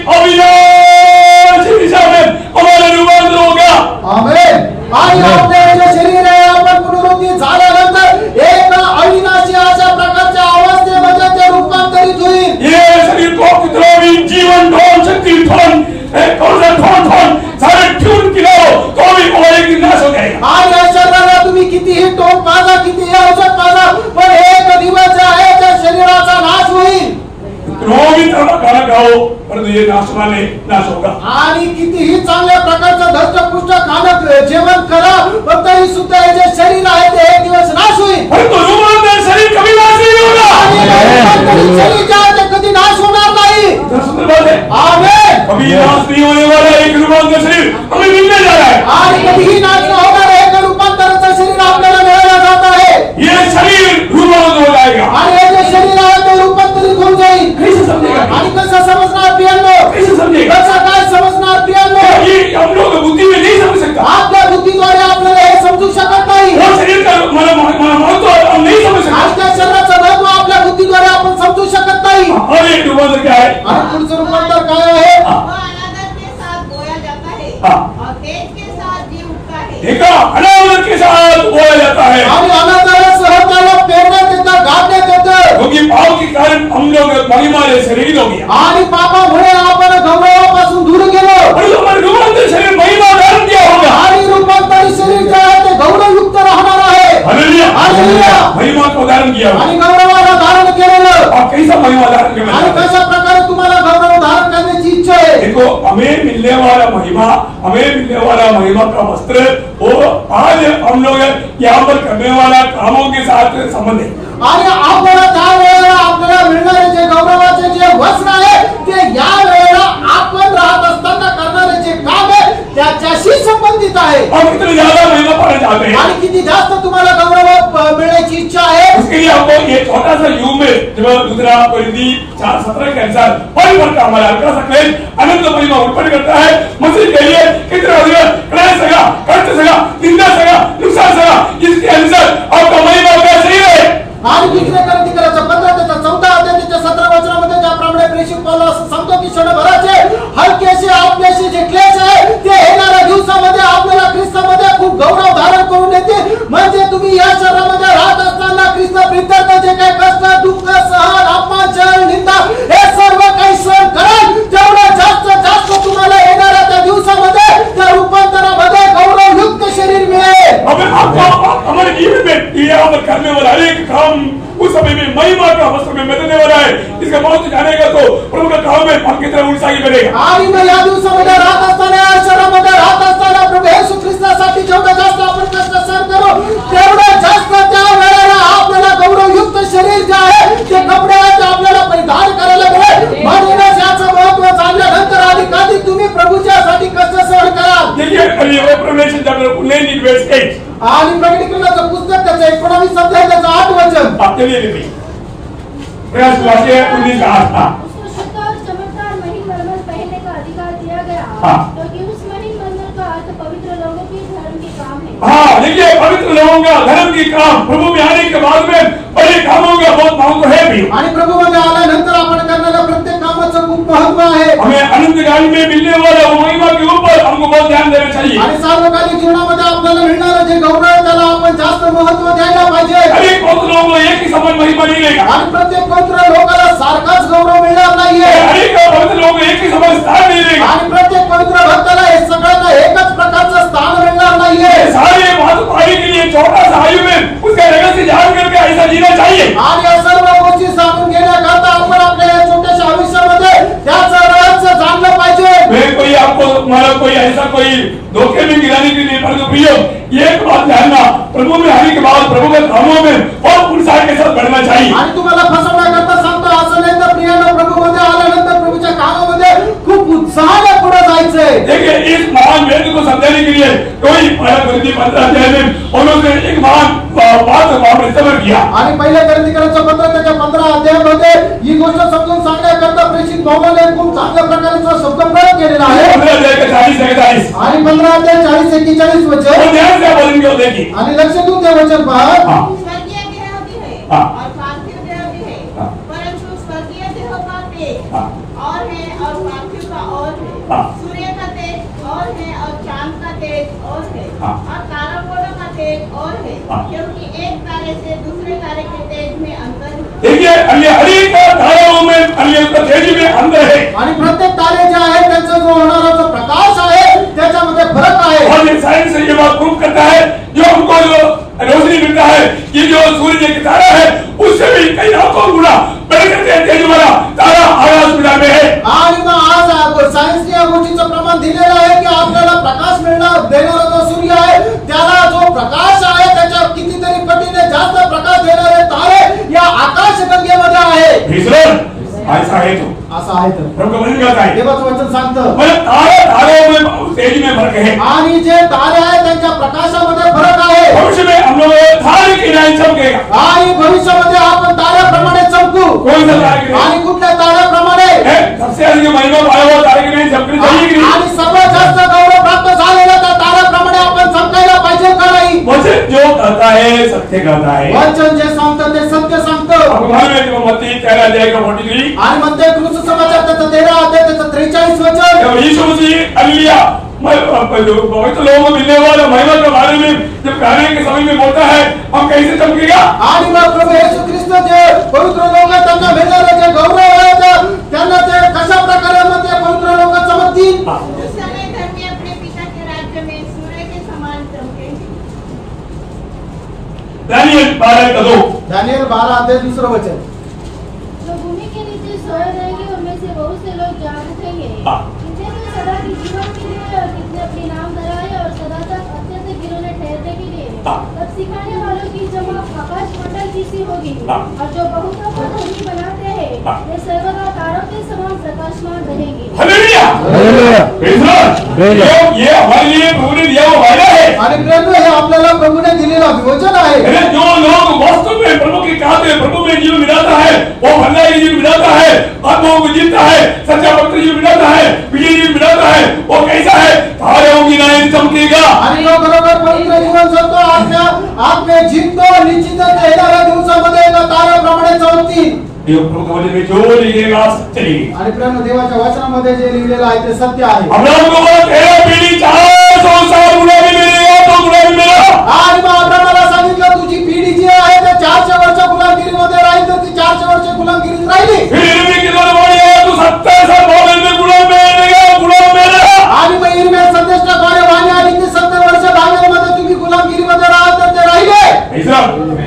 अविनाशी दिशा में हमारा रूपांतर होगा। आमेन। आणि आपले जे शरीर आहे आपण पुनरुत्थान झाल्यानंतर एक अविनाशी अशा प्रकारच्या अवस्थेमध्ये ते रूपांतरित होईल। ये शरीर को कितना भी जीवन ढोल शक्ति ढोल कौन सा ढोल सारे ट्यून खिलाओ तो भी वो एक दिन नाश हो जाएगा। आणि या शरीराला तुम्ही कितीही टोक पाजा कितीही औषध पाजा पण एक दिवस आहे त्या शरीराचा नाश होईल। रोगी खाना खाओ परंतु ये नाशवान नाश होगा। आणि कितीही चांगल्या प्रकारचं धष्टपुष्ट खाणं जेवण करा पण तरी सुद्धा हे जे शरीर आहे ते एक दिवस नाश होईल। परंतु रूपांतर शरीर कभी नाश नहीं होगा। आणि रूपांतरित शरीर जे आहे ते कधी नाश होणार नाही। सुंदर बात है। आमेन। कभी नाश नहीं होने वाला एक रूपांतर शरीर हमें मिलने जा रहा है। आणि कधीही नाश न होणार एक रूपांतराचं शरीर आपल्याला मिळायला जात आहे। ये शरीर रूपांतर हो जाएगा। आणि हे जे शरीर आहे ते रूपांतरित होऊन जाईल। कैसे समझेगा? आणि कसं समजणार प्रियांनो? कैसे समझेगा? कसं काय समजणार प्रियांनो? ये हम लोग बुद्धि में नहीं समझ सकता। आपल्या बुद्धीद्वारे आपल्याला हे समजू हमारे शरीर हो गया आणि पापामुळे आपण गौरवापासून दूर गेलो और हमारे रूपांतर शरीर महिमा धारण किया होगा आणि रूपांतरित शरीर जे आहे ते गौरवयुक्त राहणार आहे हालेलुया हालेलुया महिमा को धारण किया आणि गौरवाला धारण केलेलं आप कैसा महिमा धारण करना आणि चाहते हैं? कशा प्रकारे तुम्हाला गौरव धारण करण्याची इच्छा आहे देखो हमें मिलने वाला महिमा का वस्त्र वो आज हम लोग यहाँ पर करने वाला कामों के साथ संबंध है आणि आपल्याला त्या वेळेला आपल्याला मिळणारे जे गौरवाचे जे वस्त्र आहे ते या वेळेला आपण राहत असताना करणारे जे काम आहे त्याच्याशी संबंधित आहे हम कितने ज्यादा महिमा पाना चाहते हैं आणि किती जास्त तुम्हाला गौरव मिळण्याची इच्छा आहे उसके लिए हमको ये छोटा सा युग में जो दूसरा परिधि 4:17 के अनुसार परिवर्तन का हमारा हल्का सा क्लेश अनंत महिमा उत्पन्न करता है मसीह के लिए कितना क्लेश सगा कष्ट सगा निंदा सगा नुकसान सगा इसके अनुसार आपका महिमा कैसे ही रहे आणि दुसऱ्या ग्रंथिकाराचा 15 त्याचा 14 अध्याय त्याच्या 17 वचनामध्ये ज्याप्रमाणे प्रेषित पौल असं सांगतो की क्षणभराचे हलकेसे आपलेसे जे क्लेश आहे ते येणाऱ्या दिवसामध्ये आपल्याला ख्रिस्तामध्ये खूप गौरव धारण करून येते म्हणजे तुम्ही या शहरामध्ये राहत असताना ख्रिस्त प्रित्यर्थ जे काही कष्ट दुःख सहन अपमान छळ निंदा हे सर्व काही सहन कराल तेवढं जास्त तुम्हाला येणाऱ्या त्या दिवसामध्ये त्या रूपांतरामध्ये गौरवयुक्त शरीर मिळेल हमारे जीवन में यहाँ पर करने वाला एक काम उस समय में महिमा का वस्त्र में बदलने वाला है इसका बहुत जानेगा तो प्रभु का काम में हम कितना उत्साही बनेगा आणि मग या दिवसामध्ये राहत असताना या शहरामध्ये राहत असताना प्रभू येशू ख्रिस्तासाठी जेवढं जास्त आपण कष्ट सहन करू तेवढं जास्त त्या वेळेला आपल्याला गौरवयुक्त शरीर जे आहे ते कपडे ते आपल्याला परिधान करायला मिळेल म्हणूनच याचं महत्व जाणल्यानंतर अधिकाधिक तुम्ही प्रभूच्यासाठी कष्ट सहन कराल देखिए रेवलेशन चैप्टर 19 वर्स 8 आणि प्रकटीकरणाचं पुस्तक त्याचं 19 अध्याय त्याचं 8 वचन आप चलिए देखिए प्रयास वाक्य 19 का 8 था उसको शुद्ध और चमकदार मणिमरमर पहनने का अधिकार दिया गया हाँ। क्योंकि उस मणिमरमर का अर्थ पवित्र लोगों के धर्म के काम है हाँ देखिए पवित्र लोगों का धर्म की काम प्रभु में आने के बाद में बड़े कामों का बहुत महत्व है भी आणि प्रभूमध्ये आल्यानंतर आपण करणाऱ्या प्रत्येक कामाचं खूप महत्व आहे हमें अनंत काल में मिलने वाला वो महिमा के ऊपर हमको बहुत ध्यान देना चाहिए आणि सार्वकालिक जीवनामध्ये आपल्याला मिळणारं जे गौरव त्याला आपण जास्त महत्व द्यायला पाहिजे हर एक पवित्र लोगों को एक ही समान महिमा नहीं मिलेगा आणि प्रत्येक पवित्र लोकाला सारखाच गौरव मिळणार नाहीये हर एक पवित्र लोगों को एक ही समान स्थान नहीं मिलेगा आणि प्रत्येक पवित्र भक्ताला हे सगळ्यांना एकच प्रकारचं स्थान मिळणार नाहीये सारे बात पाने के लिए छोटा सा आयु में उसका रहस्य जान करके ऐसा जीना चाहिए आणि या सर्व गोष्टी जाणून घेण्याकरता आपण आपल्या या छोट्याशा आयुष्यामध्ये त्याचं रहस्य जाणलं पाहिजे मैं कोई आपको मतलब कोई ऐसा कोई धोखे में गिराने के लिए परंतु प्रियो एक बात जानना प्रभु में आने के बाद प्रभु के कामों में और उत्साह के साथ बढ़ना चाहिए आणि तुम्हाला फसवण्याकरता सांगतो असं नाही तर प्रियानं प्रभूमध्ये आल्यानंतर प्रभूच्या कामामध्ये खूप उत्साहाने पुढे जायचंय देखिए इस महान वेद को समझाने के लिए कोई 15 अध्याय में उन्होंने एक महान बात वहां पर इस्तेमाल किया आणि पहिल्या ग्रंथिकाराचं 15 त्याच्या 15 अध्यायामध्ये ही गोष्ट समजून सांगण्याकरता प्रेषित पौलाने खूप चांगल्या प्रकारचा शब्दप्रयोग केलेला आहे 15 अध्याय का 40-41 आणि 15 अध्याय 40-41 वचन और ध्यान से बोलेंगे और देखिए आणि लक्ष देऊन ते वचन पहा हाँ स्वर्गीय देह भी है हाँ। और पार्थिव देह भी है हाँ। परंतु स्वर्गीय देह का तेज हाँ। और है और पार्थिव का और है हाँ। सूर्य का तेज और है और चांद का तेज और है हाँ। और तारापुरों का तेज और है हाँ। क्योंकि एक तारे से दूसरे तारे के तेज में अंतर है देखिए हर एक ताराओं में उसका तेजी में अंदर है आणि प्रत्येक तारे जे आहे त्यांचा जो होणारा जो प्रकाश आहे त्याच्यामध्ये फरक आहे और ये साइंस ये बात प्रूव करता है जो हमको जो रोशनी मिलता है ये जो सूर्य की तारा है उससे भी कई लाखों गुना बढ़कर तेज वाला तारा आकाश में है आणि मग आज सायन्सने या गोष्टीचं प्रमाण दिलेलं आहे की आपल्याला प्रकाश मिळणार देणारा जो सूर्य आहे त्याला जो प्रकाश आहे त्याच्या कितीतरी पटीने जास्त प्रकाश देणारे तारे या आकाशगंगेमध्ये आहे ऐसा है तो असं आहे तर प्रभु का वचन कहता है देवाचं वचन सांगतं मतलब तारों में तेज में फर्क है आणि जे तारे आहेत त्यांच्या प्रकाशामध्ये फरक आहे भविष्य में हम लोग तारे की नाई चमकेगा आणि भविष्यामध्ये आपण ताऱ्याप्रमाणे चमकू कौन सा तारे की आणि कुठल्या ताऱ्याप्रमाणे सबसे अधिक महिमा पाया हुआ तारे की नाई चमकनी चाहिए कि नहीं आणि सर्वात जास्त गौरव प्राप्त झालेला त्या ताऱ्याप्रमाणे आपण चमकायला पाहिजे का नाही वचन जो कहता है सत्य कहता है वचन जे सांगतं ते सत्य सांगतं भगवान में जो मत्ती 13 अध्याय का 43 आणि मध्य क्रूस समाचार त्याचं 13 अध्याय त्याचं 43 वचन जब यीशु मसीह अलिया पवित्र लोगों को मिलने वाला महिमा के बारे में जब कहने के समय में बोलता है हम कैसे चमकेगा आणि मग प्रभू येशू ख्रिस्त जे पवित्र लोक आहेत त्यांना मिळणारे जे गौरव आहे दानियल 12:2 दानियल 12:2 जो भूमि के नीचे सोए रहेंगे उनमें से बहुत से लोग जाग उठेंगे, कितने तो सदा के जीवन के लिए और कितने अपने नाम धराए और सदा तक अत्यंत गिरोने ठहरने के लिए। तब सिखाने वालों की जमा आकाश मंडल जैसी होगी, और जो बहुतों को धनी बनाते हैं वे सर्वदा तारों के समान प्रकाशमान रहेंगे। हालेलुया, ये हमारे लिए प्रभु ने दिया हुआ वायदा है। आणि प्रेम हे आपल्याला प्रभूने दिलेला विमोचन आहे। जो लोग वास्तव में प्रभु की कहते हैं, प्रभु में जीवन मिलाता है, वो भलाई जीवन मिलाता है, आत्माओं को जीतता है, सच्चा भक्त जीवन मिलाता है, विजय जीवन मिलाता है, वो कैसा है? तारों की नाम चमकेगा। आणि जो बरोबर पवित्र जीवन जगतो, आत्म्या जिंकतो, निश्चितच येणाऱ्या दिवसामध्ये एका ताऱ्याप्रमाणे चमकतील। प्रभु के वचन में जो लिखेगा सत्य लिखेगा। आणि प्रेम देवाच्या वचनामध्ये जे लिहिलेलं आहे ते सत्य आहे। अब्राहम को बोला तेरा पीढ़ी 400 साल गुलामी में रहेगा तो गुलामी में रहा। आणि मग अब्राहमाला सांगितलं तुझी पिढी जी आहे ते 400 वर्ष गुलामगिरीमध्ये राहील, तर ती 400 वर्ष गुलामगिरीत राहिली। फिर इर्मी की दोन वाणी है तू 70 साल बाबेल में गुलाम में रहेगा, गुलाम में रहा। आणि मग इर्मिया संदेशाद्वारे वाणी आली की 70 वर्ष बाबेलमध्ये तुम्ही गुलामगिरीमध्ये राहाल, तर ते राहिले।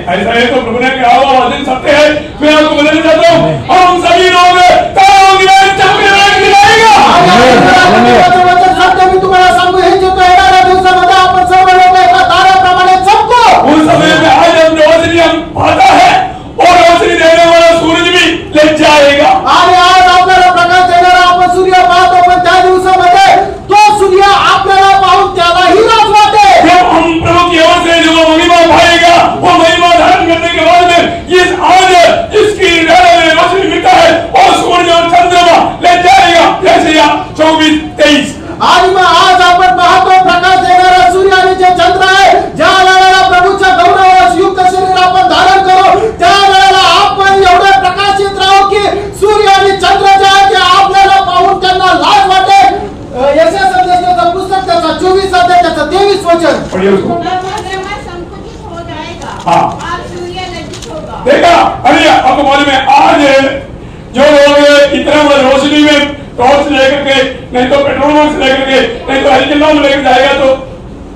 ऐसा है तो प्रभु ने कहा हुआ वचन सत्य है। मैं आपको बताना चाहता हूँ, हम सभी लोग तारों की नाम चमकेगा। वचन सत्य मी तुम्हाला सांगू इच्छितो, येणाऱ्या दिवसामध्ये आपण सर्व लोक एका ताऱ्याप्रमाणे चमकू। उस समय में आज हम रोशनी हम पाता है और रोशनी देने वाला सूरज भी लग जाएगा। आणि आज आपल्याला प्रकाश देणारा आपण सूर्य पाहतो, पण त्या दिवसामध्ये तो सूर्य आपल्याला पाहून त्यालाही लाज वाटेल। जब हम प्रभु की ओर से जो महिमा पाएगा, वो महिमा धारण करने के बाद में इस आज इसकी रोशनी मिलता है और सूरज और चंद्रमा ले जाएगा। यशायाह 24:23। आणि मग आज आपण पाहतो प्रकाश देणारा सूर्य आणि जे चंद्र आहे, ज्या वेळेला प्रभूच्या गौरवास युक्त शरीर आपण धारण करू, त्या वेळेला आपण एवढे प्रकाशित राहू की सूर्य आणि चंद्र जे आहे ते आपल्याला पाहून त्यांना लाज वाटेल। यशायाह संदेशाचं पुस्तक त्याचा 24 अध्याय त्याचं 23 वचन। चंद्रमा संकुचित हो जाएगा और सूर्य लज्जित होगा। देखा, अरे आपको मालूम है आज जो लोग इतना बड़ा रोशनी में टॉर्च लेकर के, नहीं तो पेट्रोल से लेकर के, नहीं तो हरिजनों में लेकर जाएगा तो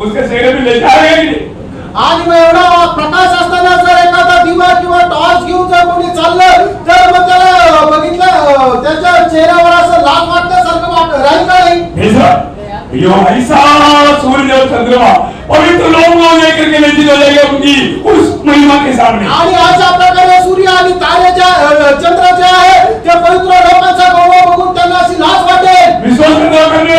उसके चेहरे भी ले जाएगा कि नहीं? आणि मग एवढा प्रकाश असताना जर एखादा दिवा किंवा टॉर्च घेऊन जर कोणी चाललं, तर मग त्याला बघितलं त्याच्या चेहऱ्यावर असं लाज वाटण्यासारखं राहील का नाही? यो ऐसा सूर्य और चंद्रमा पवित्र लोगों को लेकर के लज्जित हो जाएगा उनकी उस महिमा के सामने। आणि अशा प्रकारे सूर्य आणि तारे चंद्र जे आहे ते पवित्र लोकांचा गौरव बघून त्यांना अशी लाज वाटेल। विश्वास करने वाले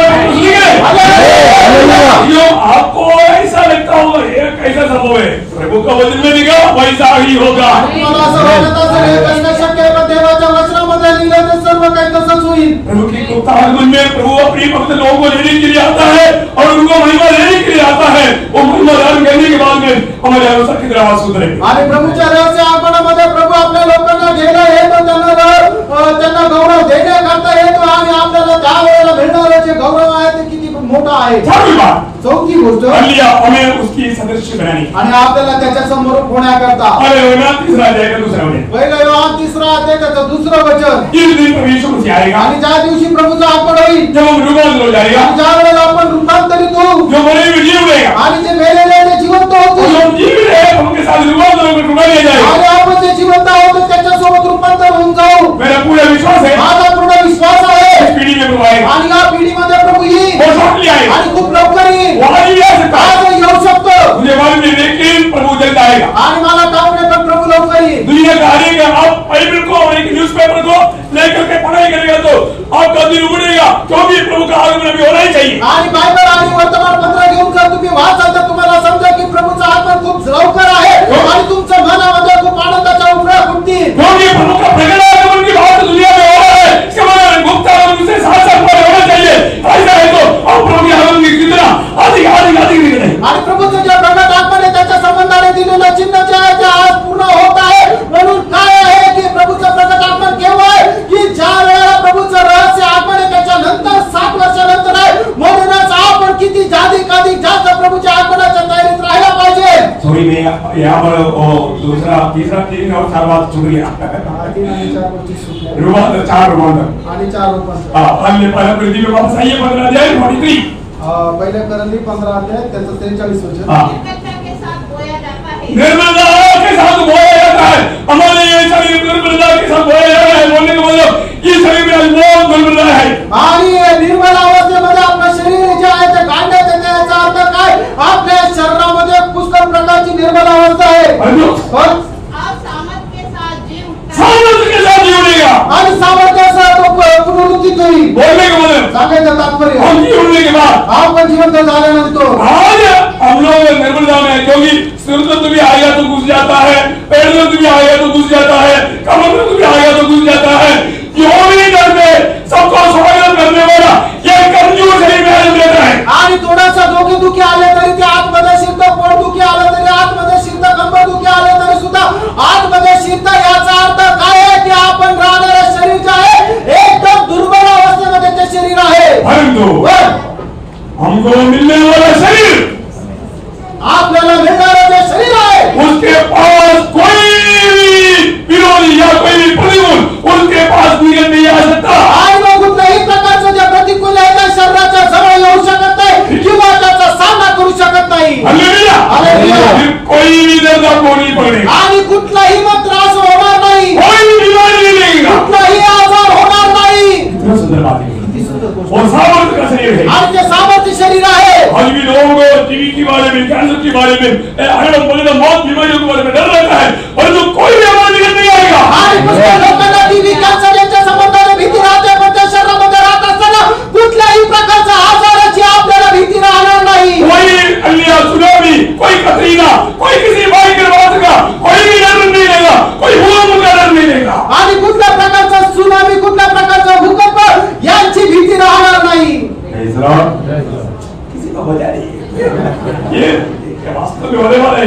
यो आपको ऐसा लगता होगा ये कैसा संभव है? प्रभु का वचन में लिखा वैसा ही होगा। मला असं वाटत असेल हे कसं शक्य आहे, पण देवाच्या वचनामध्ये लिहिलं ते सर्व काही तसंच होईल। प्रभु की गुप्त आगमन में प्रभु अपनी भक्त लोगों को लेने के लिए आता है और उनको महिमा लेने के लिए आता है। वो महिमा दान करने के बाद में हमारे अनुसार की तरह आवाज सुधरेगी। आणि प्रभूच्या रहस्य आगमनामध्ये प्रभु आपल्या लोकांना घ्यायला येतो, त्यांना गौरव देण्याकरता येतो आणि आपल्याला त्या वेळेला मिळणारं जे गौरव आहे ते किती मोठा आहे। चौथी गोष्ट हमें उसकी सदस्य बनानी आणि आपल्याला त्याच्या समोर होण्याकरता तीसरा अध्याय का दूसरा वचन, पहिला योहान 3 अध्याय त्याचं 2 वचन। जिस दिन प्रभु यीशु मसीह आएगा, आणि ज्या दिवशी प्रभूचं आगमन होईल, जब हम रूपांतरित हो जाएगा, आणि ज्या वेळेला आपण रूपांतरित होऊ, जो मरे हुए जी उठेगा आणि जे मेलेले ते जिवंत होतील, जो जीवित है उनके साथ रूपांतरित होकर उठा लिया जाएगा। आणि आपण जे जिवंत आहोत त्याच्यासोबत रूपांतर होऊन जाऊ। मेरा पूरा विश्वास है माझा पूर्ण विश्वास आहे इस पीढ़ी में प्रभु आएगा आणि या पिढीमध्ये प्रभु येईल और शॉर्टली आएगा। आणि खूप लवकर येईल। वो आज ही आ सकता है, आज येऊ शकतो मुझे मालूम है, लेकिन प्रभु जल्द आएगा। आणि मला ठाऊक आहे पण प्रभु लवकर येईल। दुनिया का हर एक आप बाइबल को और एक न्यूज़पेपर को लेकर के पढ़ाई करेगा तो आपका दिन उमड़ेगा, क्योंकि प्रभु का आगमन अभी होना ही चाहिए। आणि बायबल आणि वर्तमानपत्र घेऊन जर तुम्ही वाचाल तर तुम्हाला समजेल की प्रभूचं आगमन खूप लवकर आहे आणि तुमच्या मनामध्ये खूप आनंदाच्या उमऱ्या फुटतील। क्योंकि प्रभु का प्रकट आगमन की बात दुनिया में हो रहा है, इसके बारे में गुप्त आगमन से साथ-साथ होना चाहिए। ऐसा है तो हम प्रभु के आगमन की कितना अधिक निकले आणि प्रभूचं जे प्रकट आगमन आहे त्याच्या संबंधाने दिलेलं चिन्ह जे आहे ते आज पूर्ण होत आहे। म्हणून काय आहे की प्रभूचं प्रकट आगमन केव्हा आहे की ज्या वेळेला प्रभूचं रहस्य आगमन आहे त्याच्या नंतर 7 वर्षानंतर आहे। म्हणूनच आपण किती अधिक जास्त प्रभूच्या आगमनाच्या तयारीत राहायला पाहिजे। सॉरी मैं यहाँ पर दूसरा तीसरा 3 और 4 बात छूट गया। 3 आणि 4 गोष्टी सुटल्या रूपांतर 4 रूपांतर आणि 4 रूपांतर। पहले पृथ्वी में वापस आइए 15 अध्याय 43 पहिले करंदी 15 अध्याय त्याचं 43 वचन। निर्कलता के साथ बोया जाता है निर्मलता के साथ बोया जाता है, हमारे ये शरीर निर्मलता के साथ बोया जा रहा है। बोलने का मतलब ये शरीर में आज बहुत निर्मलता है। आणि निर्मल अवस्थेमध्ये आपलं शरीर जे आहे ते काढण्यात येते, याचा अर्थ काय? आपल्या शरीरामध्ये पुष्कळ प्रकारची निर्मल अवस्था आहे। पण आप सामर्थ के साथ जी उठना सामर्थ्य के साथ जीवनेगा आणि सामर्थ्यासह तो पुनरुत्थित होईल। बोलने का मतलब सांगायचं तात्पर्य हम जीवने के बाद आपण जिवंत झाल्यानंतर आज हम लोग निर्मलता में, क्योंकि सिर में भी आएगा तो घुस जाता है, पैर में भी आएगा तो घुस जाता है, कमर में भी आएगा तो घुस जाता है। क्यों नहीं डरते? सबको स्वागत करने वाला ये कमजोर शरीर में आनंद देता है। आणि थोडासा डोकेदुखी आले तरी ते आतमध्ये शिरतं, पोटदुखी आलं तरी आतमध्ये शिरतं, कंबरदुखी आलं तरी सुद्धा आतमध्ये शिरतं। याचा अर्थ काय आहे की आपण राहणारे शरीर जे आहे एकदम दुर्बल अवस्थेमध्ये ते शरीर आहे। परंतु हमको मिलने वाला शरीर, आपल्याला मिळणारं जे शरीर आहे उसके पास कोई विरोधी या कोई प्रतिकूल उसके पास निकल नहीं आ सकता। आणि मग कुठल्याही प्रकारचं जे प्रतिकूल आहे त्या शरीराच्या जवळ येऊ शकत नाही किंवा त्याचा सामना करू शकत नाही। हालेलुया। हालेलुया। कोई भी दर्द आपको नहीं पड़ेगा, आणि कुठलाही मग त्रास होणार नाही, कोई बीमारी नहीं लगेगा। कुठलाही आजार होणार नाही। इतना सुंदर बात है। किती सुंदर गोष्ट और सामर्थ्य का शरीर है। आणि ते सामर्थ्य शरीर आहे। आज भी लोगों को टीबी के बारे में, कैंसर के बारे में, बोले तो मौत बीमारियों के बारे में डर रहता है, परंतु कोई भी हमारे निकल नहीं आएगा। आणि कुठल्या लोकांना टीबी कॅन्सर यांच्या संबंधाने भीती राहते, पण त्या शरीरामध्ये राहत असताना कुठल्याही प्रकारचा आजाराची आपल्याला भीती राहणार नाही। कोई अलिया सुनामी, कोई कतरीना, कोई किसी भाई के बात का कोई भी डर नहीं लेगा, कोई भूकंप का डर नहीं लेगा। आणि कुठल्या प्रकारचा सुनामी, कुठल्या प्रकारचा भूकंप यांची भीती राहणार नाही। किसी को बता नहीं ये वास्तव में होने वाला है।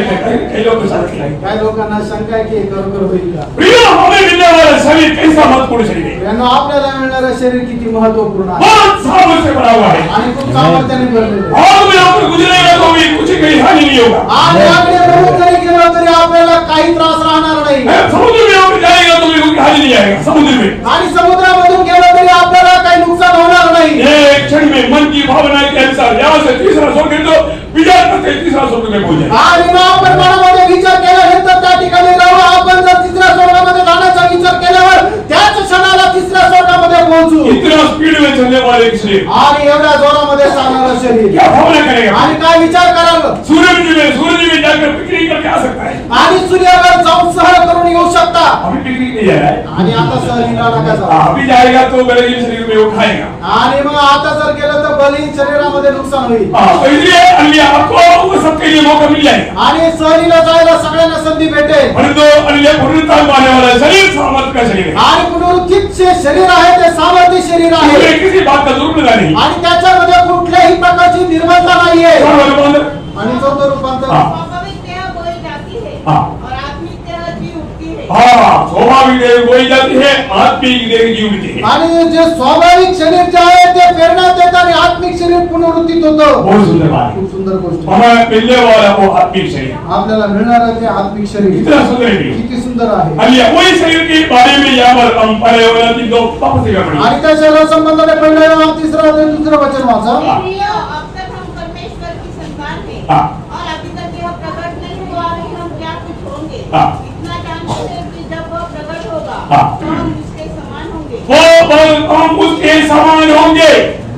कई लोग साथ खिलाएंगे। काही लोकांना शंका आहे की हे खरोखर होईल का? प्रिय, हमें मिलने वाला शरीर कैसा महत्वपूर्ण शरीर है, यांना आपल्याला मिळणारं शरीर किती महत्वपूर्ण आहे बहुत सामर्थ्य से भरा हुआ है। आणि खूप सामर्थ्याने भरलेलं आहे। और में होकर गुजरेगा तो भी कुछ कहीं हानि नहीं होगा। आणि आपल्या बरोबर जरी गेलो तरी आपल्याला काही त्रास राहणार नाही। समुद्र में होकर जाएगा तो भी कोई हानि नहीं आएगा। समुद्र में आणि समुद्रामधून गेलो तरी आपल्याला काही नुकसान होणार नाही। एक क्षण में मन की भावना के अनुसार यहाँ से तीसरा स्वर्ग तो विचार करते तीसरा स्वर्ग में पहुंच जाए। आणि मग आपण मनामध्ये विचार केल्यानंतर त्या ठिकाणी राहू। आपण जर तिसऱ्या स्वर्गामध्ये जाण्याचा विचार केल्यावर त्याच क्षणाला तिसऱ्या स्वर्गामध्ये पोहोचू। इतना स्पीड में चलने वाले एक शरीर आणि एवढ्या जोरामध्ये चालणारं शरीर क्या भावना करेगा? आणि काय विचार कराल? सूरज में जाकर पिकनिक करके आ सकता है। आणि सूर्यावर जाऊन सहल करून येऊ शकता। अभी पिकनिक नहीं जा रहा है। आणि आता सहलीला नका जाऊ। अभी जाएगा तो बलहीन शरीर में उठाएगा। आणि मग आता जर गेलं तर बलहीन शरीरामध्ये नुकसान होईल। तो इसलिए अन्य आपको सबके लिए मौका मिल जाएगा। आणि सहलीला जायला सगळ्यांना संधी भेटेल। परंतु अन्य पुनरुत्थान पाने वाला शरीर सामर्थ्य का शरीर है। आणि पुनरुत्थित जे शरीर आहे ते सामर्थ्य शरीर आहे। इसमें किसी बात का दुर्बलता नहीं। आणि त्याच्यामध्ये कुठल्याही प्रकारची निर्मलता नाहीये। रूपांतर आणि तो रूपांतर स्वाभाविक देह बोई जाती है हाँ। और आत्मिक देह जी उठती है। हाँ, स्वाभाविक देह बोई जाती है, आत्मिक देह जीवित है। आणि जे स्वाभाविक शरीर जे आहे ते पेरण्यात येतं आणि आत्मिक शरीर पुनरुत्थित होतं। बहुत सुंदर बात है। खूप सुंदर गोष्ट। हमें मिलने वाला वो आत्मिक शरीर आपल्याला मिळणारं ते आत्मिक शरीर कितना सुंदर है। किती सुंदर आहे। अन्य वही शरीर के बारे में यहाँ पर हम पढ़े हुए हैं, दो वापस एक पढ़ी। आणि त्या शरीरा संबंधाने पहिलं तिसरं आणि दुसरं वचन वाचा। प्रियो, अब तक हम परमेश्वर की संतान हैं हाँ। और अभी तक यह प्रकट नहीं हुआ कि हम क्या कुछ होंगे। हाँ। इतना जानते हैं कि जब वह प्रकट होगा हाँ। तो हम उसके समान होंगे। वो हम उसके समान होंगे।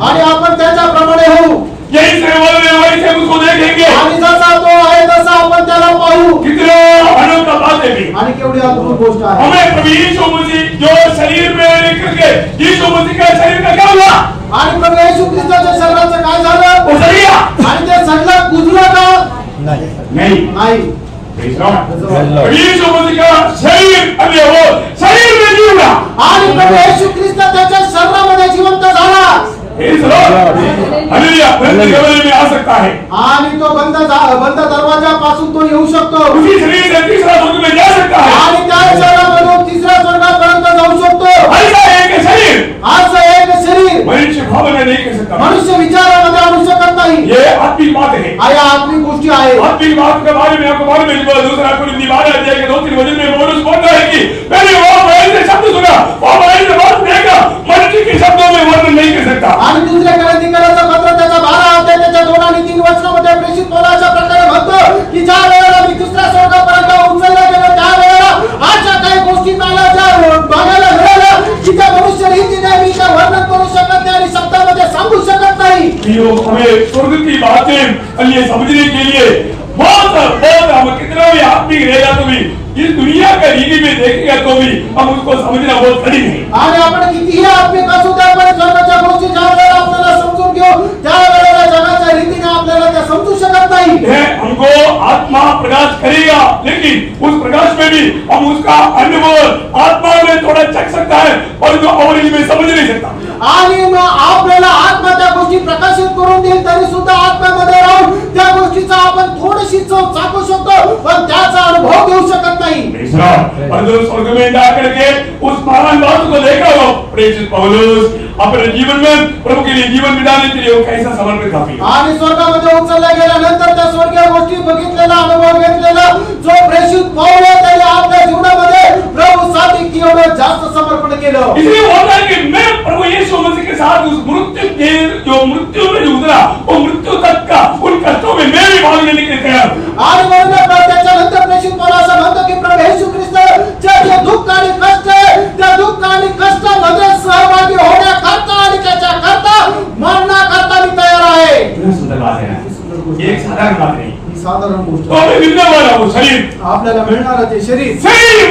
आणि आपण त्याच्याप्रमाणे होऊ। जैसे वैसे उसको देखेंगे। आणि जसा तो आहे तसा आपण त्याला पाहू। कितना अनोखा बात है। आणि केवढी अद्भुत गोष्ट आहे। हमें प्रभु यीशु मसीह जो शरीर में लेकर के यीशु मसीह का शरीर का क्या हुआ? आणि प्रभू येशू ख्रिस्ताच्या शरीराचं काय झालं? वो सरिया आणि ते सडलं कुजलं का? नहीं नाही। प्रभु यीशु मसीह का शरीर अरे वो शरीर में जीवना। आणि प्रभू येशू ख्रिस्त त्याच्या शरीरामध्ये जिवंत झाला। हालेलुया। बंद कमरे में आ सकता है। आणि तो बंद दरवाजापासून तो येऊ शकतो। उसी शरीर से तीसरा स्वर्ग में जा सकता है। आणि त्या शरीरामधून तिसऱ्या स्वर्गापर्यंत जाऊ शकतो। ऐसा एक शरीर असं एक शरीर मनुष्य भावना नहीं कर सकता। मनुष्य विचारामध्ये आणू शकत नाही। ये आत्मिक बात है। या आत्मिक गोष्टी आहे। आत्मिक बात के बारे में आपको मालूम है, दूसरा कोरिन्थी 12 अध्याय के 2-3 वचन में पौलुस बोलता है कि मैंने वो बड़े से शब्द सुना, वो बड़े से बात देखा, मनुष्य के शब्दों में वर्णन नहीं कर सकता। आणि दुसऱ्या कोरिन्थीकराचं पत्र त्याचा 12 अध्याय त्याच्या 2 आणि 3 वचनामध्ये प्रेषित पौलाच्या प्रकारे म्हणतो की ज्या वेळेला मी दुसऱ्या स्वर्गात हमें स्वर्ग की बातें ये समझने के लिए बहुत हम कितना भी आत्मिक रहेगा तो भी इस दुनिया का रीति में देखेगा तो भी हम उसको समझना बहुत कठिन है। आणि आपण कितीही आत्मिक असू द्या पण स्वर्गाच्या गोष्टी ज्या वेळेला आपल्याला समजून घेऊ त्या वेळेला जगाच्या रीतीने आपल्याला त्या समजू शकत नाही। हमको आत्मा प्रकाश करेगा लेकिन उस प्रकाश में भी हम उसका अनुभव आत्मा में थोड़ा चख सकता है और जो और इसमें समझ नहीं सकता। आणि मग आपल्याला आत्मा त्या गोष्टी प्रकाशित करून देईल तरी सुद्धा आत्म्यामध्ये राहून त्या गोष्टीचा आपण थोडीशी चव चाखू शकतो पण त्याचा अनुभव घेऊ शकत नाही। और जो स्वर्ग में जाकर के उस महान बात को देखा हो प्रेषित पौलुस अपने जीवन में प्रभु के लिए जीवन बिताने के लिए वो कैसा समर्पित था। आणि स्वर्गामध्ये उचलला गेल्यानंतर त्या स्वर्गीय गोष्टी बघितलेला अनुभव घेतलेला जो प्रेषित पौल आहे त्याने आपल्या जीवनामध्ये प्रभूसाठी केवढं जास्त समर्पण केलं। इसलिए होता है कि मैं प्रभु यीशु मसीह के साथ उस मृत्यु के जो मृत्यु में उतरा वो मृत्यु तक का उन कष्टों में मैं भी भाग लेने के लिए तैयार हूं। आणि म्हणून त्याच्यानंतर प्रेषित पौल असं म्हणतो की प्रभू येशू ख्रिस्ताचे जे दुःख आणि कष्ट आहे त्या दुःख आणि कष्टामध्ये सहभागी होण्याकरता आणि त्याच्याकरता मरण्याकरता मी तयार आहे। सुंदर बात है ना, ये एक साधारण बात नहीं, साधारण गोष्ट तो हमें मिलने वाला वो शरीर आपल्याला मिळणार ते शरीर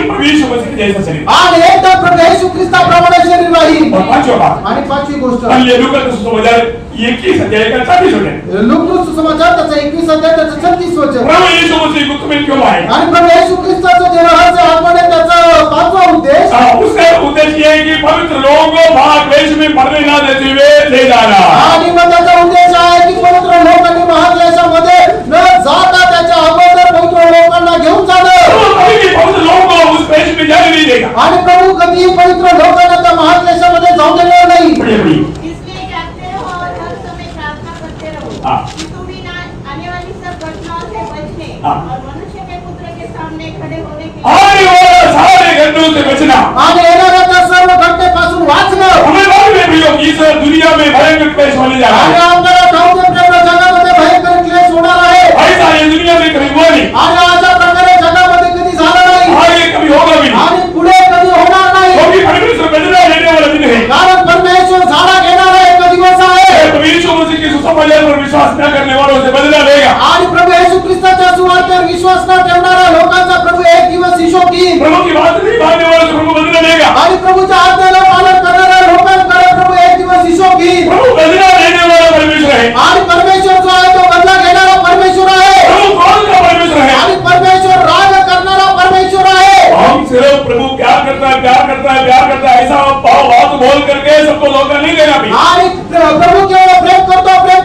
प्रभु यीशु मसीह के जैसा शरीर आणि एकदम प्रभू येशू ख्रिस्ताप्रमाणे शरीर राहील। और पांचवा बात आणि पाचवी गोष्ट ये लूका का सुसमाचार 21 अध्याय का 36 वचन लूका सुसमाचार त्याचा 21 अध्याय त्याचा 36 वचन प्रभु यीशु मसीह मुक्त में क्यों आए आणि प्रभू येशू ख्रिस्ताचं जे रहस्य आपण त्याचा पाचवा उद्देश उसका उद्देश्य ये है कि पवित्र लोगों को महाक्लेश में मरने ना देते हुए ले जाना। आणि मग त्याचा उद्देश आहे की पवित्र लोकांनी महाक्लेशामध्ये न जाता त्याच्या अगोदर पवित्र लोकांना घेऊन जाणं। कभी भी पवित्र लोगों को उस क्लेश में जाने नहीं देगा। आणि प्रभू कधीही पवित्र लोकांना त्या महाक्लेशामध्ये जाऊ देणार नाही। इसलिए जागते रहो और हर समय प्रार्थना करते रहो कि तुम इन आने वाली सब घटनाओं से बचने और मनुष्य के पुत्र के सामने खड़े होने के आने वाले सारे घटनाओं से बचना आणि येणाऱ्या त्या सर्व घटनेपासून वाचणं। हमें मालूम है भैया कि इस दुनिया में भयंकर क्लेश होने जा रहा आणि है। आपल्याला ठाऊक आहे प्रेम जगामध्ये भयंकर क्लेश होणार आहे। ऐसा ये दुनिया में कभी हुआ नहीं, आणि अशा प्रकारे जगामध्ये कधी झालं नाही आगे कभी होगा भी नहीं, आणि पुढे कधी होणार नाही। क्योंकि परमेश्वर बदला लेने वाला दिन है। कारण परमेश्वर झाडा घेणारा एक दिवस आहे। प्रभु यीशु मसीह के सुसमाचार पर विश्वास न करने वालों से बदला लेगा। आणि प्रभू येशू ख्रिस्ताच्या सुवार्तेवर विश्वास न ठेवणाऱ्या लोकांचा प्रभू एक दिवस हिशोब घेईल। प्रभु की बात नहीं मानने वालों से प्रभु बदला लेगा। आणि प्रभूच्या आज्ञेला पालन करणाऱ्या लोकांकडे प्रभू एक दिवस हिशोब घेईल। प्रभु बदला लेने वाला परमेश्वर है। आणि परमेश्वर जो आहे तो बदला घेणारा परमेश्वर आहे। प्रभु कौन का परमेश्वर है? आणि परमेश्वर राग करणारा परमेश्वर आहे। हम सिर्फ प्रभु प्यार करता है प्यार करता है प्यार करता है ऐसा बात बोल करके सबको धोखा नहीं देना भी। आणि प्रभू केवळ प्रेम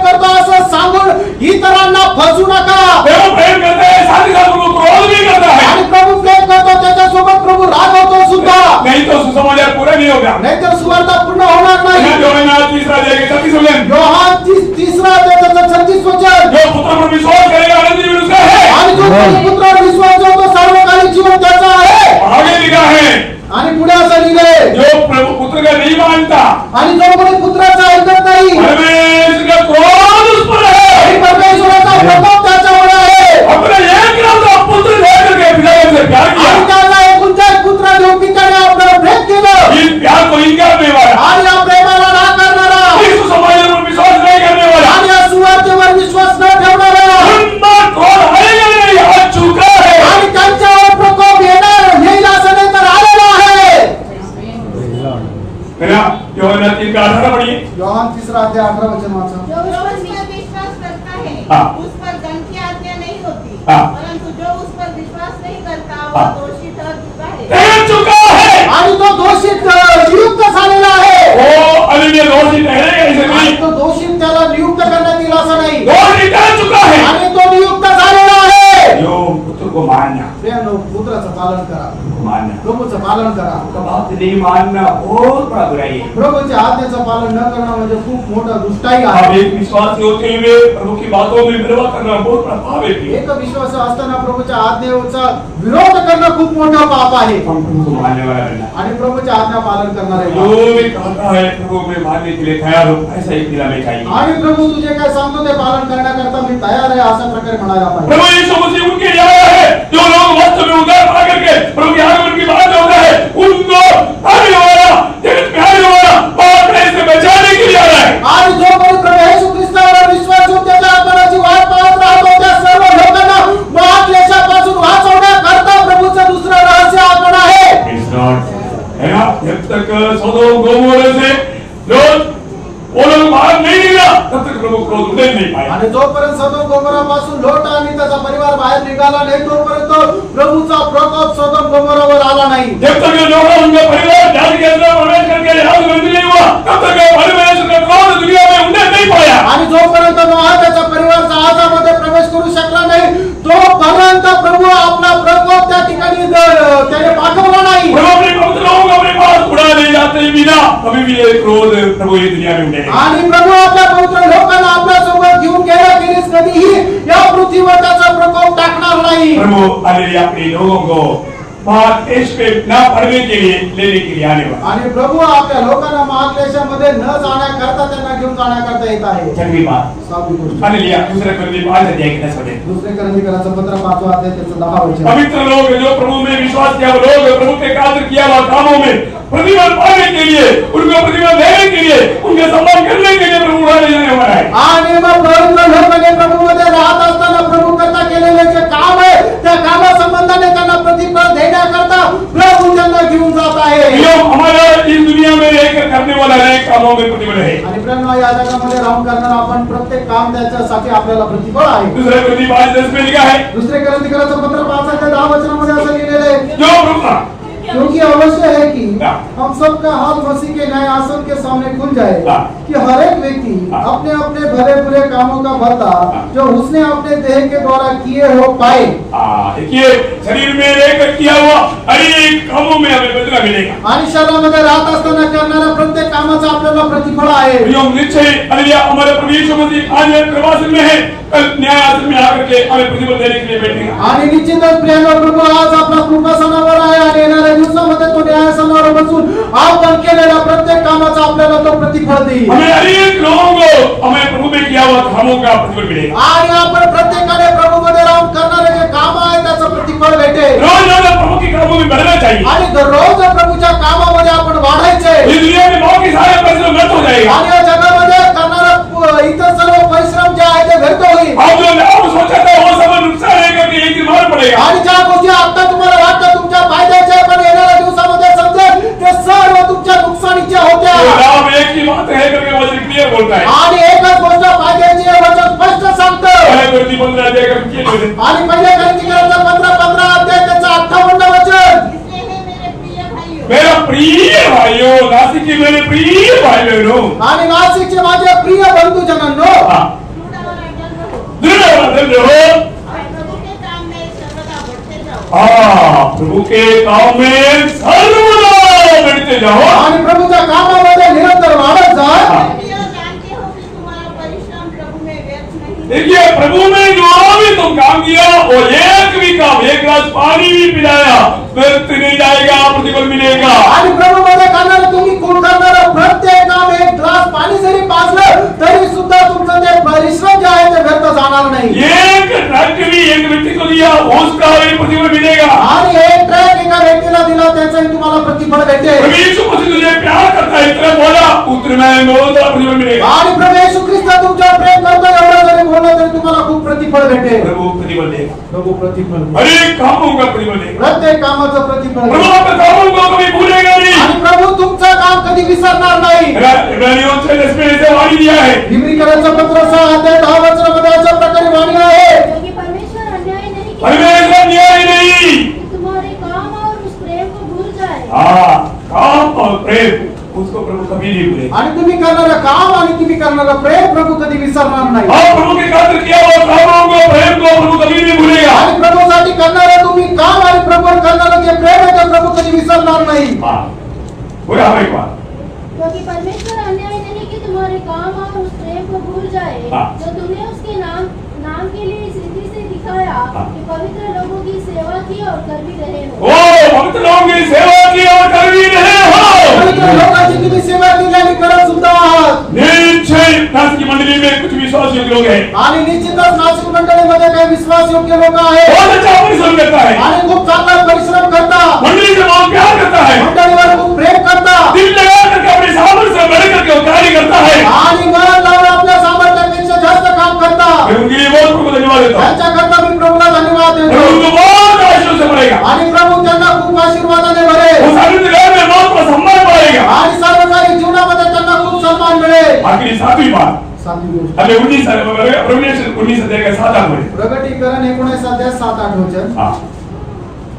करतो असं सांगून इतरांना फसू नका। प्रभु प्रेम करता है साथ ही साथ प्रभु क्रोध भी करता है। आणि प्रभू प्रेम करतो त्याच्यासोबत प्रभू रागवतो सुद्धा। नहीं तो सुसमाचार पूरा नहीं होगा। नाहीतर सुवार्ता पूर्ण होणार नाही। योहान तीसरा अध्याय के 36 वचन, योहान तिसरा अध्याय त्याचं 36 वचन, जो पुत्र पर विश्वास करेगा अनंत जीवन उसका है। आणि जो पुत्रावर विश्वास ठेवतो सर्वकालिक जीवन त्याचा आहे। आगे लिखा है आणि पुढे असं लिहिलंय जो प्रभु पुत्र का नहीं मानता आणि जो कोणी पुत्राचा ऐकत नाही परमेश्वर का क्रोध उस पर है। आणि परमेश्वराचा प्रकोप त्याच्यावर आहे। अपने एकलौता पुत्र देकर के पिता से प्यार किया। आणि त्याचा एकुलता एक पुत्र देऊन पित्याने आपल्याला प्रेम केलं। इस प्यार को इनकार करने वाला, आणि या प्रेमाला ना करणारा इस सुसमाचार पर विश्वास नहीं करने वाला, आणि या सुवार्तेवर विश्वास न ठेवणारा उन पर क्रोध आएगा नहीं, आ चुका है। आणि त्यांच्यावर प्रकोप येणार येईल असं नाही तर आलेला आहे। मेरा योहान 3 का 18 पढ़िए। योहान तिसरा अध्याय 18 वचन वाचा। जो उस पर विश्वास करता है उस पर दंड की आज्ञा नहीं होती, परंतु जो उस पर विश्वास नहीं करता वो दोषी ठहर चुका है। आणि तो दोषी नियुक्त झालेला आहे। वो अन्य दोषी ठहरेगा ऐसे आणि नहीं, तो दोषी त्याला नियुक्त करण्यात येईल असं नाही। दोषी ठहर चुका है। आणि तो नियुक्त झालेला आहे। जो पुत्र को मानना, प्रियानो पुत्राचं पालन करा, मानना, प्रभूचं पालन करा। बात नहीं मानना बहुत बड़ा बुराई है। प्रभूच्या आज्ञेचं पालन न करणं म्हणजे खूप मोठा दुष्टाई आहे। आप एक विश्वासी होते हुए प्रभु की बातों में विरोध करना बहुत बड़ा पाप है। एक विश्वास असताना प्रभूच्या आज्ञेचा विरोध करणं खूप मोठा पाप आहे। हम प्रभु को मानने वाला रहना, आणि प्रभूच्या आज्ञा पालन करणारे जो भी कहता है प्रभु मैं मानने के लिए तैयार हूँ, ऐसा एक दिला में चाहिए। आणि प्रभू तुझे काय सांगतो ते पालन करण्याकरता मी तयार आहे अशा प्रकारे म्हणायला पाहिजे। प्रभु यीशु मसीह उनके लिए आया है जो लोग वास्तव में उद्धार पा करके प्रभु के आगमन की बात होता है उनको आने वाला जगत में आने वाला पाप से बचाने के लिए आया है। आणि जो कोणी प्रभू येशू ख्रिस्तावर विश्वास आणि जोपर्यंत सदोम गोमोरापासून लोट आणि त्याचा परिवार बाहेर निघाला नाही तोपर्यंत प्रभूचा प्रकोप सदोम गोमोरावर आला नाही. जब तक लोग उनका परिवार जाल के अंदर प्रवेश करके राज मंदिर नहीं हुआ तब तक परमेश्वर का क्रोध दुनिया में उन्हें नहीं पाया. आणि जोपर्यंत नोहा त्याचा परिवार जहाजामध्ये प्रवेश करू शकला नाही तोपर्यंत प्रभू आपला प्रकोप त्या ठिकाणी त्याने पाठवला नाही. प्रभु अपने पवित्र लोगों को अपने पास उड़ा ले जाते ही बिना कभी भी ये क्रोध प्रभु ये दुनिया में उन्हें. आणि प्रभू आपल्या पवित्र लोकांना आपल्या सोबत घेऊन गेल्याखेरीज कधीही या पृथ्वीवर त्याचा प्रकोप टाकणार नाही. प्रभु हालेलुया अपने लोगों को महाक्लेश पे न पड़ने के लिए लेने के लिए आने वाला. आणि प्रभू आपल्या लोकांना महाक्लेशामध्ये न जाण्याकरता त्यांना घेऊन जाण्याकरता येत आहे. छठवीं बात सातवी गोष्ट हालेलुया दूसरे कोरिन्थियों 5 अध्याय के 10 वचन. दुसरे कोरिन्थियों पत्र 5वां अध्याय त्याचं 10 वचन. पवित्र लोग जो प्रभु में विश्वास किया वो लोग प्रभु के कार्य किया हुआ कामों में प्रतिफल पाने के लिए उनको प्रतिफल देने के लिए उनके सम्मान करने के लिए प्रभु उड़ा ले जाने वाला है. आणि मग पवित्र लोकांनी प्रभूमध्ये राहत असताना प्रभू करता केलेले जे काम आहे त्या कामा संबंधाने त्यांना प्रतिफल देण्याकरता प्रभू त्यांना घेऊन जात आहे. जो हमारा इस दुनिया में रहकर करने वाला है कामों में प्रतिफल है. आणि प्रेरणा या जगामध्ये राहून करणार आपण प्रत्येक काम त्याच्यासाठी आपल्याला प्रतिफळ आहे. दूसरे कोरिन्थियों 5:10 में लिखा है दुसरे कोरिन्थियों पत्र 5:10 वचनामध्ये असं लिहिलेलं आहे जो प्रभु क्योंकि आवश्यक है कि हम सबका हाथ मसीह के न्याय आसन के सामने खुल जाए कि हर एक व्यक्ति अपने अपने भले बुरे कामों का बदला जो उसने अपने देह के द्वारा किए हो पाए. देखिए शरीर में रहकर किया हुआ हर एक कामों में हमें बदला मिलेगा. आणि शरीरामध्ये राहत असताना करणाऱ्या प्रत्येक कामाचं आपल्याला प्रतिफळ आहे. निश्चय हालेलुया हमारे प्रभु यीशु मसीह आज प्रवासन में है कल न्याय आसन में आकर के हमें प्रतिफल देने के लिए बैठेगा. आणि निश्चितच प्रिय प्रभू आज आपला कृपासनावर आहे आणि येणाऱ्या दिवसामध्ये तो न्यायासनावर बसून आपण केलेल्या प्रत्येक कामाचा आपल्याला तो प्रतिफळ देईल. हमें हर एक लोगों को हमें प्रभु में किया हुआ कामों का प्रतिफल मिलेगा. आणि आपण प्रत्येकाने प्रभूमध्ये राहून करणारे जे काम आहे त्याचं प्रतिफल भेटेल. रोज प्रभु के कामों में बढ़ना चाहिए. आणि दररोज प्रभूच्या कामामध्ये आपण वाढायचे. इस दुनिया में बहुत सारे परिश्रम व्यर्थ हो जाएगा. आणि या जगामध्ये करणारा इतर सर्व परिश्रम जे आहे ते व्यर्थ होईल. आप जो लाभ सोचा था वो सब नुकसान है करके एक दिन मार पड़ेगा. आणि ज्या गोष्टी आता तुम्हाला वाटतं तुमच्या फायद्याच्या पण येणाऱ्या दिवसामध्ये समजेल ते सर्व तुमच्या नुकसानीच्या होत्या. लाभ एक ही बात है करके वचन क्लियर बोलता है. आणि एकच गोष्ट फायद्याची आहे वचन स्पष्ट सांगतं. पहले कोरिन्थियों 15 अध्याय का क्लियर वचन. आणि पहिल्या कोरिन्थियों 15 अध्याय त्याचं 58 वचन. मेरे प्रिय भाइयों, नासिक के मेरे प्रिय भाई बहनों आणि नाशिकचे माझे प्रिय बंधू जनांनो दृढ़ रहो. प्रभु के काम में सर्वदा बढ़ते जाओ. आणि प्रभूच्या कामामध्ये निरंतर वाढत जा. जानते हो कि तुम्हारा परिश्रम प्रभु में व्यर्थ नहीं. देखिए प्रभु में जो भी तुम काम किया वो एक भी काम एक गिलास पानी भी पिलाया व्यर्थ नहीं जाएगा प्रतिफल मिलेगा. आणि प्रभूमध्ये करणारे तुम्ही कोण करणारं प्रत्येक काम एक ग्लास पाणी जरी पाजलं तरी सुद्धा तुमचं ते परिश्रम जे आहे ते व्यर्थ जाणार नाही. एक ट्रक भी एक व्यक्ति को दिया उसका भी प्रतिफल मिलेगा. आणि एक ट्रक एका व्यक्तीला दिला त्याचंही तुम्हाला प्रतिफल भेटेल. प्रभु यीशु मसीह तुझे प्यार करता है इतना बोला उतने में बहुत बड़ा प्रतिफल मिलेगा. आणि प्रभू येशू ख्रिस्त तुमच्यावर प्रेम करतो एवढं जरी बोललं तरी तुम्हाला खूप प्रतिफल भेटेल. प्रभु प्रतिफल देगा. प्रभू प्रतिफल हर एक कामों का प्रतिफल देगा. प्रत्येक कामाचं प्रतिफल प्रभु आपके कामों को कभी भूलेगा नहीं. आणि प्रभू तुमचं काम कधी विसरणार नाही. इब्रानियों 6:10 में ऐसे वाणी दिया है. इब्रिकरांचं पत्र 6 अध्याय 10 वचनामध्ये अशा प्रकारे वाणी आहे. क्योंकि परमेश्वर अन्याय नहीं करता परमेश्वर न्याय नहीं. कि तुम्हारे काम और उस प्रेम को भूल जाए. काम और प्रेम उसको प्रभु कभी नहीं भूलेगा. आणि तुम्ही करणारं काम आणि तुम्ही करणारं प्रेम प्रभू कधी विसरणार नाही. प्रभु के खातिर किया हुआ कामों को प्रेम को प्रभु कभी नहीं भूलेगा. आणि प्रभूसाठी करणारं तुम्ही काम आणि प्रभूवर करणारं जे प्रेम आहे ते प्रभू कधी विसरणार नाही. पूरा हमें बात. क्योंकि परमेश्वर अन्याय नहीं कि तुम्हारे काम और उस प्रेम को भूल जाए जो तुमने उसके नाम के लिए इस रीति से दिखाया कि पवित्र लोगों की सेवा की और कर भी रहे हो. पवित्र लोगों की सेवा की और कर भी रहे हो. पवित्र लोकांची तुम्ही सेवा केली आणि करत सुद्धा आहात. निश्चय नासिक मंडली में कुछ विश्वास योग्य लोग हैं. आणि निश्चितच नाशिक मंडळीमध्ये काही विश्वास योग्य लोक आहेत. बहुत अच्छा परिश्रम करता है. आणि खूप चांगला परिश्रम करता. मंडली से बहुत प्यार करता है. मंडळीवर खूप प्रेम करता. दिल लगा करके अपने सामर्थ्य से बढ़ करके वो कार्य करता है. आणि मन लावून आपल्या सामर्थ्यापेक्षा जास्त काम करता. मैं उनके लिए बहुत प्रभु धन्यवाद देता हूँ. त्यांच्याकरता मी प्रभूला धन्यवाद देतो. उनको बहुत आशीर्वाद से भरेगा. आणि प्रभू त्यांना खूप आशीर्वादाने भरेल. वो सारे घर में बहुत बड़ा सम्मान पाएगा. आणि सार्वजनिक जीवनामध्ये त्यांना खूप सन्मान मिळेल. आखिरी सातवीं बात सातवी गोष्ट हमें 19 रेवलेशन 19 अध्याय का 7-8 वचन प्रकटीकरण 19 अध्याय 7-8 वचन। हाँ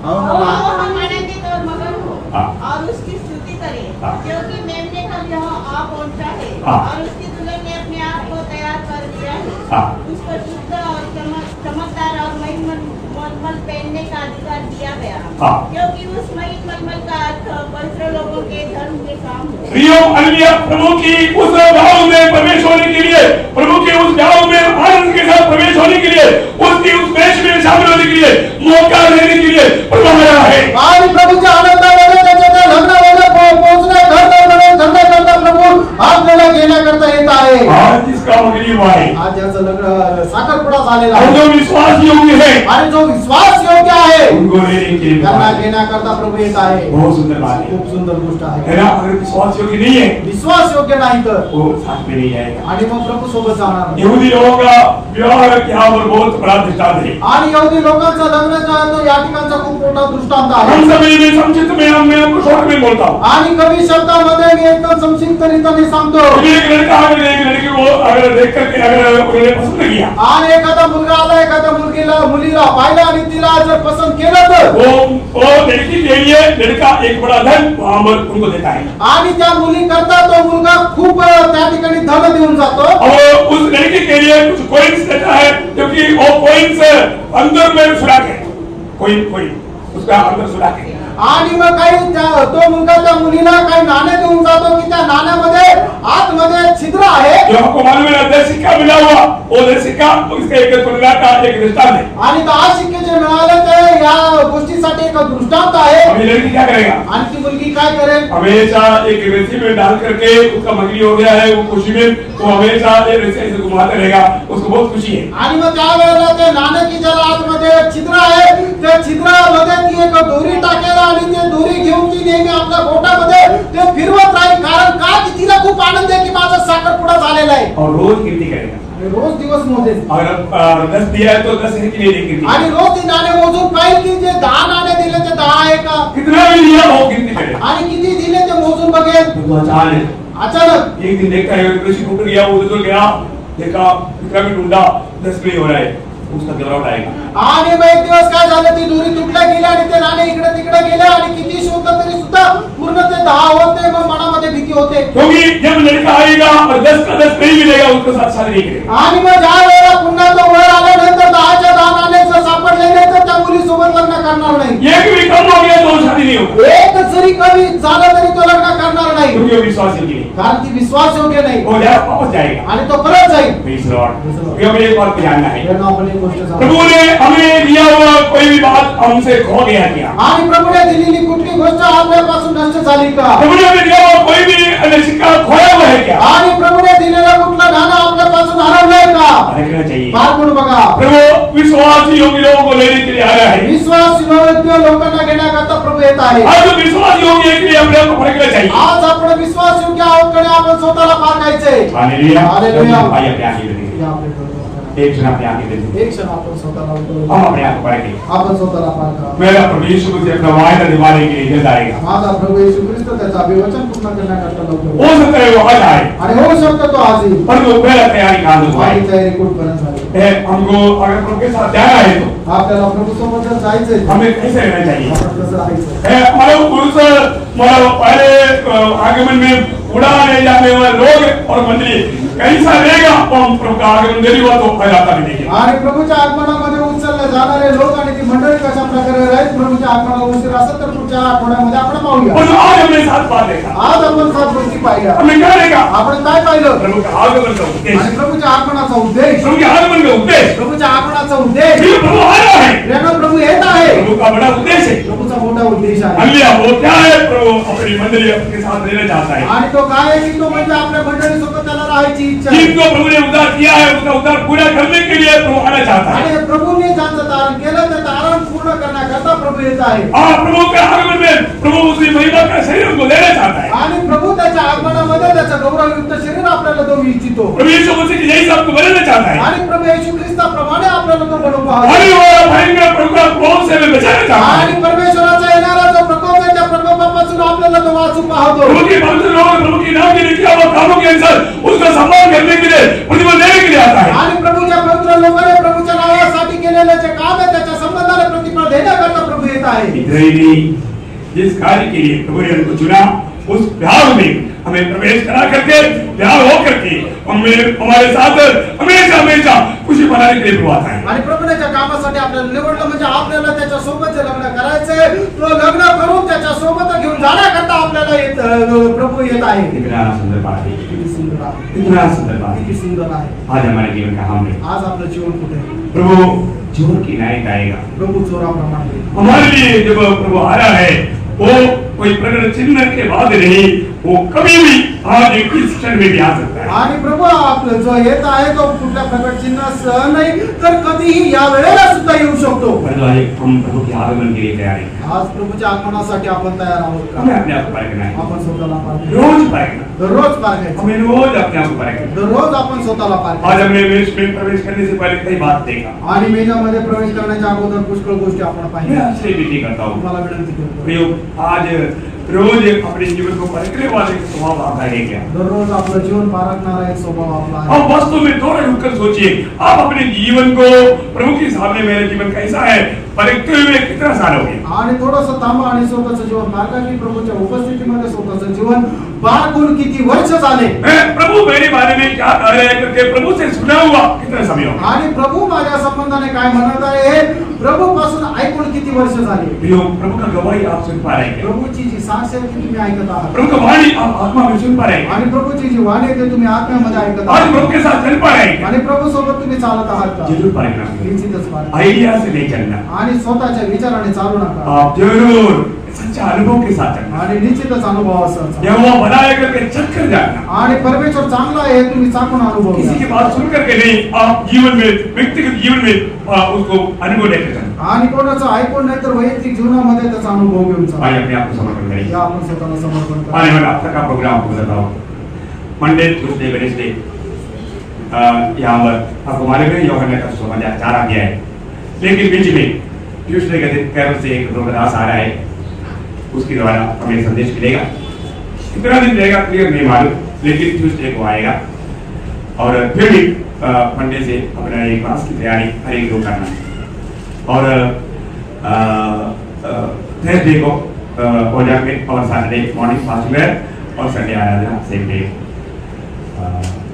हम आनंदित और मगन हो हाँ। और उसकी स्तुति करें हाँ। क्योंकि मेमने का यहाँ आ पहुंचा है हाँ। और उसकी दुल्हन ने अपने आप को तैयार कर दिया है। हाँ। उसको शुद्ध और चमकदार और मलमल पहनने का अधिकार दिया गया हाँ। क्योंकि उस मलमल का अर्थ पवित्र लोगों के धर्म के काम है। प्रियो अन्य प्रभु की उस गांव में प्रवेश होने के लिए, प्रभु के उस गांव में आनंद के साथ प्रवेश होने के लिए, उसकी उस देश में शामिल होने के लिए, मौका देने के लिए प्रभु आया है। आणि प्रभूच्या आनंदामध्ये त्याच्या लग्नामध्ये पोहोचणे धंदा करता प्रभू आपल्याला घेण्याकरता येत आहे। आज इसका मगनी हुआ है, आज याचं लग्न साखरपुडा झालेला और आहे जो विश्वास योग्य है आणि जो विश्वास योग्य आहे उनको लेने के लिए त्यांना घेण्याकरता प्रभू येत आहे। बहुत सुंदर बात है। खूप सुंदर गोष्ट है आहे। ना? अगर विश्वास योग्य नहीं है विश्वास योग्य नाही तर वो साथ में नहीं जाएगा। आणि मग प्रभू सोबत जाणार नाही। यहूदी लोगों का विवाह यहाँ पर बहुत बड़ा दृष्टांत है। आणि यहुदी लोकांचं लग्न जो आहे तो या ठिकाणचा खूप मोठा दृष्टांत आहे। हम सभी में संक्षिप्त में मैं आपको शॉर्ट में बोलता हूँ। आणि कमी शब्दामध्ये मी एकदम संक्षिप्त रीतीने सांगतो। कभी एक लड़का अगर एक लड़की को अगर देख करके अगर उन्होंने पसंद किया, आणि एखादा मुलगा आला एखाद्या मुलीला पाहिलं आणि तिला जर पसंद केलं तर वो लड़की के लिए लड़का एक बड़ा धन वहाँ पर उनको देता है। आणि त्या मुली करता तो मुलगा खूप त्या ठिकाणी धन देऊन जातो और उस लड़की के लिए कुछ कॉइन्स देता है, क्योंकि वो कॉइन्स अंदर में सुराख है, कोई उसका अंदर सुराख है। आणि मग काही तो मुलगा त्या मुलीला काही नाणे देऊन जातो की त्या नाण्यामध्ये आतमध्ये छिद्र आहे। जो आपको मालूम है ना, सिक्का मिला हुआ वो सिक्का उसका एक तुलना का एक दृष्टांत है। आणि तो आज शिक्के जे मिळाले ते या गोष्टीसाठी एक दृष्टांत आहे। अब ये लड़की क्या करेगा? आणि ती मुलगी काय करेल? हमेशा एक रस्सी में डाल करके उसका मंगनी हो गया है, वो खुशी में वो हमेशा ये रस्सी ऐसे घुमाते रहेगा, उसको बहुत खुशी है। आणि मग त्या वेळेला ते नाणे की ज्याला आतमध्ये छिद्र आहे त्या छिद्रामध्ये ती एक दोरी टाकेल आणि ते दोरी घेऊन ती नेहमी आपल्या बोटामध्ये ते फिरवत राहील। कारण का की तिला खूप आनंद आहे की माझा साखरपुडा झालेला आहे। और रोज गिनती करेगा। रोज दिवस मोजेल। अगर 10 दिया है तो 10 है कि नहीं गिनती, आणि रोज ती नाणे मोजून पाहिजे की जे 10 नाणे दिले ते 10 आहे का, कितना भी लिया वो गिनती करेगा। आणि किती दिले ते मोजून बघेल। तो अचानक अचानक एक दिन देखता है कृषि टूट गया, वो उधर गया, देखा कितना भी ढूंढा 10 भी हो रहा है, उसका घबराहट आएगा। आणि मग एक दिवस काय झालं ती दोरी तुटल्या गेल्या आणि ते नाणे इकडे तिकडे गेले आणि किती शोधलं तरी सुद्धा पूर्ण ते 10 होत नाही। मग मनामध्ये भीती होते क्योंकि जब लड़का आएगा और 10 का 10 नहीं मिलेगा उसके साथ शादी नहीं करेगा। आणि मग ज्या वेळेला पुन्हा तो वर आल्यानंतर 10च्या 10 नाणे जर सापडले नाही तर त्या मुलीसोबत लग्न करणार नाही। एक भी कम हो गया तो शादी नहीं होगा, एक जरी कमी झालं तरी तो लग्न करणार नाही। क्योंकि वो विश्वास ही नहीं, कारण ती विश्वास योग्य नाही वो वापस जाएगा। आणि तो परत जाईल। Praise Lord. हमें एक बात जानना है, आपण एक गोष्ट सांगू। प्रभु ने हमें दिया हुआ कोई भी बात हमसे खो गया क्या? आणि प्रभूने दिलेली कुठली गोष्ट आपल्यापासून नष्ट झाली का? प्रभु ने हमें दिया हुआ कोई भी सिक्का खोया हुआ है क्या? आणि प्रभूने दिलेला कुठला नाणं आपल्यापासून हरवलंय का? देखना चाहिए। मार्गून बघा। प्रभु विश्वास योग्य लोगों को लेने के लिए आया है। विश्वास योग्य लोकांना घेण्याकरता प्रभू येत आहे। आज जो विश्वास योग्य है के लिए अपने आप को परखना चाहिए। आज आपण विश्वास योग्य आहोत का नाही आपण स्वतःला पारखायचे। हालेलुया। हालेलुया। भाई अपने आंखें बंद कीजिए। एक क्षण अपने आंखें बंद कीजिए। एक क्षण आपण स्वतःला हम अपने आप को परखें। आपण स्वतःला पारखा। मेरा प्रभु यीशु मसीह अपना वायदा निभाने के लिए जल्द आएगा। माझा प्रभु येशू ख्रिस्त त्याचा अभिवचन पूर्ण करण्याकरता लवकर हो सकता है वो आज आए, आणि होऊ शकतो तो आज येईल। पर वो पहले तैयारी कहाँ से माझी हुई? तयारी कुठपर्यंत झाली? हमको अगर प्रभु के साथ जाना है तो आपल्याला प्रभू सोबत जर जायचंय हमें कैसे रहना चाहिए? आपण कसं राहायचं? मतलब पहले आगमन में उड़ाने जाने वाले लोग और मंडली कैसा रहेगा, हम प्रभु का आगमन जरी हुआ तो फैलाता भी नहीं। आणि प्रभूच्या आगमनामध्ये उचलले जाणारे लोक आणि ती मंडळी कशा प्रकारे राहील प्रभूच्या आगमनाला उशीर असेल तर पुढच्या आठवड्यामध्ये आपण पाहूया। और आज हमने 7 बात देखा, आज आपण 7 गोष्टी पाहिल्या। हमने क्या देखा? आपण काय पाहिलं? प्रभु का आगमन का उद्देश्य, आणि प्रभूच्या आगमनाचा उद्देश, प्रभु के आगमन का उद्देश्य, प्रभूच्या आगमनाचा उद्देश, प्रभु आ रहा है, प्रेमा प्रभू येत आहे। प्रभु का बड़ा उद्देश्य है। प्रभूचा मोठा उद्देश आहे। हालेलुया। वो क्या है? प्रभु अपनी मंडली अपने साथ रहना चाहता है। आणि तो काय आहे की तो म्हणजे आपल्या मंडळी सोबत त्याला राहायची इच्छा आहे। जिनको प्रभु ने उद्धार किया है उसका उद्धार पूरा करने के लिए प्रभु आना चाहता है। आणि प्रभूने ज्यांचं तारण केलं ते तारण पूर्ण करण्याकरता प्रभू येत आहे। और प्रभु के आगमन में प्रभु उसकी महिमा का शरीर को देना चाहता है। आणि प्रभू त्याच्या आगमनामध्ये त्याचं गौरवयुक्त शरीर आपल्याला देऊ इच्छितो। प्रभु यीशु मसीह की जैसा आपको बनाना चाहता है। आणि प्रभु येशू ख्रिस्ताप्रमाणे आपल्याला तो बनवू पाहतो। हरि वो भयंकर प्रभु का क्रोध से हमें बचाना चाहता है। आणि परमेश्वराचा येणारा जो प्रकोप आहे त्या प्रकोपापासून आपल्याला तो वाचू पाहतो। प्रभु की भक्त लोग प्रभु की के नाम के लिए किया हुआ कामों के अनुसार उसका सम्मान करने के लिए, प्रतिफल देने के लिए आता है। आणि प्रभूच्या पवित्र लोकांनी प्रभूच्या नावासाठी केलेले जे काम आहे त्याच्या संबंधाने प्रतिफल देण्याकरता प्रभू येत आहे। इतना ही नहीं, जिस कार्य के लिए प्रभु ने हमको चुना उस प्यार में हमें प्रवेश करा करके प्यार हो करके हमारे साथ हमेशा हमेशा खुशी बनाने के लिए प्रभु आता है। आणि प्रभूने ज्या कामासाठी आपल्याला निवडलं म्हणजे आपल्याला त्याच्या सोबत जे लग्न करायचंय तो लग्न करून त्याच्या सोबत घेऊन जाण्याकरता आपल्याला प्रभू येत आहे। कितना सुंदर बात है, किती सुंदर आहे, कितना सुंदर बात किती है। सुंदर आहे। आज हमारे जीवन का हम है, आज आपलं जीवन कुठे आहे? प्रभु चोर की न्याय आएगा। प्रभू चोराप्रमाणे हमारे लिए जब प्रभु आ रहा है वो कोई प्रकट चिन्ह के बाद नहीं, वो कभी भी आज एक क्षण में भी आ सकता है। आणि प्रभू आपलं जो येत आहे तो कुठल्या प्रकट चिन्ह सह नाही तर कधीही या वेळेला सुद्धा येऊ शकतो। परंतु आज हम प्रभु के आगमन के लिए तैयार हैं। आज प्रभूच्या आगमनासाठी आपण तयार आहोत का? हमें अपने आप को परखना है, आपण स्वतःला पारखायचं, रोज परखना, दररोज पारखायचं, हमें रोज अपने आप को परखना। दररोज आपण स्वतःला आज पारखायचं। हमने मेष में प्रवेश करने से पहले कई बात देखा। आणि मेजामध्ये प्रवेश करण्याच्या अगोदर पुष्कळ गोष्टी आपण मैं पाहिल्या। आपसे विनती करता हूँ, तुम्हाला विनंती करतो, प्रयोग आज रोज अपने जीवन को परखने वाले स्वभाव आपका है क्या? दररोज आपलं जीवन पारखणारा एक स्वभाव आपला आहे। आप वास्तव में थोड़ा रुककर सोचिए, आप अपने जीवन को प्रभु के सामने मेरा जीवन कैसा है परखते हुए कितना साल हो गए? आणि थोडंसं थांबा आणि स्वतःचं जीवन पारखा की प्रभूच्या उपस्थितीमध्ये स्वतःचं जीवन पारखून किती वर्ष झाले। प्रभु मेरे बारे में क्या कह रहे हैं करके प्रभु से सुना हुआ कितना समय हो गया? आणि प्रभू माझ्या संबंधाने काय म्हणत आहे हे प्रभू पासून ऐकून किती वर्ष झाली। प्रभु का गवाही आप सुन पा रहे हैं? प्रभूची जी साक्ष आहे ती तुम्ही ऐकत आहात। प्रभु का वाणी आप आत्मा में सुन पा रहे हैं? आणि प्रभूची जी वाणी आहे ते तुम्ही आत्म्यामध्ये ऐकत आज आहात। प्रभु के साथ चल पा रहे हैं? आणि प्रभू सोबत तुम्ही चालत आहात का? जरूर परखना, निश्चितच पारखा। आइडिया से नहीं चलना, आणि स्वतःच्या विचाराने चालू नका आप जरूर सच्चा अनुभव के साथ चलना। आणि निश्चितच अनुभवासह चाला। यहोवा बनाए करके चक्कर जाना, आणि परमेश्वर चांगला आहे हे तुम्ही चाकून अनुभव किसी की घ्या। बात सुन करके नहीं, आप जीवन में व्यक्तिगत जीवन में उसको अनुभव लेकर चलना। आणि कोणाचं ऐकून नाही तर वैयक्तिक जीवनामध्ये त्याचा अनुभव घेऊन चला। आज अपने आप को समर्पण करें। या आपण स्वतःला समर्पण करा। आने वाला हफ्ता का प्रोग्राम आपको बताओ, मंडे ट्यूसडे वेडनेसडे यहाँ पर आपको मालूम है यूहन्ना का सुसमाचार 4 अध्याय है, लेकिन बीच में ट्यूसडे के दिन कैरोल से एक प्रोग्राम आ रहा है, उसके द्वारा हमें संदेश मिलेगा। कितना दिन रहेगा क्लियर नहीं मालूम, लेकिन ट्यूसडे को आएगा। और फिर भी मंडे से अपना एक मास की तैयारी हर एक लोग करना है। और थर्सडे को ओजा में और सैटरडे मॉर्निंग फास्टिंग है और Sunday Aradhana same day.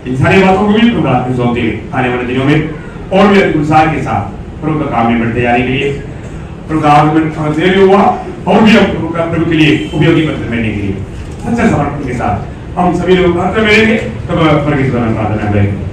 In सारी बातों को भी प्रभु में सौंपते हुए आने वाले दिनों में और भी अधिक उत्साह के साथ प्रभु का काम में बढ़ते जाने के लिए, प्रभु का आगमन देर हुआ और भी हम प्रभु के लिए उपयोगी पत्र मिलने के लिए सच्चा समर्पण के साथ हम सभी लोग प्रार्थना करेंगे। तब परमेश्वर प्रार्थना करेंगे।